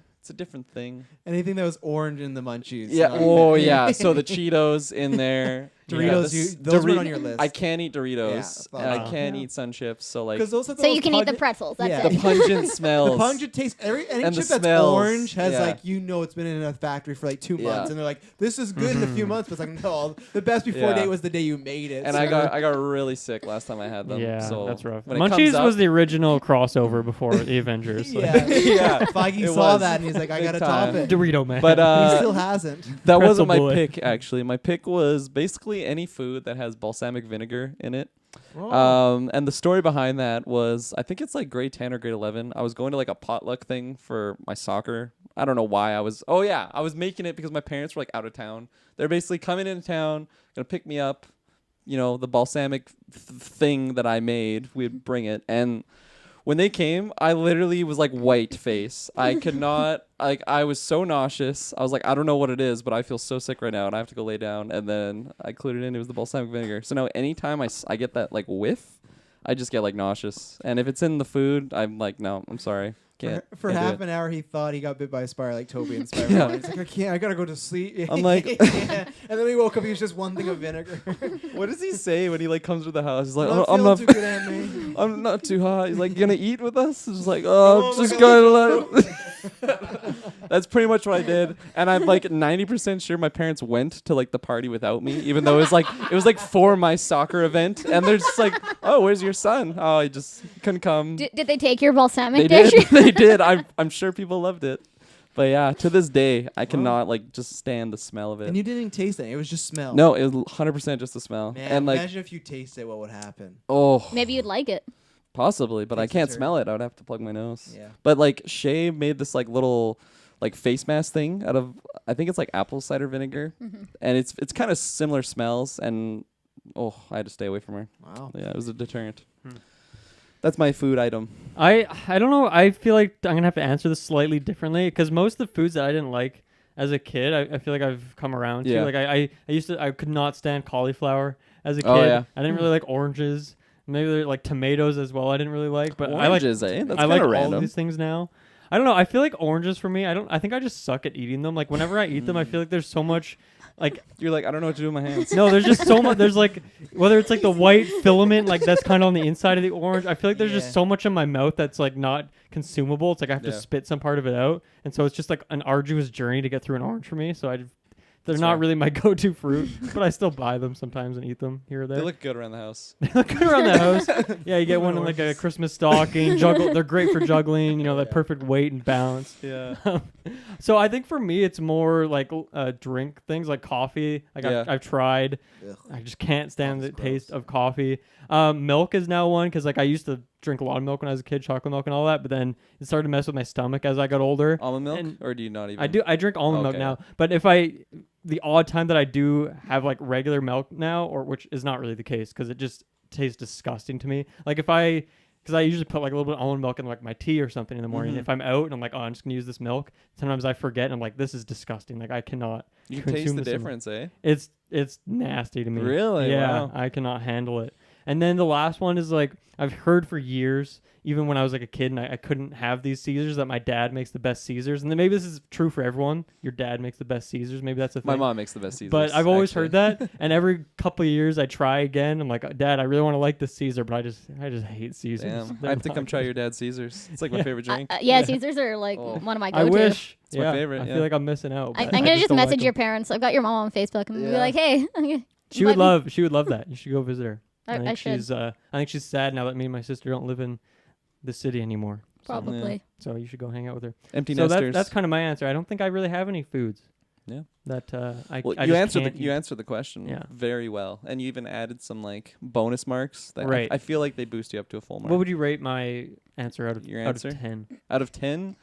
thing. Anything that was orange in the munchies. Yeah. not- Oh, yeah. So the Cheetos in there. Doritos, those were on your list. I can't eat Doritos. Yeah, And I can't eat Sun Chips. So like, Because those have So those you can eat the pungent- pretzels. That's Yeah. the it. pungent smells. The pungent taste. Any And the chip that's smells. orange has Yeah. like it's been in a factory for like 2 months, Yeah. and they're like, this is good in a few months. But it's like, no, the best before Yeah. date was the day you made it. And so- I got really sick last time I had them. Yeah, so that's rough. when it comes Munchies up- was the original crossover before the Avengers. So. yeah, Yeah, Feige it saw was. that and he's like, I Big gotta time. top it. Dorito man. But he still hasn't. that Pretzel wasn't my boy. pick actually. My pick was basically any food that has balsamic vinegar in it. Oh. And the story behind that was, I think it's like grade 10 or grade 11. I was going to like a potluck thing for my soccer. I don't know why I was making it because my parents were like out of town. They're basically coming into town, gonna pick me up. You know, the balsamic thing that I made, we'd bring it. And when they came, I literally was like white face. I could not, like, I was so nauseous. I was like, I don't know what it is, but I feel so sick right now and I have to go lay down. And then I clued it in. It was the balsamic vinegar. So now anytime I get that like whiff, I just get like nauseous. And if it's in the food, I'm like, no, I'm sorry. Can't. For can't do half it. an hour, he thought he got bit by a spider like Toby in Spider-Man. He's like, I can't. I gotta go to sleep. I'm like- yeah. And then he woke up. He was just one thing of vinegar. What does he say when he like comes to the house? He's like, Not I'm feeling not, too good, Aunt May. I'm not too hot. He's like, gonna eat with us? It's just like, Oh, just my gonna God. let. That's pretty much what I did, and I'm like 90% sure my parents went to like the party without me, even though it was like for my soccer event, and they're just like, oh, where's your son? Oh, he just couldn't come. Did they take your balsamic They dish? did. They did. I'm sure people loved it. But yeah, to this day, I cannot like just stand the smell of it. And you didn't taste it. It was just smell. No, it was 100% just the smell. Man, and like, imagine if you tasted what would happen. oh, Maybe you'd like it. possibly, but I Taste can't the smell it. I would have to plug my nose. Yeah. But like Shay made this like little like face mask thing out of, I think it's like apple cider vinegar, and it's kind of similar smells, and oh, I had to stay away from her. Wow. Yeah, it was a deterrent. That's my food item. I don't know. I feel like I'm gonna have to answer this slightly differently because most of the foods that I didn't like as a kid, I feel like I've come around Yeah. to. Like I could not stand cauliflower as a kid. Oh, yeah. I didn't really like oranges. Maybe they're like tomatoes as well. I didn't really like, but Oranges, eh? That's I like kinda all random. of these things now. I don't know. I feel like oranges for me. I think I just suck at eating them. Like whenever I eat them, I feel like there's so much. Like You're like, I don't know what to do with my hands. no, there's just so much. There's like whether it's like the white filament, like that's kind of on the inside of the orange. I feel like there's Yeah. just so much in my mouth that's like not consumable. It's like I have to Yeah. spit some part of it out, and so it's just like an arduous journey to get through an orange for me. So they're That's not fair. really my go-to fruit, but I still buy them sometimes and eat them here or there. They look good around the house. They look good around the house. Yeah, you get one in like a Christmas stocking. Juggle. They're great for juggling. You know, that perfect weight and balance. Yeah. So I think for me, it's more like drink things like coffee. Like Yeah. I've tried. Ugh. I just can't stand the Sounds taste gross. of coffee. Milk is now one because like I used to drink a lot of milk when I was a kid, chocolate milk and all that. But then it started to mess with my stomach as I got older. Almond milk, And or do you not even? I drink almond milk Okay. now. But if the odd time that I do have like regular milk now, or which is not really the case because it just tastes disgusting to me. Like because I usually put like a little bit of almond milk in like my tea or something in the morning. Mhm. If I'm out and I'm like, oh, I'm just gonna use this milk. Sometimes I forget and I'm like, this is disgusting. Like I cannot. You can taste consume the this in- difference, eh? It's nasty to me. Really? Yeah, Wow. I cannot handle it. And then the last one is like I've heard for years, even when I was like a kid and I couldn't have these Caesars, that my dad makes the best Caesars. And then maybe this is true for everyone. Your dad makes the best Caesars. Maybe that's a thing. My mom makes the best Caesars. But I've always actually. heard that, and every couple of years I try again. I'm like, Dad, I really want to like this Caesar, but I just hate Caesars. Damn, They're I have to not come try good. your dad's Caesars. It's like my favorite drink. Yeah, Caesars are like Oh. one of my I go-to. wish. It's my favorite, I yeah. feel like I'm missing out. I'm but gonna just don't like message them. your parents. I've got your mom on Facebook and be Yeah. like, hey. She would invite me. She would love that. You should go visit her. I think should. she's. I think she's sad now that me and my sister don't live in the city anymore. Probably. So you should go hang out with her. Empty So nesters. that's kind of my answer. I don't think I really have any foods. Yeah. That I. Well, I you just answered can't you eat. answered the question Yeah. very well, and you even added some like bonus marks. That Right. I feel like they boost you up to a full mark. What would you rate my answer out of Your out answer? of 10? Out of 10,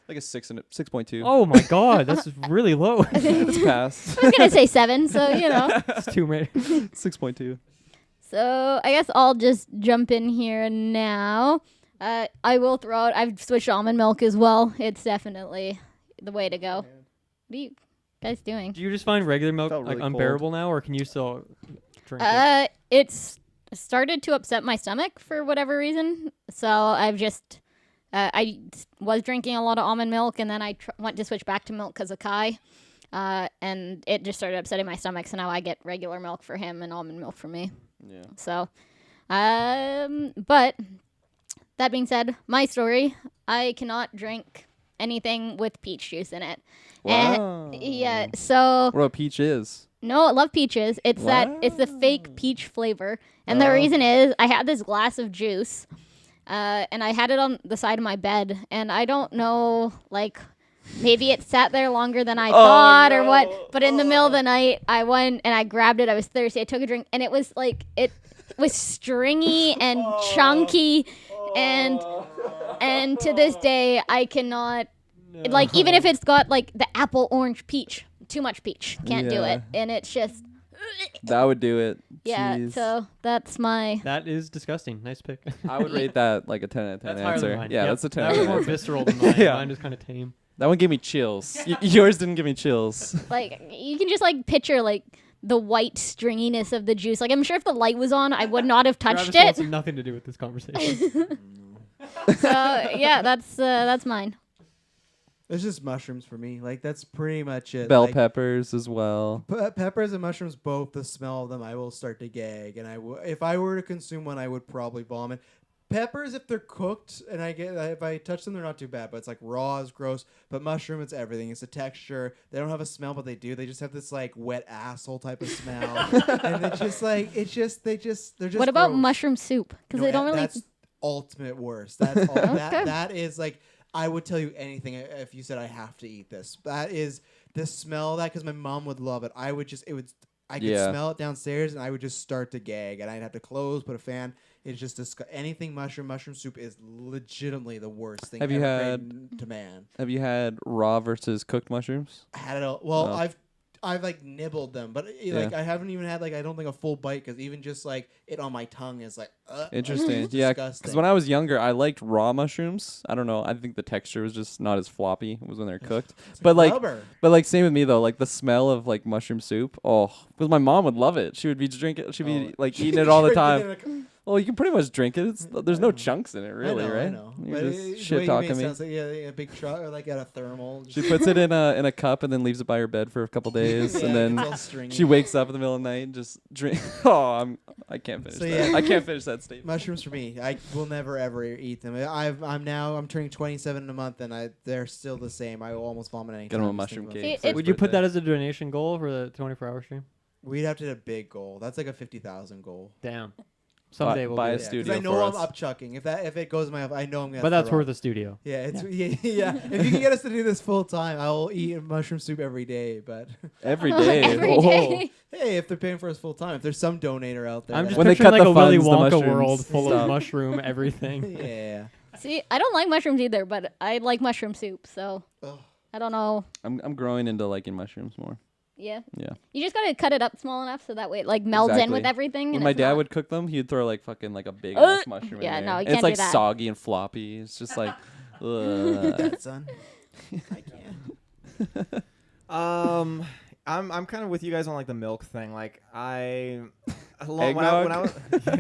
like a 6.2. Oh my god, that's really low. It's passed. I was gonna say 7, so you know. It's too many. 6.2. So I guess I'll just jump in here now. I will throw out. I've switched to almond milk as well. It's definitely the way to go. What are you guys doing? Do you just find regular milk Felt like really cold. unbearable now, or can you still drink it? It's started to upset my stomach for whatever reason. So I've just I was drinking a lot of almond milk, and then I went to switch back to milk because of Kai. and it just started upsetting my stomach. So now I get regular milk for him and almond milk for me. Yeah. So, but that being said, my story, I cannot drink anything with peach juice in it. Wow. And yeah, so What peach is? no, I love peaches. It's it's the fake peach flavor. And the reason is I had this glass of juice, and I had it on the side of my bed, and I don't know, like, maybe it sat there longer than I thought or what, but in the middle of the night, I went and I grabbed it. I was thirsty. I took a drink, and it was like, it was stringy and chunky, and to this day, I cannot, like, even if it's got, like, the apple orange peach, too much peach, can't do Yeah. it, and it's just... That would do it. Yeah, Jeez. so that's my... That is disgusting. Nice pick. I would rate that like a 10 out of 10 That's higher answer. than mine. Yeah, Yep. that's a 10 That out was of more 10. visceral than mine. Yeah. Mine was kind of tame. That one gave me chills. Yours didn't give me chills. Like, you can just, like, picture, like, the white stringiness of the juice. Like, I'm sure if the light was on, I would not have touched Travis wants it. nothing to do with this conversation. So, yeah, that's mine. It's just mushrooms for me. Like, that's pretty much it. Bell Like, peppers as well. peppers and mushrooms, both, the smell of them, I will start to gag. And if I were to consume one, I would probably vomit. Peppers, if they're cooked, and if I touch them, they're not too bad. But it's like raw is gross. But mushroom, it's everything. It's a texture. They don't have a smell, but they do. They just have this like wet asshole type of smell. And it's just like they're just. What about gross. mushroom soup? Because they don't really... That's ultimate worst. That's all. That is like, I would tell you anything if you said I have to eat this. That is the smell of that, because my mom would love it. I could smell it downstairs, and I would just start to gag, and I'd have to close, put a fan. It's just anything mushroom soup is legitimately the worst thing Have you ever had- created to man. Have you had raw versus cooked mushrooms? I had it all. Well, Oh. I've like nibbled them, but like Yeah. I haven't even had, like, I don't think, a full bite, because even just like it on my tongue is like Interesting. it's Yeah, disgusting. because when I was younger, I liked raw mushrooms. I don't know. I think the texture was just not as floppy as when they're cooked. It's But like, rubber. same with me though. Like the smell of like mushroom soup. Oh, because my mom would love it. She would be drinking. She'd be like eating it all the time. Well, you can pretty much drink it. There's no chunks in it, really, right? I know. You're But just the way shit you talking made it me. sounds like, a big truck, or like at a thermal. She puts it in a cup and then leaves it by her bed for a couple days, Yeah, and then it's all stringy. she wakes up in the middle of the night and just drink. Oh, I can't finish So, that. yeah. I can't finish that statement. Mushrooms for me. I will never ever eat them. I'm turning 27 in a month, and they're still the same. I will almost vomit anytime. Get him a I just mushroom think about cake. it. See, it- Would you put birthday. that as a donation goal for the 24-hour stream? We'd have to hit a big goal. That's like a 50,000 goal. Damn. Someday we'll buy do a it. Yeah, studio I know for I'm us. upchucking. If it goes my up, I know I'm gonna. But that's throw worth up. a studio. Yeah, it's yeah. If you can get us to do this full time, I will eat mushroom soup every day. But Every day. Every Oh. day. hey, if they're paying for us full time, if there's some donator out there, I'm that- just When they picturing cut like the a Willy funds, the Wonka mushrooms world full stop. of mushroom everything. yeah. See, I don't like mushrooms either, but I like mushroom soup, so Ugh. I don't know. I'm growing into liking mushrooms more. Yeah. Yeah. You just gotta cut it up small enough so that way it like melds in Exactly. with everything. When and my it's dad not- would cook them, he'd throw like fucking like a big ass mushroom yeah, in there. no, you And can't it's like do that. soggy and floppy. It's just like, ugh. That son. I can't. I'm kind of with you guys on like the milk thing. Like when Eggnog? I was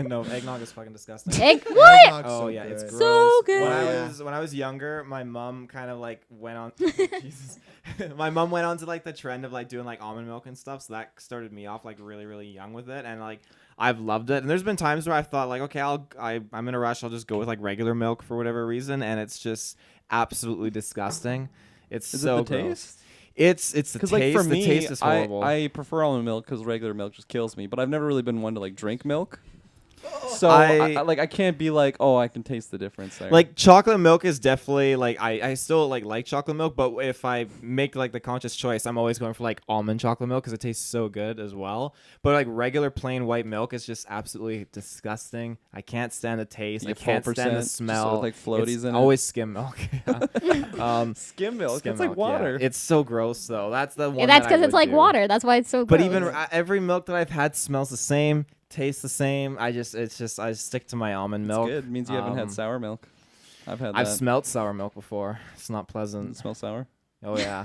no, eggnog is fucking disgusting. Egg what? Eggnog's Oh so yeah, it's good. gross. So good. When I was younger, my mom kind of like went on. Jesus, my mom went on to like the trend of like doing like almond milk and stuff. So that started me off like really really young with it, and like I've loved it. And there's been times where I thought like, okay, I'm in a rush. I'll just go with like regular milk for whatever reason, and it's just absolutely disgusting. It's Is so it the gross. taste? It's the taste. Because like for the me, taste is horrible. I prefer almond milk because regular milk just kills me. But I've never really been one to like drink milk. So I can't be like, oh, I can taste the difference there. Like chocolate milk is definitely like I still like chocolate milk, but if I make like the conscious choice, I'm always going for like almond chocolate milk because it tastes so good as well. But like regular plain white milk is just absolutely disgusting. I can't stand the taste. Like I can't stand 4%, the just smell. with, like, floaties it's in it? always skim milk. skim milk. Skim it's like milk, water. Yeah. It's so gross though. That's the one. Yeah, that's because because it's like water. That's why it's so But gross. even every milk that I've had smells the same, tastes the same. I just stick to my almond It's milk. good. It means you haven't had sour milk. I've had I've that. smelled sour milk before. It's not Does pleasant. it smell sour? Oh yeah.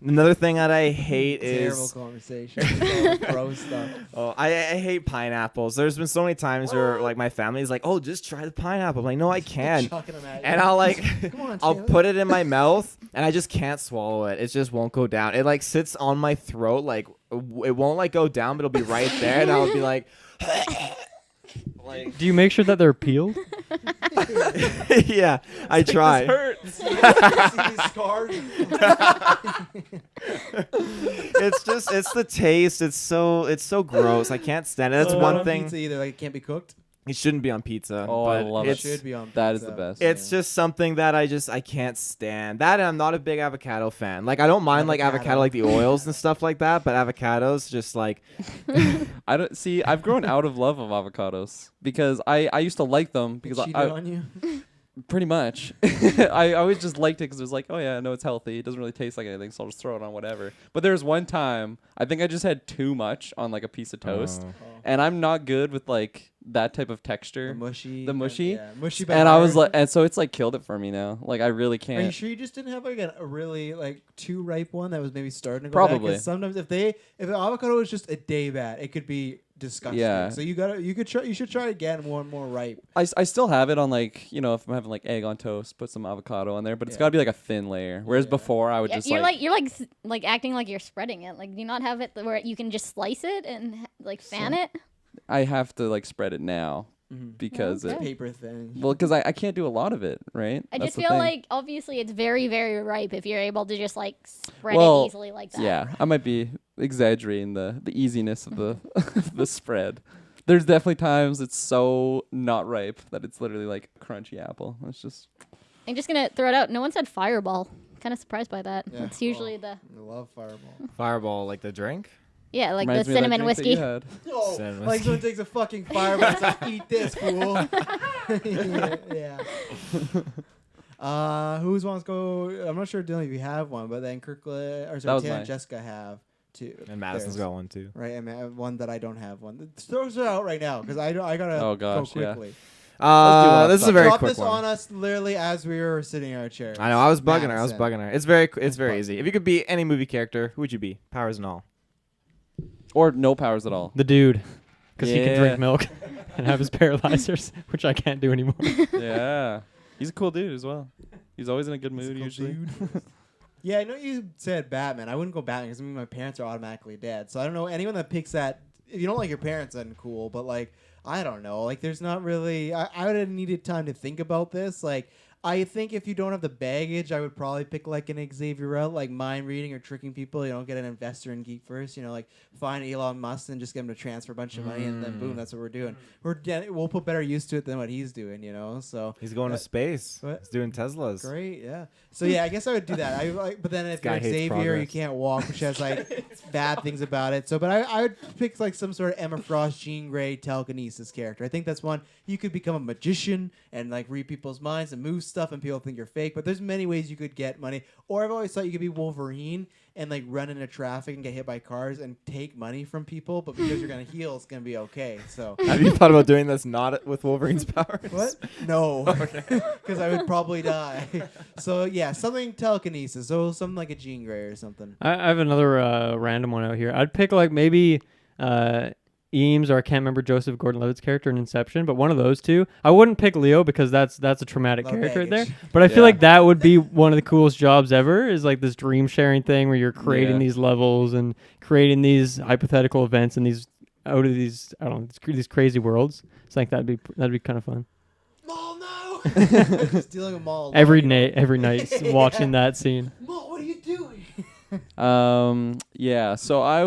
Another thing that I hate Terrible is conversation. It's all gross stuff. I hate pineapples. There's been so many times where like my family's like, "Oh, just try the pineapple." I'm like, "No, I can't." Chucking them at you. And I'll like, Come on, I'll Taylor. put it in my mouth, and I just can't swallow it. It just won't go down. It like sits on my throat, like it won't like go down, but it'll be right there, and I'll be like, like, Do you make sure that they're peeled? yeah, I try. Hurts. See these scars? It's the taste. It's so gross. I can't stand it. That's Not one on thing. Pizza either. Like it can't be cooked. It shouldn't be on pizza. Oh, I but love It it. it's, should be on. That is pizza. the best. It's just something that I can't stand. That and I'm not a big avocado fan. Like I don't mind like avocado, like the oils and stuff like that, but avocados just like I don't see. I've grown out of love of avocados because I used to like them because Cheated I on you. pretty much I always just liked it because it was like, oh yeah, no, it's healthy. It doesn't really taste like anything, so I'll just throw it on whatever. But there was one time I think I just had too much on like a piece of toast, and I'm not good with like that type of texture. The mushy. Yeah, mushy. and I was like, and so it's like killed it for me now. Like I really Are you can't. sure you just didn't have like a really like too ripe one that was maybe starting to go Probably. bad? 'Cause sometimes if the avocado was just a day bad, it could be disgusting. Yeah. So you should try again one more ripe. I still have it on like, you know, if I'm having like egg on toast, put some avocado on there, but it's Yeah. got to be like a thin layer. Whereas Yeah. before I would just you're like like acting like you're spreading it. Like, do you not have it where you can just slice it and like fan it? I have to like spread it now because Okay. it, Paper thin. well, because I can't do a lot of it, right? I That's just the feel thing. like obviously it's very, very ripe if you're able to just like spread Well, it easily like that. Yeah, I might be exaggerating the easiness of the the spread. There's definitely times it's so not ripe that it's literally like a crunchy apple. It's just I'm just gonna throw it out. No one said Fireball. Kind of surprised by that. Yeah. It's usually I the love Fireball. Fireball like the drink. like reminds the me of that cinnamon drink that whiskey. you had. Oh, Cinnamon like whiskey. someone takes a fucking Fireball and says, "Eat this, fool." yeah. Who's wants to go? I'm not sure, Dylan, if you have one, but then Kirklin or That sorry, was Taylor and mine. Jessica have two. And Madison's theirs. got one too. Right, and I have one that I don't have one. Throw it out right now because I gotta Oh, gosh, go yeah. quickly. one This is a up very Drop quick this one. on us literally as we were sitting in our chairs. I know. I was bugging her. I was Madison. bugging her. It's very Bugging. easy. If you could be any movie character, who would you be? Powers and all. Or no powers at all. The dude, because he can Yeah. drink milk and have his paralyzers, which I can't do anymore. Yeah, he's a cool dude as well. He's always in a good mood Physical usually. dude. Yeah, I know you said Batman. I wouldn't go Batman because my parents are automatically dead. So I don't know anyone that picks that. If you don't like your parents, then cool. But like, I don't know. Like, there's not really. I would have needed time to think about this. Like, I think if you don't have the baggage, I would probably pick like an Xavier route, like mind reading or tricking people. You know, get an investor in Geek first. You know, like find Elon Musk and just get him to transfer a bunch of money, and then boom, that's what we're doing. We'll put better use to it than what he's doing. You know, so He's going to space. what? He's doing Teslas. great, yeah. So yeah, I guess I would do that. But then if Guy you're hates Xavier, you progress. can't walk, which has like bad things about it. So, but I would pick like some sort of Emma Frost, Jean Grey telekinesis character. I think that's one you could become a magician and like read people's minds and move stuff, and people think you're fake. But there's many ways you could get money. Or I've always thought you could be Wolverine and like run into traffic and get hit by cars and take money from people, but because you're gonna heal, it's gonna be okay. So. Have you thought about doing this not with Wolverine's powers? What? No, because I would probably die. So yeah, something telekinesis. So something like a Jean Grey or something. I have another random one out here. I'd pick like maybe Eames, or I can't remember Joseph Gordon-Levitt's character in Inception, but one of those two. I wouldn't pick Leo because that's a traumatic Lot of character right there. baggage. But I feel Yeah. like that would be one of the coolest jobs ever. Is like this dream sharing thing where you're creating Yeah. these levels and creating these hypothetical events and these out of these these crazy worlds. It's like that'd be kind of fun. Maul, no! Just dealing with Maul. Every night Yeah. watching that scene. Maul, what are you doing? Yeah, so I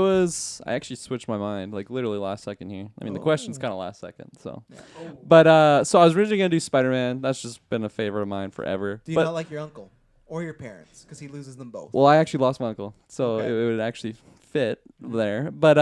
actually switched my mind like literally last second here. I mean, the question's kind of last second, so. But so I was originally going to do Spider-Man. That's just been a favorite of mine forever. Do you But not like your uncle or your parents? Because he loses them both. well, I actually lost my uncle, so Okay. it would actually fit there. But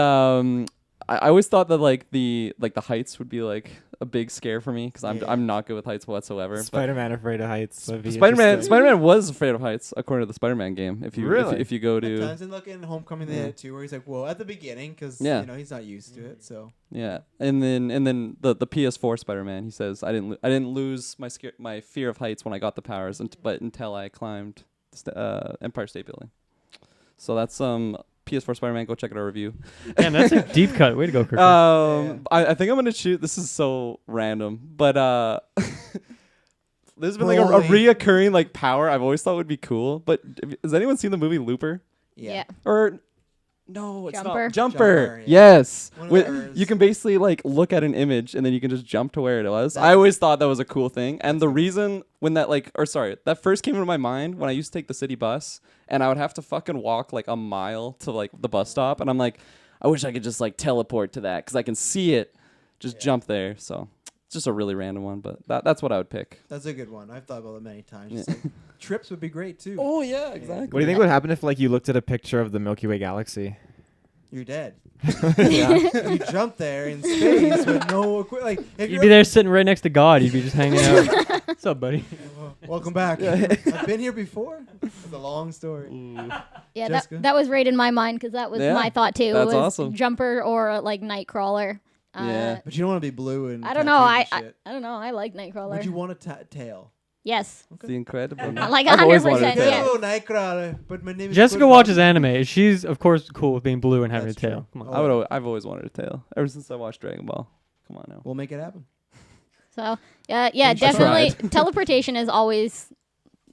I always thought that like the heights would be like a big scare for me because Yeah. I'm not good with heights whatsoever. but Spider-Man afraid of heights. So Spider-Man was afraid of heights according to the Spider-Man game. If you Really? if you go At to times, and look in Homecoming, they had it too, where he's like, "Whoa!" At the beginning, because Yeah. you know he's not used to it. So yeah, and then the PS4 Spider-Man, he says I didn't lose my fear of heights when I got the powers, but until I climbed Empire State Building. So that's PS4 Spider-Man. Go check out our review. Man, that's a deep cut. Way to go, Kirklin. I think I'm gonna choose. This is so random, but there's been like a Broly. reoccurring like power I've always thought would be cool. But has anyone seen the movie Looper? Yeah. Or no, it's Jumper. not Jumper. Jumper, yeah. Yes, One of those. you can basically like look at an image and then you can just jump to where it was. I always thought that was a cool thing, and the reason when that first came into my mind when I used to take the city bus and I would have to fucking walk like a mile to like the bus stop, and I'm like, I wish I could just like teleport to that because I can see it, just jump there. So it's just a really random one, but that's what I would pick. That's a good one. I've thought about it many times. Just like, trips would be great too. Oh yeah, exactly. What do you think would happen if like you looked at a picture of the Milky Way galaxy? You're dead. Yeah. You jump there in space with no like. If You'd you're be there sitting right next to God. You'd be just hanging out. What's up, buddy? Welcome back. I've been here before. It's a long story. Yeah, Jessica? that was right in my mind because that was Yeah, my thought too. that's was awesome. Jumper or like Nightcrawler. Yeah. But you don't want to be blue and. I don't know. I shit. don't know. I like Nightcrawler. Would you want a tail? Yes. The Incredible. Like I've always 100%, wanted a tail. yeah. Hello, Nightcrawler. But my name is. Jessica Good watches Bob. anime. She's of course cool with being blue and having That's a tail. true. Come on. Oh. I've always wanted a tail ever since I watched Dragon Ball. Come on now. We'll make it happen. So yeah, I definitely tried. teleportation is always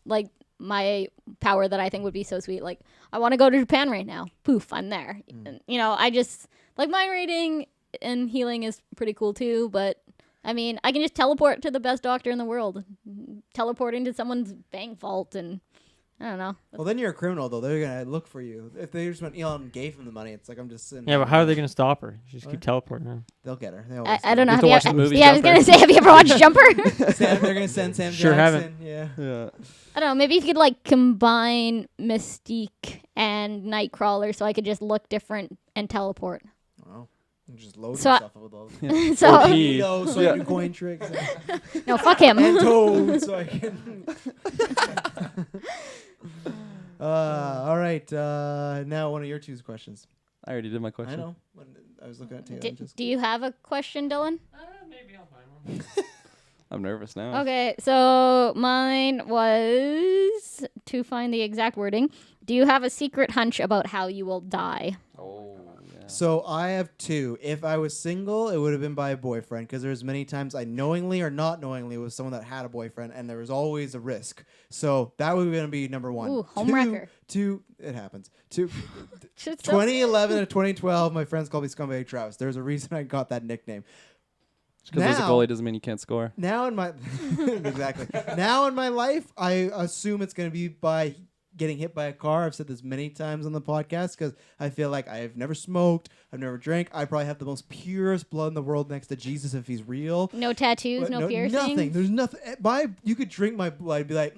like my power that I think would be so sweet. Like I want to go to Japan right now. Poof, I'm there. And, you know, I just like mind reading and healing is pretty cool too. But I mean, I can just teleport to the best doctor in the world, teleporting to someone's bank vault, and I don't know. Well, then you're a criminal, though. They're gonna look for you. If they just went Elon and gave him the money, it's like I'm just sitting. Yeah, there. but how are they gonna stop her? She just What? keep teleporting her. They'll get her. They I always don't know. You have to watch the movie Yeah, I was Jumper. gonna say, have you ever watched Jumper? They're gonna send Sam Sure Jackson. haven't. Yeah. Yeah. I don't know. Maybe if you could like combine Mystique and Nightcrawler, so I could just look different and teleport. Well, you just load So I- yourself up with those. So OP. So I Yeah. can do coin tricks. no, fuck him. And Toad, so I can. All right. Now one of your two questions. I already did my question. I know. I was looking at Taylor. Do you have a question, Dylan? Maybe I'll find one. I'm nervous now. Okay, so mine was to find the exact wording. Do you have a secret hunch about how you will die? Oh, yeah. So I have two. If I was single, it would have been by a boyfriend because there's many times I knowingly or not knowingly was someone that had a boyfriend, and there was always a risk. So that would going to be number one. Ooh, homewrecker. Two, it happens. Two, Shit's so- 2011 to 2012, my friends called me Scumbag Travis. There's a reason I got that nickname. Because there's a Now- goalie doesn't mean you can't score. Now in my exactly. Now in my life, I assume it's going to be by getting hit by a car. I've said this many times on the podcast because I feel like I've never smoked, I've never drank. I probably have the most purest blood in the world next to Jesus if he's real. No tattoos, But no piercing. nothing. There's nothing. You could drink my blood, and be like,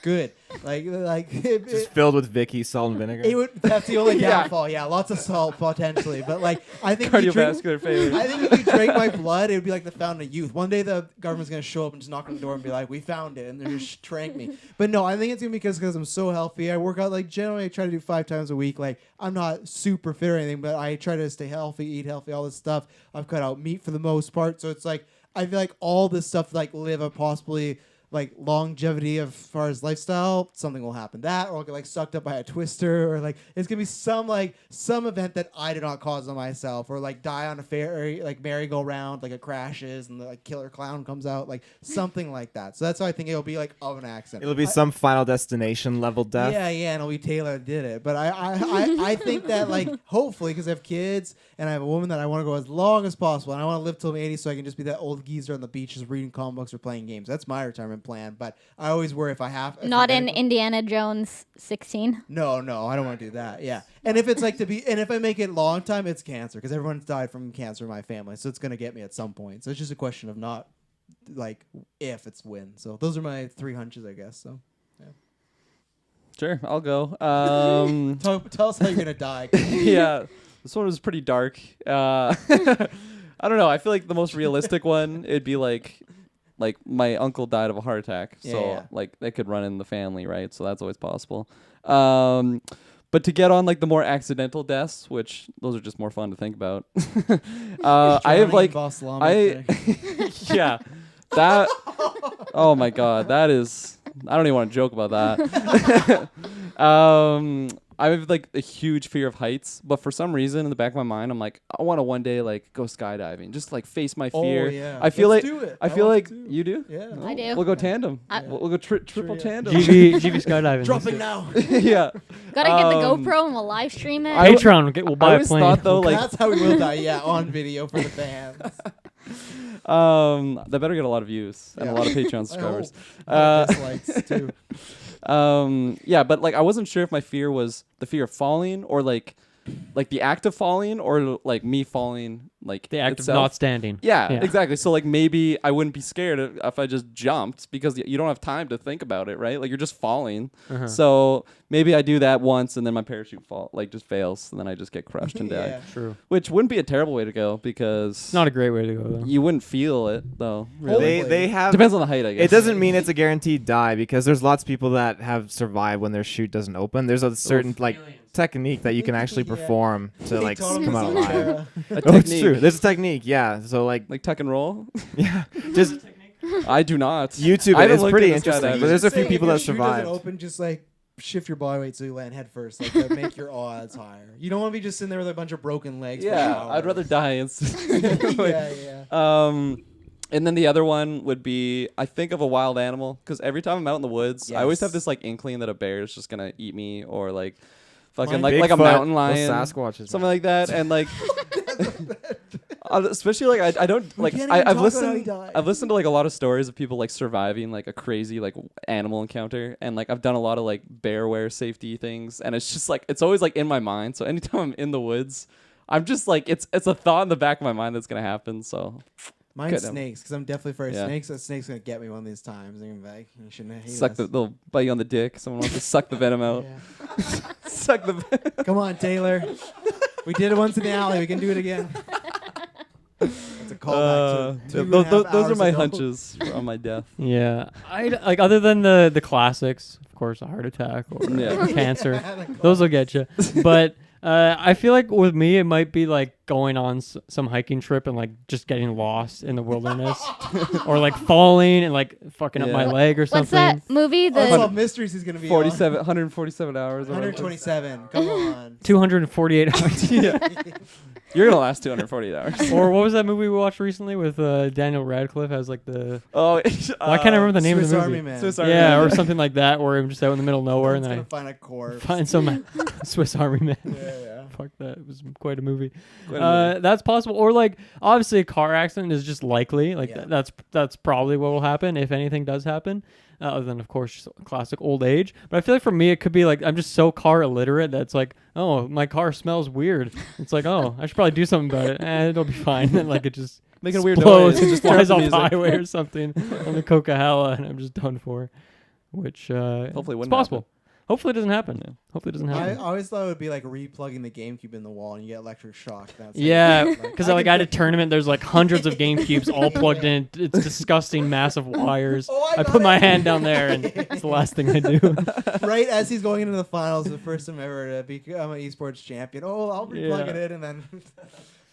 good. like Just filled with Vicky, salt and vinegar. it would. That's the only Yeah. downfall. Yeah, lots of salt potentially, but like I think if you drink- Cardiovascular failure. I think if you drank my blood, it would be like the fountain of youth. One day the government's gonna show up and just knock on the door and be like, "We found it," and they just drank me. But no, I think it's gonna be because I'm so healthy. I work out like generally. I try to do 5 times a week. Like I'm not super fit or anything, but I try to stay healthy, eat healthy, all this stuff. I've cut out meat for the most part, so it's like I feel like all this stuff like live a possibly like longevity as far as lifestyle, something will happen. That or I'll get like sucked up by a twister, or like it's gonna be some event that I did not cause on myself, or like die on a ferry, like merry-go-round, like it crashes and the like killer clown comes out, like something like that. So that's why I think it'll be like of an accident. It'll be some Final Destination level death. Yeah, and it'll be Taylor did it. But I think that like hopefully because I have kids and I have a woman that I want to go as long as possible, and I want to live till I'm 80 so I can just be that old geezer on the beach just reading comic books or playing games. That's my retirement plan. But I always worry if I have Not if in Indiana Jones 16. No, I don't want to do that. Yeah, and if it's like and if I make it long time, it's cancer because everyone's died from cancer in my family, so it's gonna get me at some point. So it's just a question of not like if, it's when. So those are my 3 hunches, I guess. So Sure, I'll go. tell us how you're gonna die. Yeah, this one was pretty dark. I don't know. I feel like the most realistic one, it'd be like my uncle died of a heart attack. So Yeah. like that could run in the family, right? So that's always possible. But to get on like the more accidental deaths, which those are just more fun to think about. I have like yeah, that. Oh my god, that is I don't even want to joke about that. I have like a huge fear of heights, but for some reason in the back of my mind, I'm like, I want to one day like go skydiving, just like face my fear. Oh, yeah. I feel Let's like do it. I feel want like to. you do. Yeah. I do. We'll go tandem. I- We'll go triple yeah. tandem. GB skydiving. Dropping now. Yeah. Gotta get the Um, GoPro and we'll live stream it. Patreon. We'll buy I a always plane. thought though, like, That's how we will die. Yeah, on video for the fans. that better get a lot of views and a Yeah. lot of Patreon I hope. subscribers. A lot of dislikes too. Yeah, but like I wasn't sure if my fear was the fear of falling or like the act of falling or like me falling like the act itself. of not standing. Yeah, Yeah. exactly. So like maybe I wouldn't be scared if I just jumped because you don't have time to think about it, right? Like you're just falling. Uh-huh. So maybe I do that once and then my parachute just fails and then I just get crushed and die. Yeah. True. Which wouldn't be a terrible way to go because It's not a great way to go though. you wouldn't feel it though. Really. They have. Depends on the height, I guess. It doesn't mean it's a guaranteed die because there's lots of people that have survived when their chute doesn't open. There's a certain like technique that you can actually Yeah. perform to like come out alive. A Oh, it's technique. true. There's a technique, yeah. So like, Like tuck and roll. yeah, just I do not. YouTube. I haven't It's looked pretty into interesting. skydiving. But there's a few Saying people if that your chute doesn't survived. open, just like shift your body weight so you land head first, like to make your odds higher. You don't want to be just sitting there with a bunch of broken legs. for Yeah, hours. I'd rather die instantly. yeah. And then the other one would be I think of a wild animal because every time I'm out in the woods, I always have Yes. this like inkling that a bear is just gonna eat me or like fucking Mine- like a Bigfoot, mountain those lion, Sasquatches, something man. like that, and like. Especially like I don't We like can't I've even talk about how he listened died. I've listened to like a lot of stories of people like surviving like a crazy like animal encounter and like I've done a lot of like bear wear safety things and it's just like it's always like in my mind, so anytime I'm in the woods I'm just like it's a thought in the back of my mind that's gonna happen, so Mine's Good. snakes because I'm definitely afraid of Yeah. snakes. A snake's gonna get me one of these times. I'm gonna be like, you shouldn't hate suck us. they'll bite you on the dick, someone wants to suck the venom out. Yeah. Suck the Come on, Taylor. We did it once in the alley. We can do it again. It's a callback to 2.5 those are hours my ago. hunches on my death. Yeah, I like other than the classics, of course, a heart attack or Yeah. cancer. Those will get you. But I feel like with me, it might be like going on some hiking trip and like just getting lost in the wilderness, or like falling and like fucking up my Yeah. leg or What's something. that movie? Unsolved The Mysteries he's gonna be 147 hours. on. or whatever. 127. Come on. 248 hours. Yeah. You're gonna last 248 hours. Or what was that movie we watched recently with Daniel Radcliffe as like the? Oh, I can't remember the name Swiss of the Army movie. Man. Swiss Army Yeah, Man. or something like that, where I'm just out in the middle of nowhere and Someone's then gonna find a corpse. I find some Swiss Army Man. Yeah. Fuck that! It was quite a movie. Quite a movie. That's possible, or like obviously a car accident is just likely. Like Yeah. that's probably what will happen if anything does happen. Other than of course just classic old age. But I feel like for me it could be like I'm just so car illiterate that's like, oh, my car smells weird. It's like, oh, I should probably do something about it. It'll be fine. And then like it just Making a weird explodes noise. and just Turn up flies the off music. highway or something on the Coca-Cola and I'm just done for. Which Hopefully it's wouldn't possible. happen. Hopefully it doesn't happen. Hopefully it doesn't I happen. always thought it would be like replugging the GameCube in the wall and you get electric shock. That's Yeah, like, because like at a tournament, there's like hundreds of GameCubes all plugged in. It's disgusting, massive wires. Oh, I got put my it. hand down there, and it's the last thing I do. right as he's going into the finals, the first time ever to become an esports champion. Oh, I'll replug Yeah. it in, and then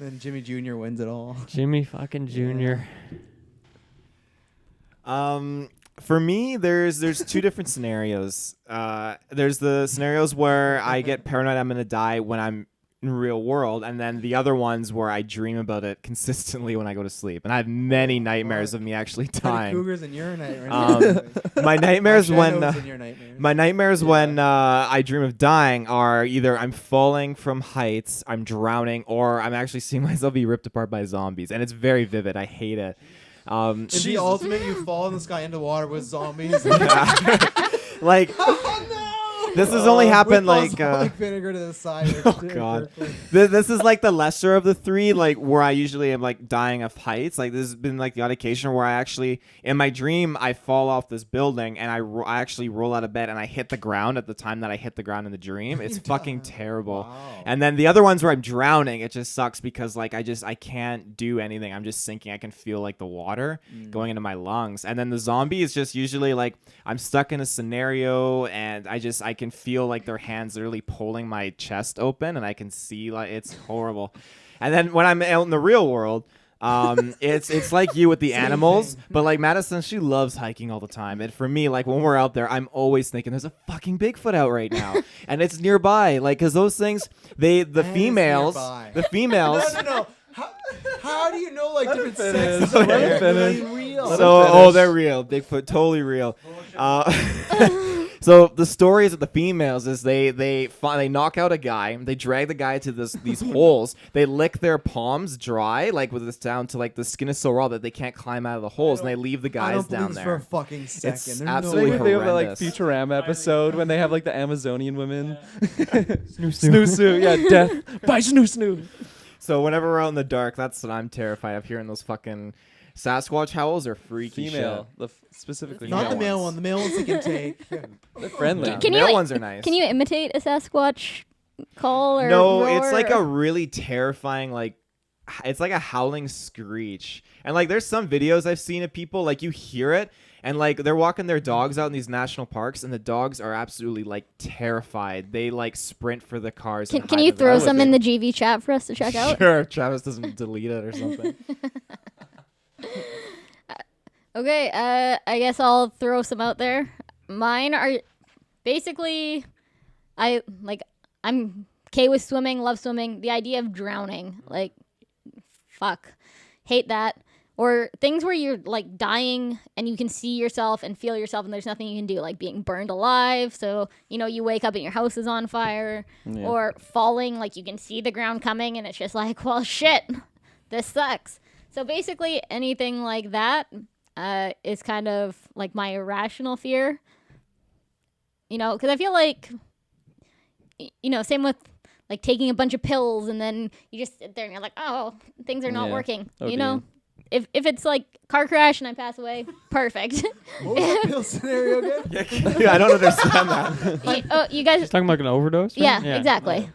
then Jimmy Jr. wins it all. Jimmy fucking Jr. For me, there's two different scenarios. There's the scenarios where I get paranoid I'm gonna die when I'm in real world, and then the other ones where I dream about it consistently when I go to sleep, and I have many nightmares of me actually Freddy dying. Krueger's in your night right Um, now. My nightmares Actually, I when know it's in your nightmares. my nightmares when I dream of dying are either I'm falling from heights, I'm drowning, or I'm actually seeing myself be ripped apart by zombies, and it's very vivid. I hate it. It's the ultimate. You fall in the sky into water with zombies. Like this has only happened with like balsamic vinegar to the side. oh god, this is like the lesser of the three, like where I usually am like dying of heights. Like this has been like the odd occasion where I actually in my dream I fall off this building and I actually roll out of bed and I hit the ground at the time that I hit the ground in the dream. It's fucking terrible. Wow. And then the other ones where I'm drowning, it just sucks because like I can't do anything. I'm just sinking. I can feel like the water going into my lungs. And then the zombie is just usually like I'm stuck in a scenario and I can feel like their hands literally pulling my chest open and I can see like it's horrible. And then when I'm out in the real world, It's like you with the animals, but like Madison, she loves hiking all the time. And for me, like when we're out there, I'm always thinking there's a fucking Bigfoot out right now, and it's nearby. Like because those things, the females. No. How do you know like different finish. sexes? Let him finish. Real. Let So, him oh, finish. they're real. Bigfoot, totally real. So the stories of the females is they knock out a guy, they drag the guy to these holes, they lick their palms dry, like with this down to like the skin is so raw that they can't climb out of the holes, and they leave the I guys don't believe down this there. for a fucking second. It's There's absolutely no Like way. they have that like horrendous. Futurama episode when they have like the Amazonian women. Snoo, Snoo snoo, yeah, death by snoo snoo. So whenever we're out in the dark, that's what I'm terrified of, hearing those fucking Sasquatch howls are freaky Female, shit. specifically Not the female male ones. one. The male ones they can take. They're friendly. Yeah, Can the you, male like- ones are nice. Can you imitate a Sasquatch call or No, roar it's like or- a really terrifying, like, it's like a howling screech. And like there's some videos I've seen of people, like you hear it, and like they're walking their dogs out in these national parks, and the dogs are absolutely like terrified. They like sprint for the cars. Can, and can hide you the throw dogs. some in the GV chat for us to check out? Sure, Travis doesn't delete it or something. Okay, I guess I'll throw some out there. Mine are basically, I'm okay with swimming, love swimming. The idea of drowning, like, fuck, hate that. Or things where you're like dying and you can see yourself and feel yourself and there's nothing you can do, like being burned alive. So, you know, you wake up and your house is on fire. Yeah. Or falling, like you can see the ground coming and it's just like, well, shit, this sucks. So basically anything like that is kind of like my irrational fear. You know, because I feel like, you know, same with like taking a bunch of pills and then you just sit there and you're like, oh, things are not Yeah. working. Oh, you dear. know, if it's like car crash and I pass away, perfect. What was that pill scenario again? Yeah, I don't understand that. You guys, Just talking about like an overdose? right? yeah, exactly.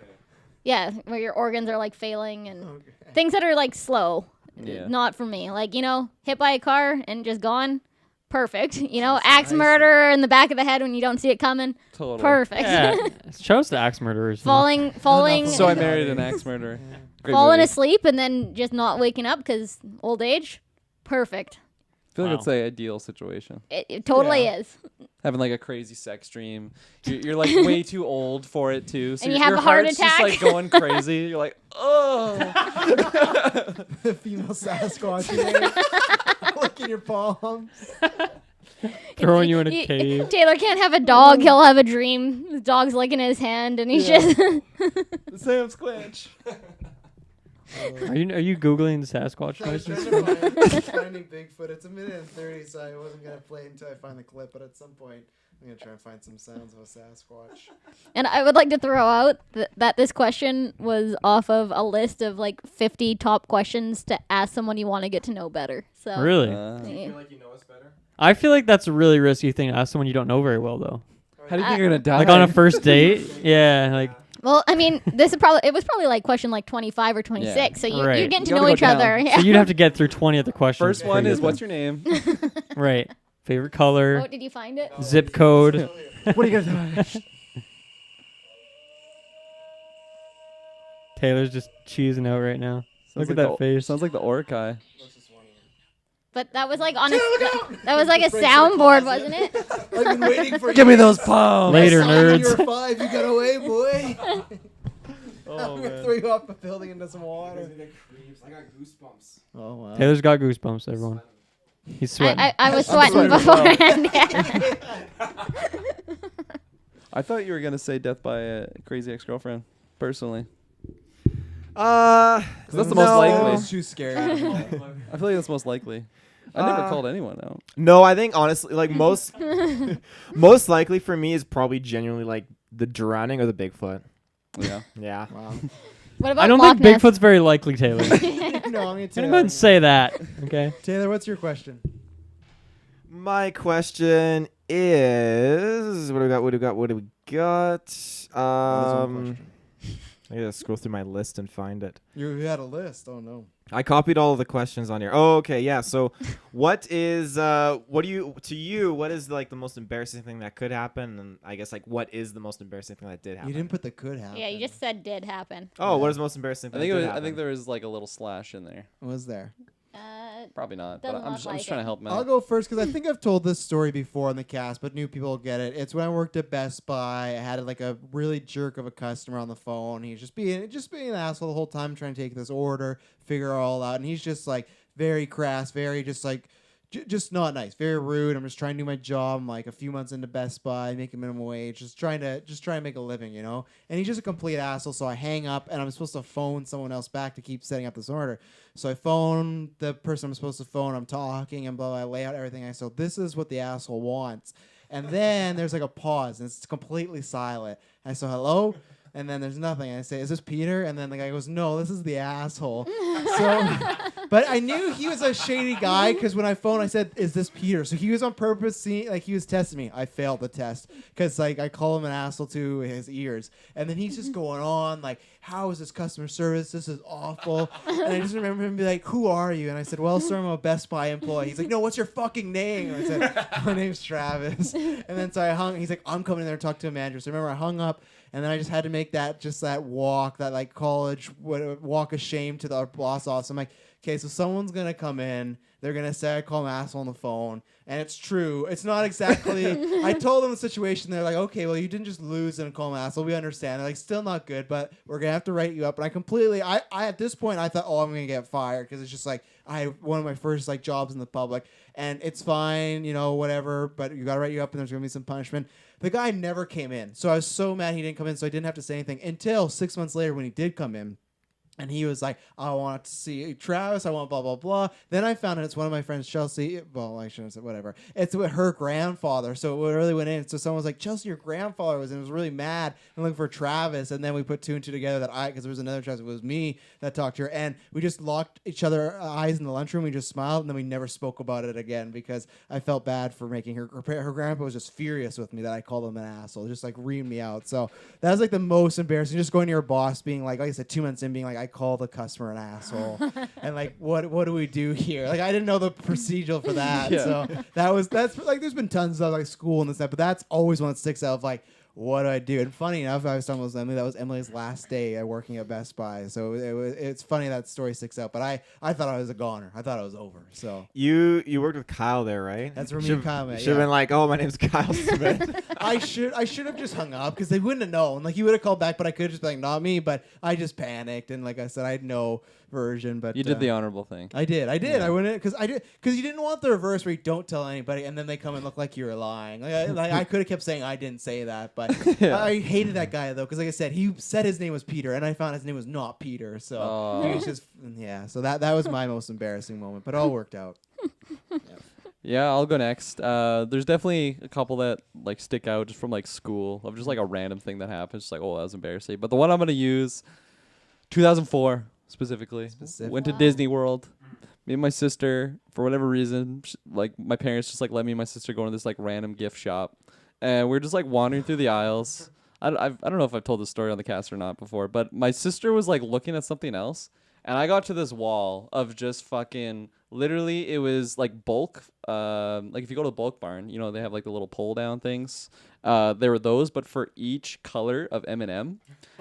Yeah, where your organs are like failing and things that are like slow. Yeah. Not for me. Like, you know, hit by a car and just gone. Perfect. You know, axe murderer in the back of the head when you don't see it coming. Totally. Perfect. Yeah, shows to axe murderers. you know. falling, So I married an axe murderer. Great falling movie. asleep and then just not waking up because old age. Perfect. I feel like Wow. it's the ideal situation. It totally Yeah. is. Having like a crazy sex dream. You're like way too old for it too. So And you your have a heart heart's attack. just like going crazy. You're like, oh. The female Sasquatch in there. Licking your palms. Throwing you in a cave. Taylor can't have a dog. He'll have a dream. The dog's like in his hand and he's just. Sam Squinch. Are you googling the Sasquatch I was noises? trying to find finding Bigfoot. It's a minute and 30, so I wasn't gonna play until I find the clip. But at some point, I'm gonna try and find some sounds of a Sasquatch. And I would like to throw out that this question was off of a list of like 50 top questions to ask someone you want to get to know better. So Really? yeah. like you know us better? I feel like that's a really risky thing to ask someone you don't know very well, though. How do you think you're gonna die? Like on a first date? Yeah, like Well, I mean, it was probably like question like 25 or 26. Yeah. So you're Right. getting to You gotta know go each down. other. Yeah. so you'd have to get through 20 of the questions. First before one you is get what's your name? done. Right. Favorite color, Oh, did you find it? zip code. What are you gonna do? Taylor's just cheesing out right now. Look at like that face. Sounds like the Orcai. But that was like on a that was like a Breaks the soundboard, closet. wasn't it? I've been waiting for you. Give me those palms. Later, I saw you when you nerds. were 5. You got away, boy. Oh, I'm gonna man. throw you off a building into some water. I got goosebumps. Oh wow. Taylor's got goosebumps, everyone. He's sweating. I was I'm sweating sweating beforehand. Yeah. I thought you were gonna say death by a crazy ex-girlfriend. Personally, Because that's the most likely. It's too scary. I feel like that's most likely. I never called anyone out. No, I think honestly, like most, most likely for me is probably genuinely like the drowning or the Bigfoot. Yeah. Yeah. Wow. What about I don't Loch think Ness? Bigfoot's very likely, Taylor. I'm No, I'm gonna gonna Taylor. go ahead and say that. Okay. Taylor, what's your question? My question is, what do we got? What do we got? What do we got? I gotta scroll through my list and find it. You had a list. Oh no. I copied all of the questions on here. Oh, okay, yeah. So, what is what is like the most embarrassing thing that could happen? And I guess like what is the most embarrassing thing that did happen? You didn't put the could happen. Yeah, you just said did happen. Oh, what is the most embarrassing I thing? think that it did was, I think happen? there was like a little slash in there. Was there? Probably not. But Doesn't I'm look just, I'm just like trying it. to help him I'll out. go first because I think I've told this story before on the cast, but new people will get it. It's when I worked at Best Buy. I had like a really jerk of a customer on the phone. He's just being an asshole the whole time, trying to take this order, figure it all out, and he's just like very crass, very just like. Just not nice, very rude. I'm just trying to do my job. I'm like a few months into Best Buy, making minimum wage, just trying to make a living, you know. And he's just a complete asshole. So I hang up, and I'm supposed to phone someone else back to keep setting up this order. So I phone the person I'm supposed to phone. I'm talking and blah blah. I lay out everything. So this is what the asshole wants. And then there's like a pause, and it's completely silent. I say hello. And then there's nothing. I say, "Is this Peter?" And then the guy goes, "No, this is the asshole." So, but I knew he was a shady guy because when I phoned, I said, "Is this Peter?" So he was on purpose, like he was testing me. I failed the test because like I call him an asshole to his ears, and then he's just going on like, "How is this customer service? This is awful." And I just remember him be like, "Who are you?" And I said, "Well, sir, I'm a Best Buy employee." He's like, "No, what's your fucking name?" And I said, "My name's Travis." And then so I hung. He's like, "I'm coming in there to talk to a manager." So remember, I hung up. And then I just had to make that walk, that like college walk of shame to the boss office. I'm like, okay, so someone's gonna come in. They're gonna say I call him asshole on the phone, and it's true. It's not exactly. I told them the situation. They're like, okay, well, you didn't just lose and call him asshole. We understand. They're like, still not good, but we're gonna have to write you up. And I at this point, I thought, oh, I'm gonna get fired because it's just like I had one of my first like jobs in the public, and it's fine, you know, whatever. But you gotta write you up, and there's gonna be some punishment. The guy never came in, so I was so mad he didn't come in, so I didn't have to say anything until 6 months later when he did come in. And he was like, I want to see Travis. I want blah, blah, blah. Then I found out it's one of my friends, Chelsea. Well, I shouldn't have said whatever. It's with her grandfather. So it really went in. So someone was like, Chelsea, your grandfather was in. Was really mad and looking for Travis. And then we put two and two together because there was another Travis. It was me that talked to her. And we just locked each other eyes in the lunchroom. We just smiled. And then we never spoke about it again because I felt bad for making her grandpa was just furious with me that I called him an asshole. Just like reamed me out. So that was like the most embarrassing. Just going to your boss being like I said, 2 months in being like, I call the customer an asshole, and like, what do we do here? Like, I didn't know the procedure for that. Yeah. So that's like, there's been tons of like school and stuff, but that's always one that sticks out. Of like, what do I do? And funny enough, I was talking with Emily. That was Emily's last day working at Best Buy. So it's funny that story sticks out. But I thought I was a goner. I thought I was over. So You worked with Kyle there, right? That's where me and Kyle met, Should have yeah. been like, oh, my name's Kyle Smith. I should have just hung up because they wouldn't have known. Like, he would have called back, but I could have just been like, not me. But I just panicked, and like I said, I had no version. But You did the honorable thing. I did. Yeah. I wouldn't because you didn't want the reverse where you don't tell anybody and then they come and look like you were lying. Like I could have kept saying I didn't say that, but Yeah. I hated that guy though because like I said, he said his name was Peter and I found his name was not Peter. So Oh. it was just So that was my most embarrassing moment, but it all worked out. Yeah, I'll go next. There's definitely a couple that like stick out just from like school of just like a random thing that happened. Just like, oh, that was embarrassing. But the one I'm gonna use, 2004 specifically. Went to Wow. Disney World. Me and my sister, for whatever reason, like my parents just like let me and my sister go into this like random gift shop, and we're just like wandering through the aisles. I don't know if I've told this story on the cast or not before, but my sister was like looking at something else, and I got to this wall of just fucking literally it was like bulk. Like if you go to the bulk barn, you know they have like the little pull down things. There were those, but for each color of M&M,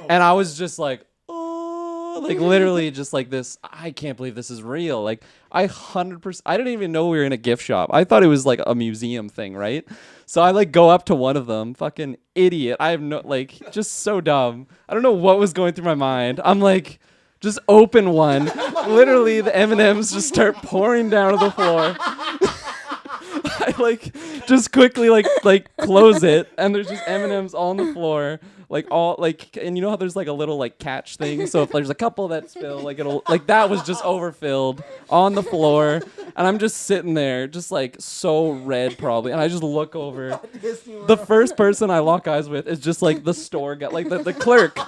and I was just like, like literally just like this. I can't believe this is real. Like I 100%. I didn't even know we were in a gift shop. I thought it was like a museum thing, right? So I like go up to one of them. Fucking idiot. I have no like just so dumb. I don't know what was going through my mind. I'm like, just open one. Literally the M&Ms just start pouring down to the floor. I like just quickly like close it, and there's just M&Ms all on the floor, like all like, and you know how there's like a little like catch thing, so if there's a couple that spill, like it'll like that was just overfilled on the floor, and I'm just sitting there just like so red probably, and I just look over. The first person I lock eyes with is just like the store guy, like the clerk,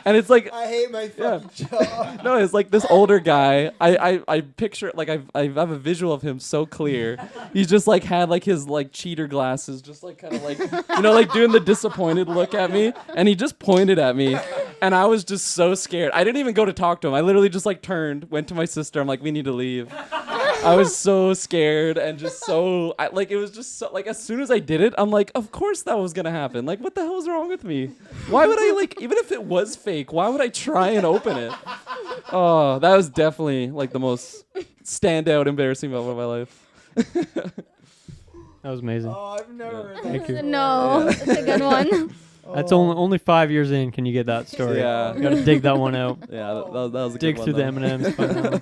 and it's like I hate my fucking job. no, it's like this older guy. I picture it like I have a visual of him so clear. He's just like had like his like cheater glasses, just like kind of like you know like doing the disappointed look at me, and he just pointed at me, and I was just so scared. I didn't even go to talk to him. I literally just like turned, went to my sister. I'm like, we need to leave. I was so scared and just so like it was just so like as soon as I did it, I'm like, of course that was gonna happen. Like, what the hell is wrong with me? Why would I like even if it was fake? Why would I try and open it? Oh, that was definitely like the most standout embarrassing moment of my life. That was amazing. Oh, I've never heard that. Thank you. No, that's a good one. That's only 5 years in. Can you get that story? Yeah. You gotta dig that one out. Yeah, that was a Dig good through the one, M&Ms. find that one.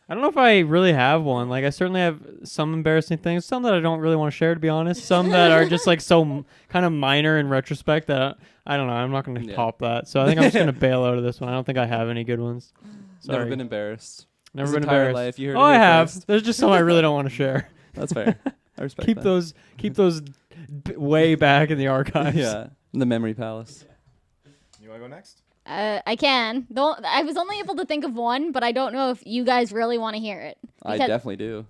I don't know if I really have one. Like, I certainly have some embarrassing things. Some that I don't really want to share, to be honest. Some that are just like so kind of minor in retrospect that I don't know. I'm not going to Yeah. top that. So I think I'm just going to bail out of this one. I don't think I have any good ones. Sorry. Never been embarrassed. Never His been entire embarrassed. life, you heard Oh, it I here have. first. There's just some I really don't want to share. That's fair. I respect Keep that. those way back in the archives. Yeah, in the memory palace. You want to go next? I can. Though I was only able to think of one, but I don't know if you guys really want to hear it. I Because definitely do.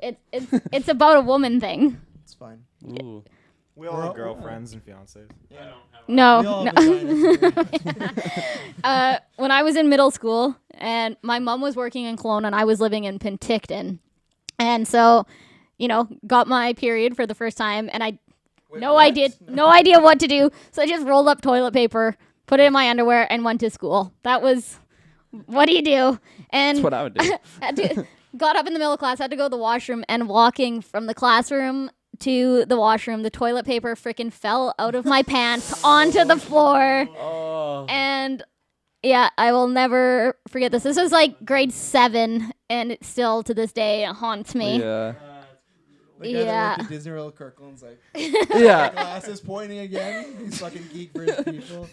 It's about a woman thing. It's fine. Ooh. We all have girlfriends and fiancés. No, We all no. have vaginas. When I was in middle school, and my mom was working in Kelowna, and I was living in Penticton, and so, got my period for the first time, and Wait, no what? idea what to do, so I just rolled up toilet paper, put it in my underwear, and went to school. That was, what do you do? And That's what I would do. got up in the middle of class, had to go to the washroom, and walking from the classroom to the washroom, the toilet paper freaking fell out of my pants onto the floor. Oh. And yeah, I will never forget this. This was like grade 7, and it still to this day haunts me. Yeah. The guy that worked at Disney World, Kirklin's like, Yeah. glasses pointing again. He's fucking geek for his people.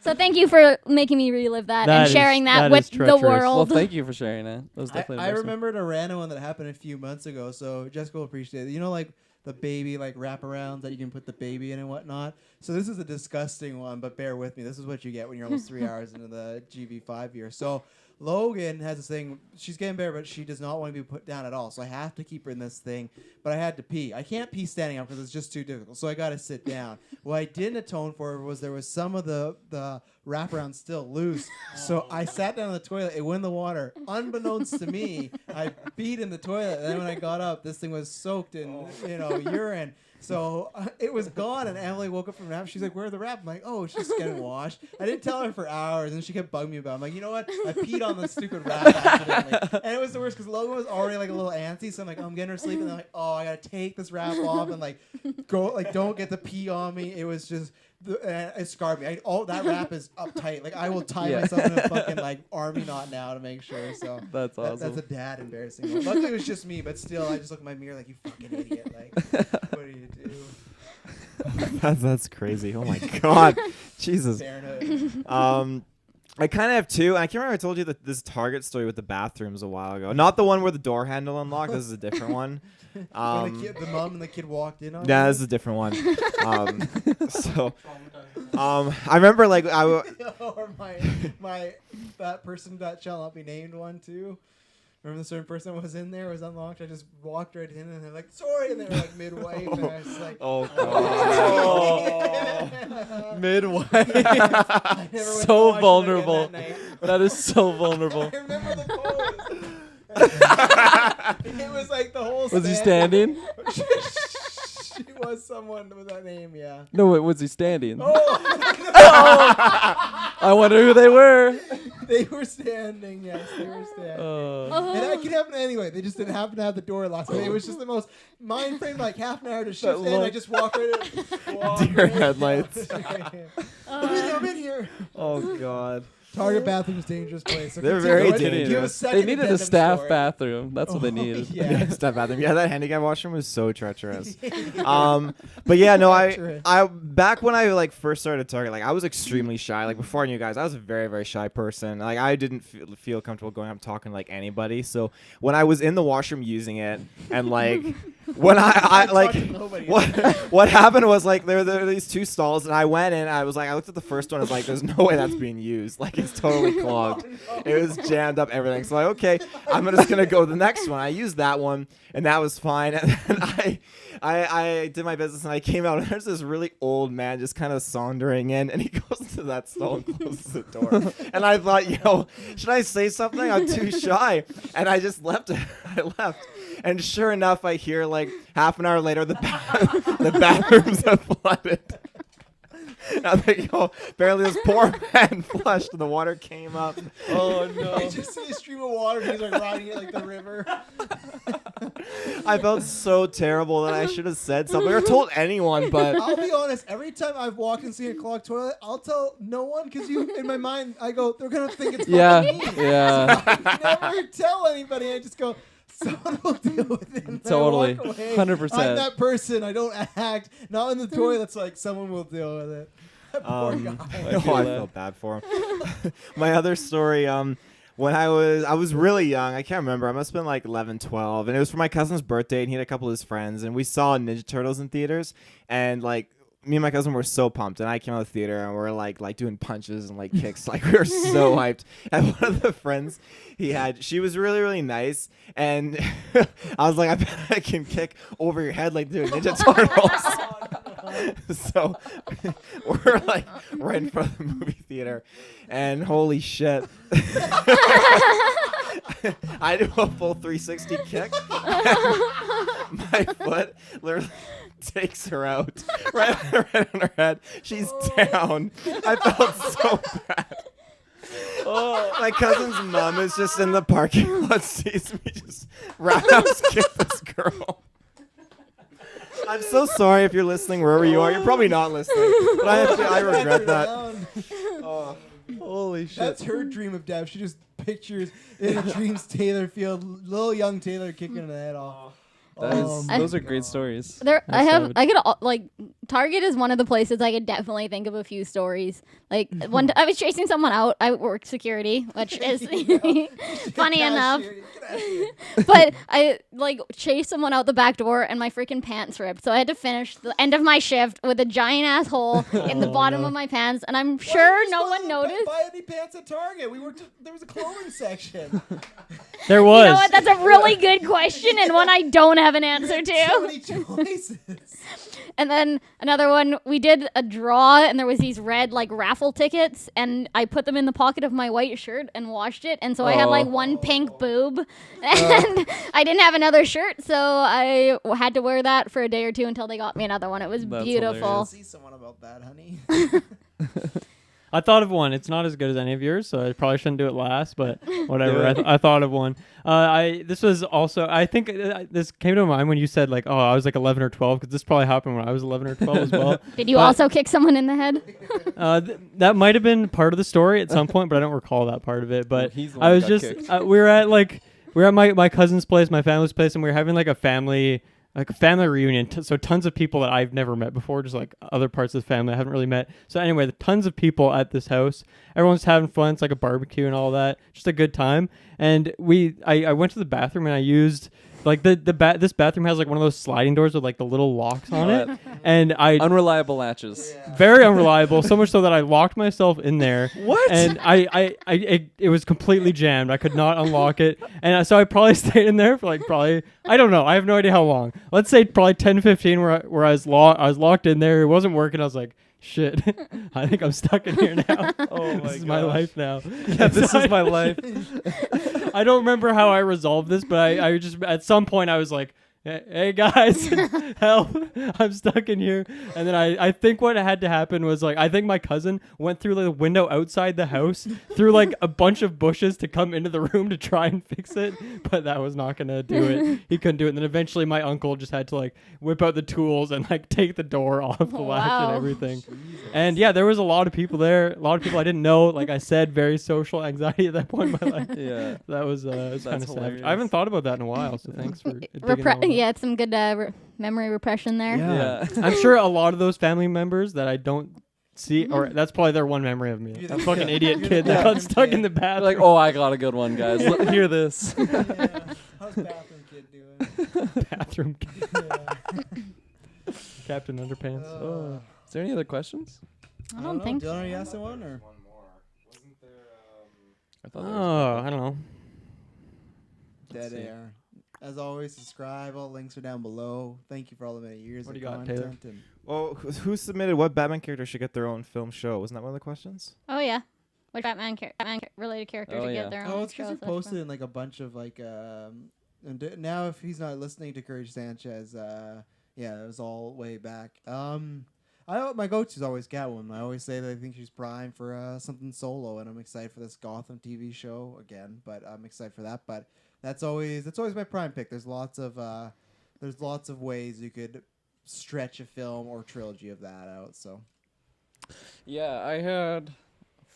So thank you for making me relive that, That and is- sharing that that with is the treacherous. Well, world. thank you for sharing that. That was definitely I embarrassing. remembered a random one that happened a few months ago, so Jessica will appreciate it. You know, like the baby like wraparounds that you can put the baby in and whatnot. So this is a disgusting one, but bear with me. This is what you get when you're almost 3 hours into the GV5 year. So Logan has this thing. She's getting better, but she does not want to be put down at all. So I have to keep her in this thing. But I had to pee. I can't pee standing up because it's just too difficult. So I got to sit down. What I didn't atone for was there was some of the wraparound still loose. So I sat down in the toilet. It went in the water. Unbeknownst to me, I peed in the toilet. And then when I got up, this thing was soaked in urine. So it was gone, and Emily woke up from a nap. She's like, "Where's the wrap?" I'm like, "Oh, it's just getting washed." I didn't tell her for hours, and she kept bugging me about it. I'm like, "You know what? I peed on the stupid wrap accidentally." And it was the worst because Logan was already like a little antsy, so I'm like, I'm getting her sleep, and I'm like, "Oh, I gotta take this wrap off and like go, like don't get the pee on me." It was just. It scarred me. That wrap is uptight. Like I will tie myself in a fucking like army knot now to make sure. So That's awesome. That's a dad embarrassing one. Luckily it was just me, but still, I just look in my mirror like, you fucking idiot. Like, what do you do? That's crazy. Oh my god, Jesus. Parenthood. I kind of have two. I can't remember. I told you that this Target story with the bathrooms a while ago. Not the one where the door handle unlocked. This is a different one. When the mom and the kid walked in on Yeah, you? this is a different one. I remember like or my that person that shall not be named one too. Remember the certain person that was in there was unlocked. I just walked right in and they're like, "Sorry," and they were like midwife, and I was like, oh god, Midwife. I never went So to watch it vulnerable. again that night. That is so vulnerable. I remember the pose. It was like the whole. Was he standing? She was someone with that name, yeah. No, wait, was he standing? Oh, I wonder who they were. they were standing. Yes, they were standing. And that could happen anyway. They just didn't happen to have the door locked. So it was just the most mind frame, like half an hour to shift in. I just walked right in. Deer headlights. I'm in here. Oh god. Target bathroom's a dangerous place. So They're continue. very Give a dangerous. second They needed a addendum staff story. bathroom. That's what they needed. Yeah. Step bathroom. Yeah, that handicap washroom was so treacherous. But yeah, no, I back when I like first started Target, like I was extremely shy. Like before I knew you guys, I was a very, very shy person. Like I didn't feel comfortable going up talking to like anybody. So when I was in the washroom using it, and like when I like what happened was like there were these two stalls, and I went in. I was like, I looked at the first one. I was like, there's no way that's being used. Like it's totally clogged. It was jammed up everything. So like, okay, I'm just gonna go to the next one. I used that one, and that was fine. And then I did my business, and I came out, and there's this really old man just kind of sauntering in, and he goes to that stall and closes the door. And I thought, should I say something? I'm too shy, and I just left. I left. And sure enough, I hear like half an hour later, the bathrooms have flooded. Now they go. Apparently, this poor man flushed, and the water came up. Oh no! I just see a stream of water water and he's like riding it like the river. I felt so terrible that I should have said something or told anyone, but I'll be honest, every time I've walked and seen a clogged toilet, I'll tell no one because in my mind, I go, they're going to think it's Yeah, fucking me. yeah. I never tell anybody. I just go, someone will deal with it. And I Totally. walk away. 100%. I'm that person. I don't act. Not in the toilets like someone will deal with it. That poor guy. I felt bad for him. My other story, when I was really young, I can't remember. I must have been like 11, 12, and it was for my cousin's birthday, and he had a couple of his friends, and we saw Ninja Turtles in theaters, and like me and my cousin were so pumped, and I came out of the theater and we're like doing punches and like kicks, like we were so hyped. And one of the friends he had, she was really, really nice, and I was like, I bet I can kick over your head like doing Ninja Turtles. So we're like right in front of the movie theater, and holy shit, I do a full 360 kick. My foot literally takes her out right on her head. She's down. I felt so bad. Oh, my cousin's mom is just in the parking lot, sees me just roundhouse kick this girl. I'm so sorry if you're listening wherever you are. You're probably not listening, but I regret that. Oh, Holy shit. That's her dream of death. She just pictures in a dreams Taylor Field, little young Taylor kicking the head off. Those are great stories. I could like Target is one of the places I could definitely think of a few stories. Like I was chasing someone out. I work security, which is funny enough. But I like chased someone out the back door and my freaking pants ripped. So I had to finish the end of my shift with a giant ass hole in the bottom of my pants, and I'm sure no one noticed. Buy any pants at Target? There was a clothing section. There was. You know what? That's a really good question and one I don't have an answer to. So many choices. And then another one, we did a draw and there was these red like raffle tickets and I put them in the pocket of my white shirt and washed it. And so I had like one pink boob and I didn't have another shirt. So I had to wear that for a day or two until they got me another one. It was That's beautiful. hilarious. See someone about that, honey. I thought of one. It's not as good as any of yours, so I probably shouldn't do it last. But whatever. I thought of one. This was also. I think this came to mind when you said like, "Oh, I was like 11 or 12," because this probably happened when I was 11 or 12 as well. Did you also kick someone in the head? That might have been part of the story at some point, but I don't recall that part of it. But He's the one I that was got just kicked. we were at my cousin's place, my family's place, and we were having like a family reunion. So tons of people that I've never met before, just like other parts of the family I haven't really met. So anyway, tons of people at this house. Everyone's having fun. It's like a barbecue and all that. Just a good time. And I went to the bathroom and I used like this bathroom has like one of those sliding doors with like the little locks on it. And Unreliable latches. very unreliable, so much so that I locked myself in there. What? And it was completely jammed. I could not unlock it. And so I probably stayed in there for like I don't know. I have no idea how long. Let's say probably 10, 15 where I was locked in there. It wasn't working. I was like, shit, I think I'm stuck in here now. Oh my This is my gosh. life now. Yeah, this is my life. I don't remember how I resolved this, but I just at some point I was like, hey guys, help, I'm stuck in here. And then I think what had to happen was like I think my cousin went through the window outside the house through like a bunch of bushes to come into the room to try and fix it, but that was not gonna do it. He couldn't do it. And then eventually my uncle just had to like whip out the tools and like take the door off the latch and Wow. everything. And yeah, there was a lot of people there, a lot of people I didn't know. Like I said, very social anxiety at that point in my life. Yeah. That was kind of savage. hilarious. I haven't thought about that in a while, so thanks for digging that one up. Yeah, it's some good memory repression there. Yeah. I'm sure a lot of those family members that I don't see, or that's probably their one memory of me. That fucking idiot kid that got stuck in the bathroom. Like, oh, I got a good one, guys. Hear this. Yeah. How's bathroom kid doing? bathroom kid. Yeah. Captain Underpants. Oh. Is there any other questions? I don't think Do you want to ask one or? One more. Wasn't there? I thought there was Oh, one. I don't know. Dead see. air. As always, subscribe. All links are down below. Thank you for all the many years What of do you got, content. Taylor? And Well, who submitted what Batman character should get their own film show? Wasn't that one of the questions? Oh yeah, which Batman related character Oh, to yeah. get their own oh, it's show. because he posted in like a bunch of like. Now, if he's not listening to Courage Sanchez, yeah, it was all way back. My go-to is always Catwoman. I always say that I think she's prime for something solo, and I'm excited for this Gotham TV show again. But I'm excited for that. But that's always my prime pick. There's lots of ways you could stretch a film or trilogy of that out. So Yeah, I had.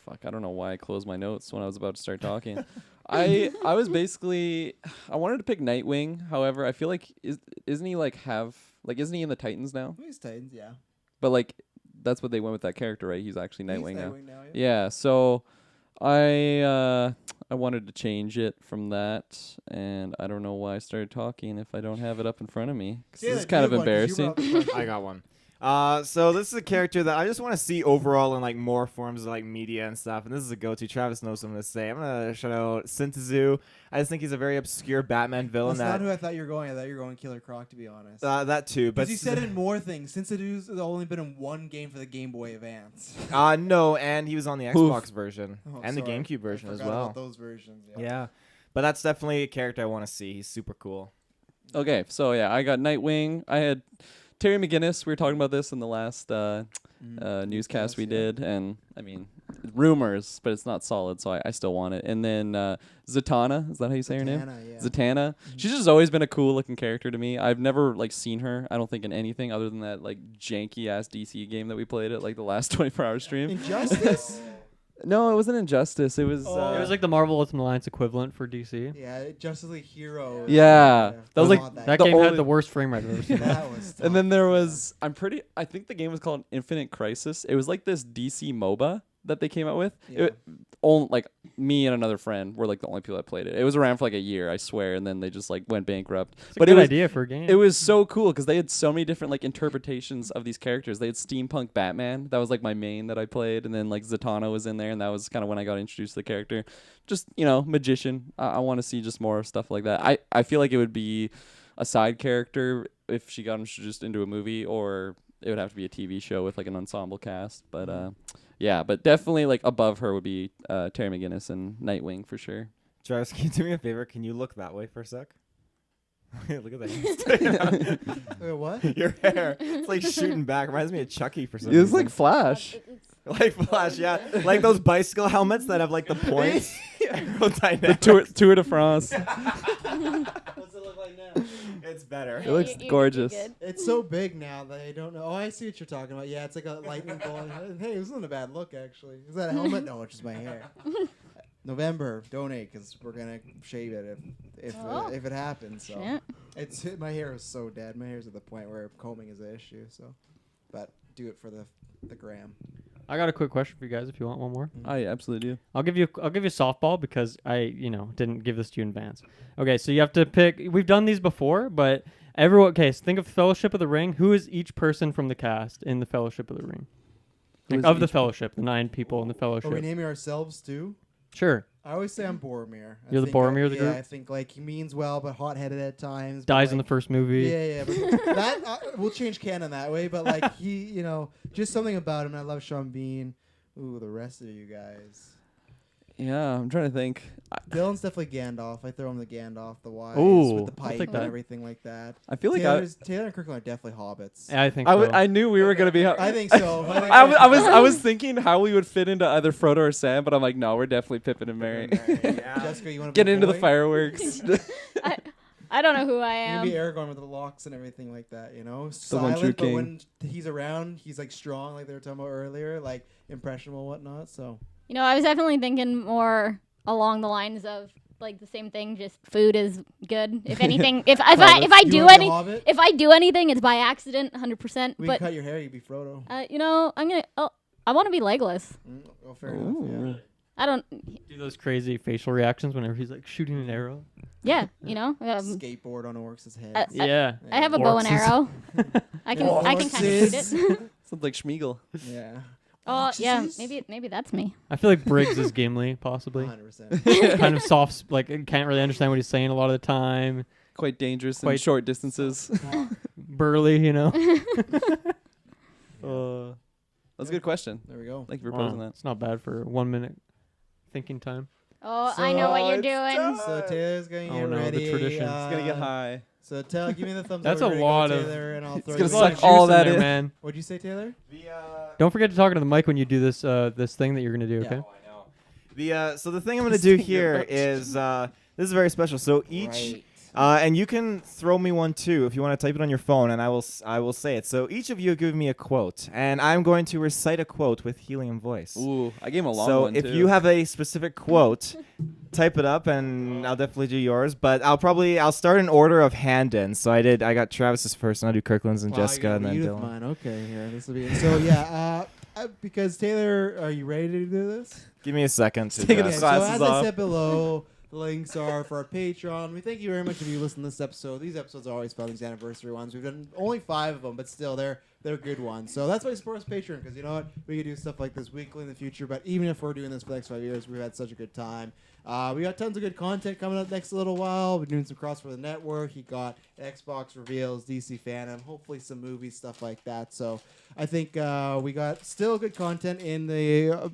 Fuck, I don't know why I closed my notes when I was about to start talking. I was basically I wanted to pick Nightwing. However, I feel like isn't he isn't he in the Titans now? He's Titans, yeah. But like that's what they went with that character, right? He's actually Nightwing now. Yeah. Yeah, so I wanted to change it from that, and I don't know why I started talking if I don't have it up in front of me. 'Cause this is kind of embarrassing. I got one. So this is a character that I just want to see overall in like more forms of like media and stuff. And this is a go-to. Travis knows what I'm gonna say. I'm gonna shout out Sintazu. I just think he's a very obscure Batman villain. That's not who I thought you were going. I thought you were going Killer Croc, to be honest. That too, but Because you said in more things. Sintadu's only been in one game for the Game Boy Advance. No, and he was on the Xbox version and the sorry. GameCube version I as forgot well. about those versions. Yeah, but that's definitely a character I want to see. He's super cool. Okay, so yeah, I got Nightwing. I had Terry McGinnis. We were talking about this in the last newscast we did, and I mean rumors, but it's not solid, so I still want it. And then Zatanna, is that how you say her name? Yeah. Zatanna. She's just always been a cool looking character to me. I've never like seen her, I don't think, in anything other than that like janky ass DC game that we played at like the last 24-hour stream. Injustice? No, it wasn't Injustice. It was It was like the Marvel Ultimate Alliance equivalent for DC. Yeah, Justice League Hero. Yeah. That was I like- want That The game only- had the worst frame rate I've ever seen. That was tough. And then there was I think the game was called Infinite Crisis. It was like this DC MOBA that they came out with. Yeah. Like me and another friend were like the only people that played it. It was around for like a year, I swear, and then they just like went bankrupt. It's a But good it was idea for a game. it was so cool because they had so many different like interpretations of these characters. They had steampunk Batman, that was like my main that I played, and then like Zatanna was in there, and that was kind of when I got introduced to the character. Just magician. I want to see just more stuff like that. I feel like it would be a side character if she got introduced into a movie, or it would have to be a TV show with like an ensemble cast. But yeah, but definitely like above her would be Terry McGinnis and Nightwing for sure. Travis, can you do me a favor? Can you look that way for a sec? Look at that. Wait, what? Your hair. It's like shooting back. Reminds me of Chucky for some It's reason. like Flash. Like Flash, yeah. Like those bicycle helmets that have like the points. The Aerodynamics. Tour de France. What's it look like now? It's better. It looks gorgeous. It's so big now that I don't know. Oh, I see what you're talking about. Yeah, it's like a lightning bolt. Hey, this isn't a bad look, actually. Is that a helmet? No, it's just my hair. November, donate, because we're gonna shave it if it happens. So Shit. my hair is so dead. My hair's at the point where combing is an issue. So, but do it for the gram. I got a quick question for you guys if you want one more. I absolutely do. I'll give you softball because I didn't give this to you in advance. Okay, so you have to pick. We've done these before, but everyone. Okay, so think of Fellowship of the Ring. Who is each person from the cast in the Fellowship of the Ring? Like, of the Fellowship, the 9 people in the Are Fellowship. we naming ourselves too? Sure. I always say I'm Boromir. You're the Boromir of the group? Yeah, I think like he means well, but hot-headed at times. but, Dies in the like, first movie. Yeah. But that we'll change canon that way. But like he, just something about him. I love Sean Bean. Ooh, the rest of you guys. Yeah, I'm trying to think. Dylan's definitely Gandalf. I throw him the Gandalf, the wise Ooh, with the I'll pipe take and that. everything like that. I feel like Taylor and Kirklin are definitely hobbits. Yeah, I think so. I knew we were gonna be. I think so. I was thinking how we would fit into either Frodo or Sam, but I'm like, no, we're definitely Pippin and Merry. Jessica, you want to Get into the fireworks. I don't know who I am. Maybe Aragorn with the locks and everything like that, The one true Silent, but king. when he's around, he's like strong, like they were talking about earlier, like impressionable and whatnot. So I was definitely thinking more along the lines of like the same thing. Just food is good. If anything, if I You do wanna be any, a Hobbit? if I do anything, it's by accident, 100%. We But can cut your hair, you'd be Frodo. I'm gonna. Oh, I want to be Legolas. Oh, fair enough. Yeah. I don't. Do those crazy facial reactions whenever he's like shooting an arrow. Yeah, Skateboard on orcs' heads. Yeah. I have a bow and Orcs is- arrow. I can kind of shoot it. Sounds like Schmeagol. Yeah. Oh yeah, Orcs? maybe that's me. I feel like Briggs is Gimli, possibly. 100%. Kind of soft, like can't really understand what he's saying a lot of the time. Quite dangerous in Quite- short distances. Burly, That's a good question. There we go. Thank you for Wow, posing that. it's not bad for 1 minute thinking time. Oh, I know what you're doing. So Taylor's gonna get Oh, no, the ready. tradition. It's It's gonna get high. So give me the thumbs That's up. a We're gonna lot go, of- Taylor, and I'll throw gonna you There's a lot of suck all juice in that there, in. man. What'd you say, Taylor? Don't forget to talk into the mic when you do this this thing that you're gonna do. Yeah. Okay. So the thing I'm gonna do here is this is very special. So each and you can throw me one too if you want to type it on your phone, and I will say it. So each of you give me a quote, and I'm going to recite a quote with helium voice. Ooh, I gave him a long So one if too. you have a specific quote, type it up, and I'll definitely do yours. But I'll start in order of hand in. So I got Travis's first, and I'll do Kirklin's and Jessica, and then Dylan. Mine. Okay, here this will be. So yeah, because Taylor, are you ready to do this? Give me a second. To Taking Okay, just- so glasses as I off. said below, the links are for our Patreon. We thank you very much if you listen to this episode. These episodes are always fun, these anniversary ones. We've done only 5 of them, but still, they're good ones. So that's why you support us Patreon, because you know what? We could do stuff like this weekly in the future, but even if we're doing this for the next 5 years, we've had such a good time. We got tons of good content coming up next little while. We're doing some cross for the network. You got Xbox reveals, DC Phantom, hopefully some movies, stuff like that. So I think we got still good content in the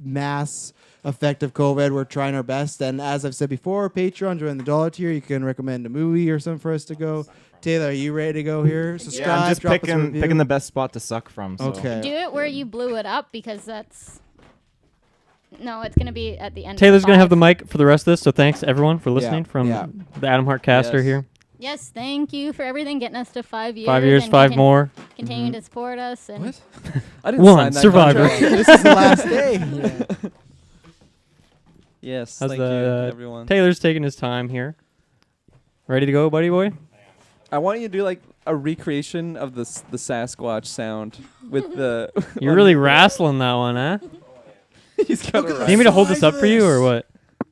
mass effect of COVID. We're trying our best. And as I've said before, Patreon, join the $1 tier. You can recommend a movie or something for us to go. Taylor, are you ready to go here? Subscribe, Yeah, I'm just drop us a review. picking the best spot to suck from. So. Okay. Do it where you blew it up because that's. No, it's gonna be at the end. Taylor's of gonna have the 5. mic for the rest of this. So thanks everyone for listening from yeah. the Adam Hart caster Yes. here. Yes, thank you for everything, getting us to 5 years. 5 years, and 5 more. Continuing to support us and. What? I didn't One sign that survivor. contract. This is the last day. Yes, How's thank you, the everyone. Taylor's taking his time here. Ready to go, buddy boy? I want you to do like a recreation of the Sasquatch sound with the. You're really wrestling that one, huh? He's got Look at a Do you need me to hold this size up for you or this.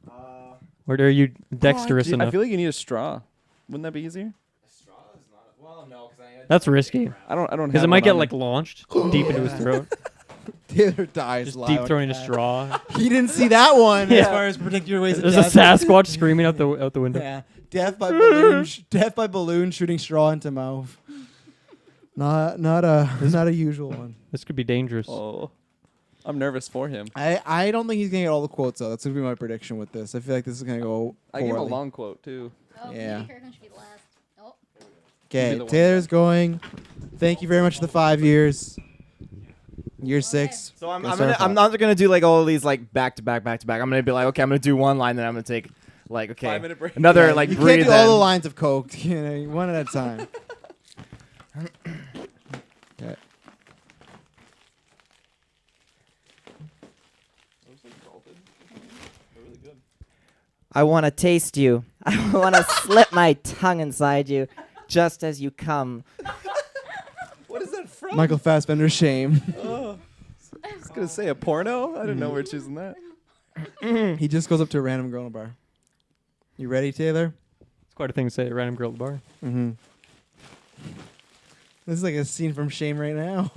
what? Or are you dexterous I enough? feel like you need a straw. Wouldn't that be easier? Well, no, because That's risky. I don't. Because have it might one get on like launched deep into his throat. Taylor dies Just live deep on throwing a cat. straw. He didn't see that one Yeah. as far as protect your ways of There's a death. Sasquatch screaming out the window. Yeah, death by balloon, death by balloon, shooting straw into mouth. Not a usual one. This could be dangerous. Oh, I'm nervous for him. I don't think he's gonna get all the quotes though. That's gonna be my prediction with this. I feel like this is gonna go. I gave him a poorly. long quote too. Oh, Yeah. maybe Kirklin should be the last. Oh. Okay, Be the one. Taylor's going. Thank you very much for the 5 years. Year 6. So I'm Guess gonna, our I'm fault. not gonna do like all of these like back to back. I'm gonna be like, okay, I'm gonna do one line, then I'm gonna take like, okay, 5-minute break. another Yeah, like you breathe can't do all the in. lines of coke. You know, one at a time. Okay. I want to taste you. I want to slip my tongue inside you just as you come. What is that from? Michael Fassbender's Shame. Oh, I was gonna say a porno. I didn't know we're choosing that. He just goes up to a random girl in a bar. You ready, Taylor? It's quite a thing to say at a random girl at the bar. Mm-hmm. This is like a scene from Shame right now.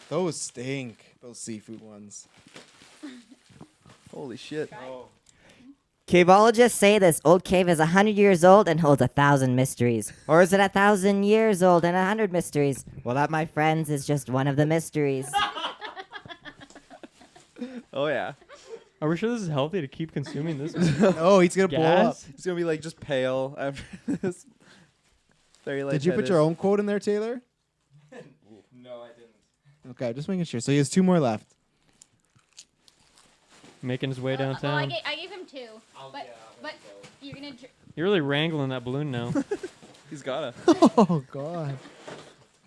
Those stink. Those seafood ones. Holy shit. Caveologists say this old cave is 100 years old and holds 1,000 mysteries. Or is it 1,000 years old and 100 mysteries? Well, that, my friends, is just one of the mysteries. Oh yeah. Are we sure this is healthy to keep consuming this? Oh, he's gonna blow up. Gas? He's gonna be like just pale after this. Very Did you put your own quote in there, Taylor? No, I didn't. Okay, just making sure. So he has 2 more left. Making his way Well, downtown. I gave him 2. But you're gonna. You're really wrangling that balloon now. He's gotta. Oh God.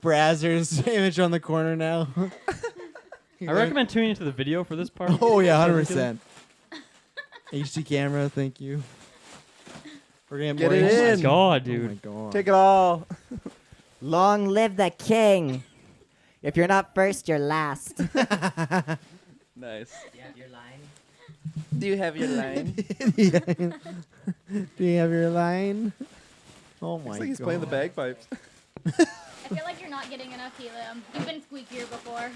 Brazzers image on the corner now. I recommend tuning into the video for this part. Oh yeah, 100%. HD camera, thank you. We're gonna Get more it HD. in. Oh my god, Oh my dude. God. Take it all. Long live the king. If you're not first, you're last. Nice. You have your line? Do you have your line? Do you have your line? Oh my Looks God. like he's playing the bagpipes. I feel like you're not getting enough helium. You've been squeakier before.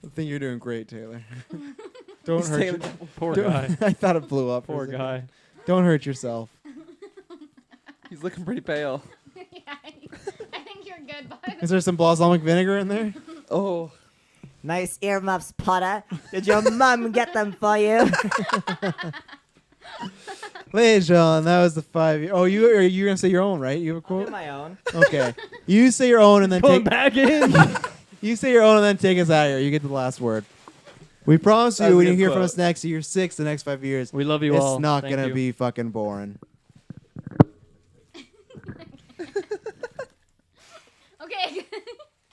I think you're doing great, Taylor. Don't He's hurt taking- your- Poor don't- guy. I thought it blew up. for a Poor second. guy. Don't hurt yourself. He's looking pretty pale. Yeah, I think you're good, bud. Is there some balsamic vinegar in there? Oh. Nice earmuffs, Potter. Did your mum get them for you? Ladies and gentlemen, that was the 5 year. Oh, you're gonna say your own, right? You have a I'll do quote. my own. Okay. You say your own and then Going take. back in. You say your own and then take us out of here. You get the last word. We promise That was you a when you good hear from quote. us next year 6, the next 5 years, We love you it's all. not Thank gonna you. be fucking boring. Okay.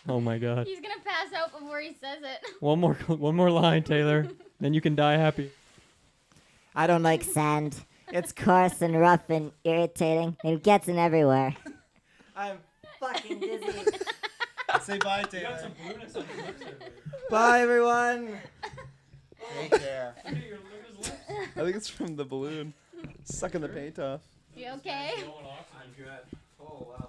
Oh my god. He's gonna pass out before he says it. One more line, Taylor. Then you can die happy. I don't like sand. It's coarse and rough and irritating. It gets in everywhere. I'm fucking dizzy. Say bye, Taylor. Bye, everyone. Take care. I think it's from the balloon. Sucking the paint off. You okay? I'm good. Oh wow.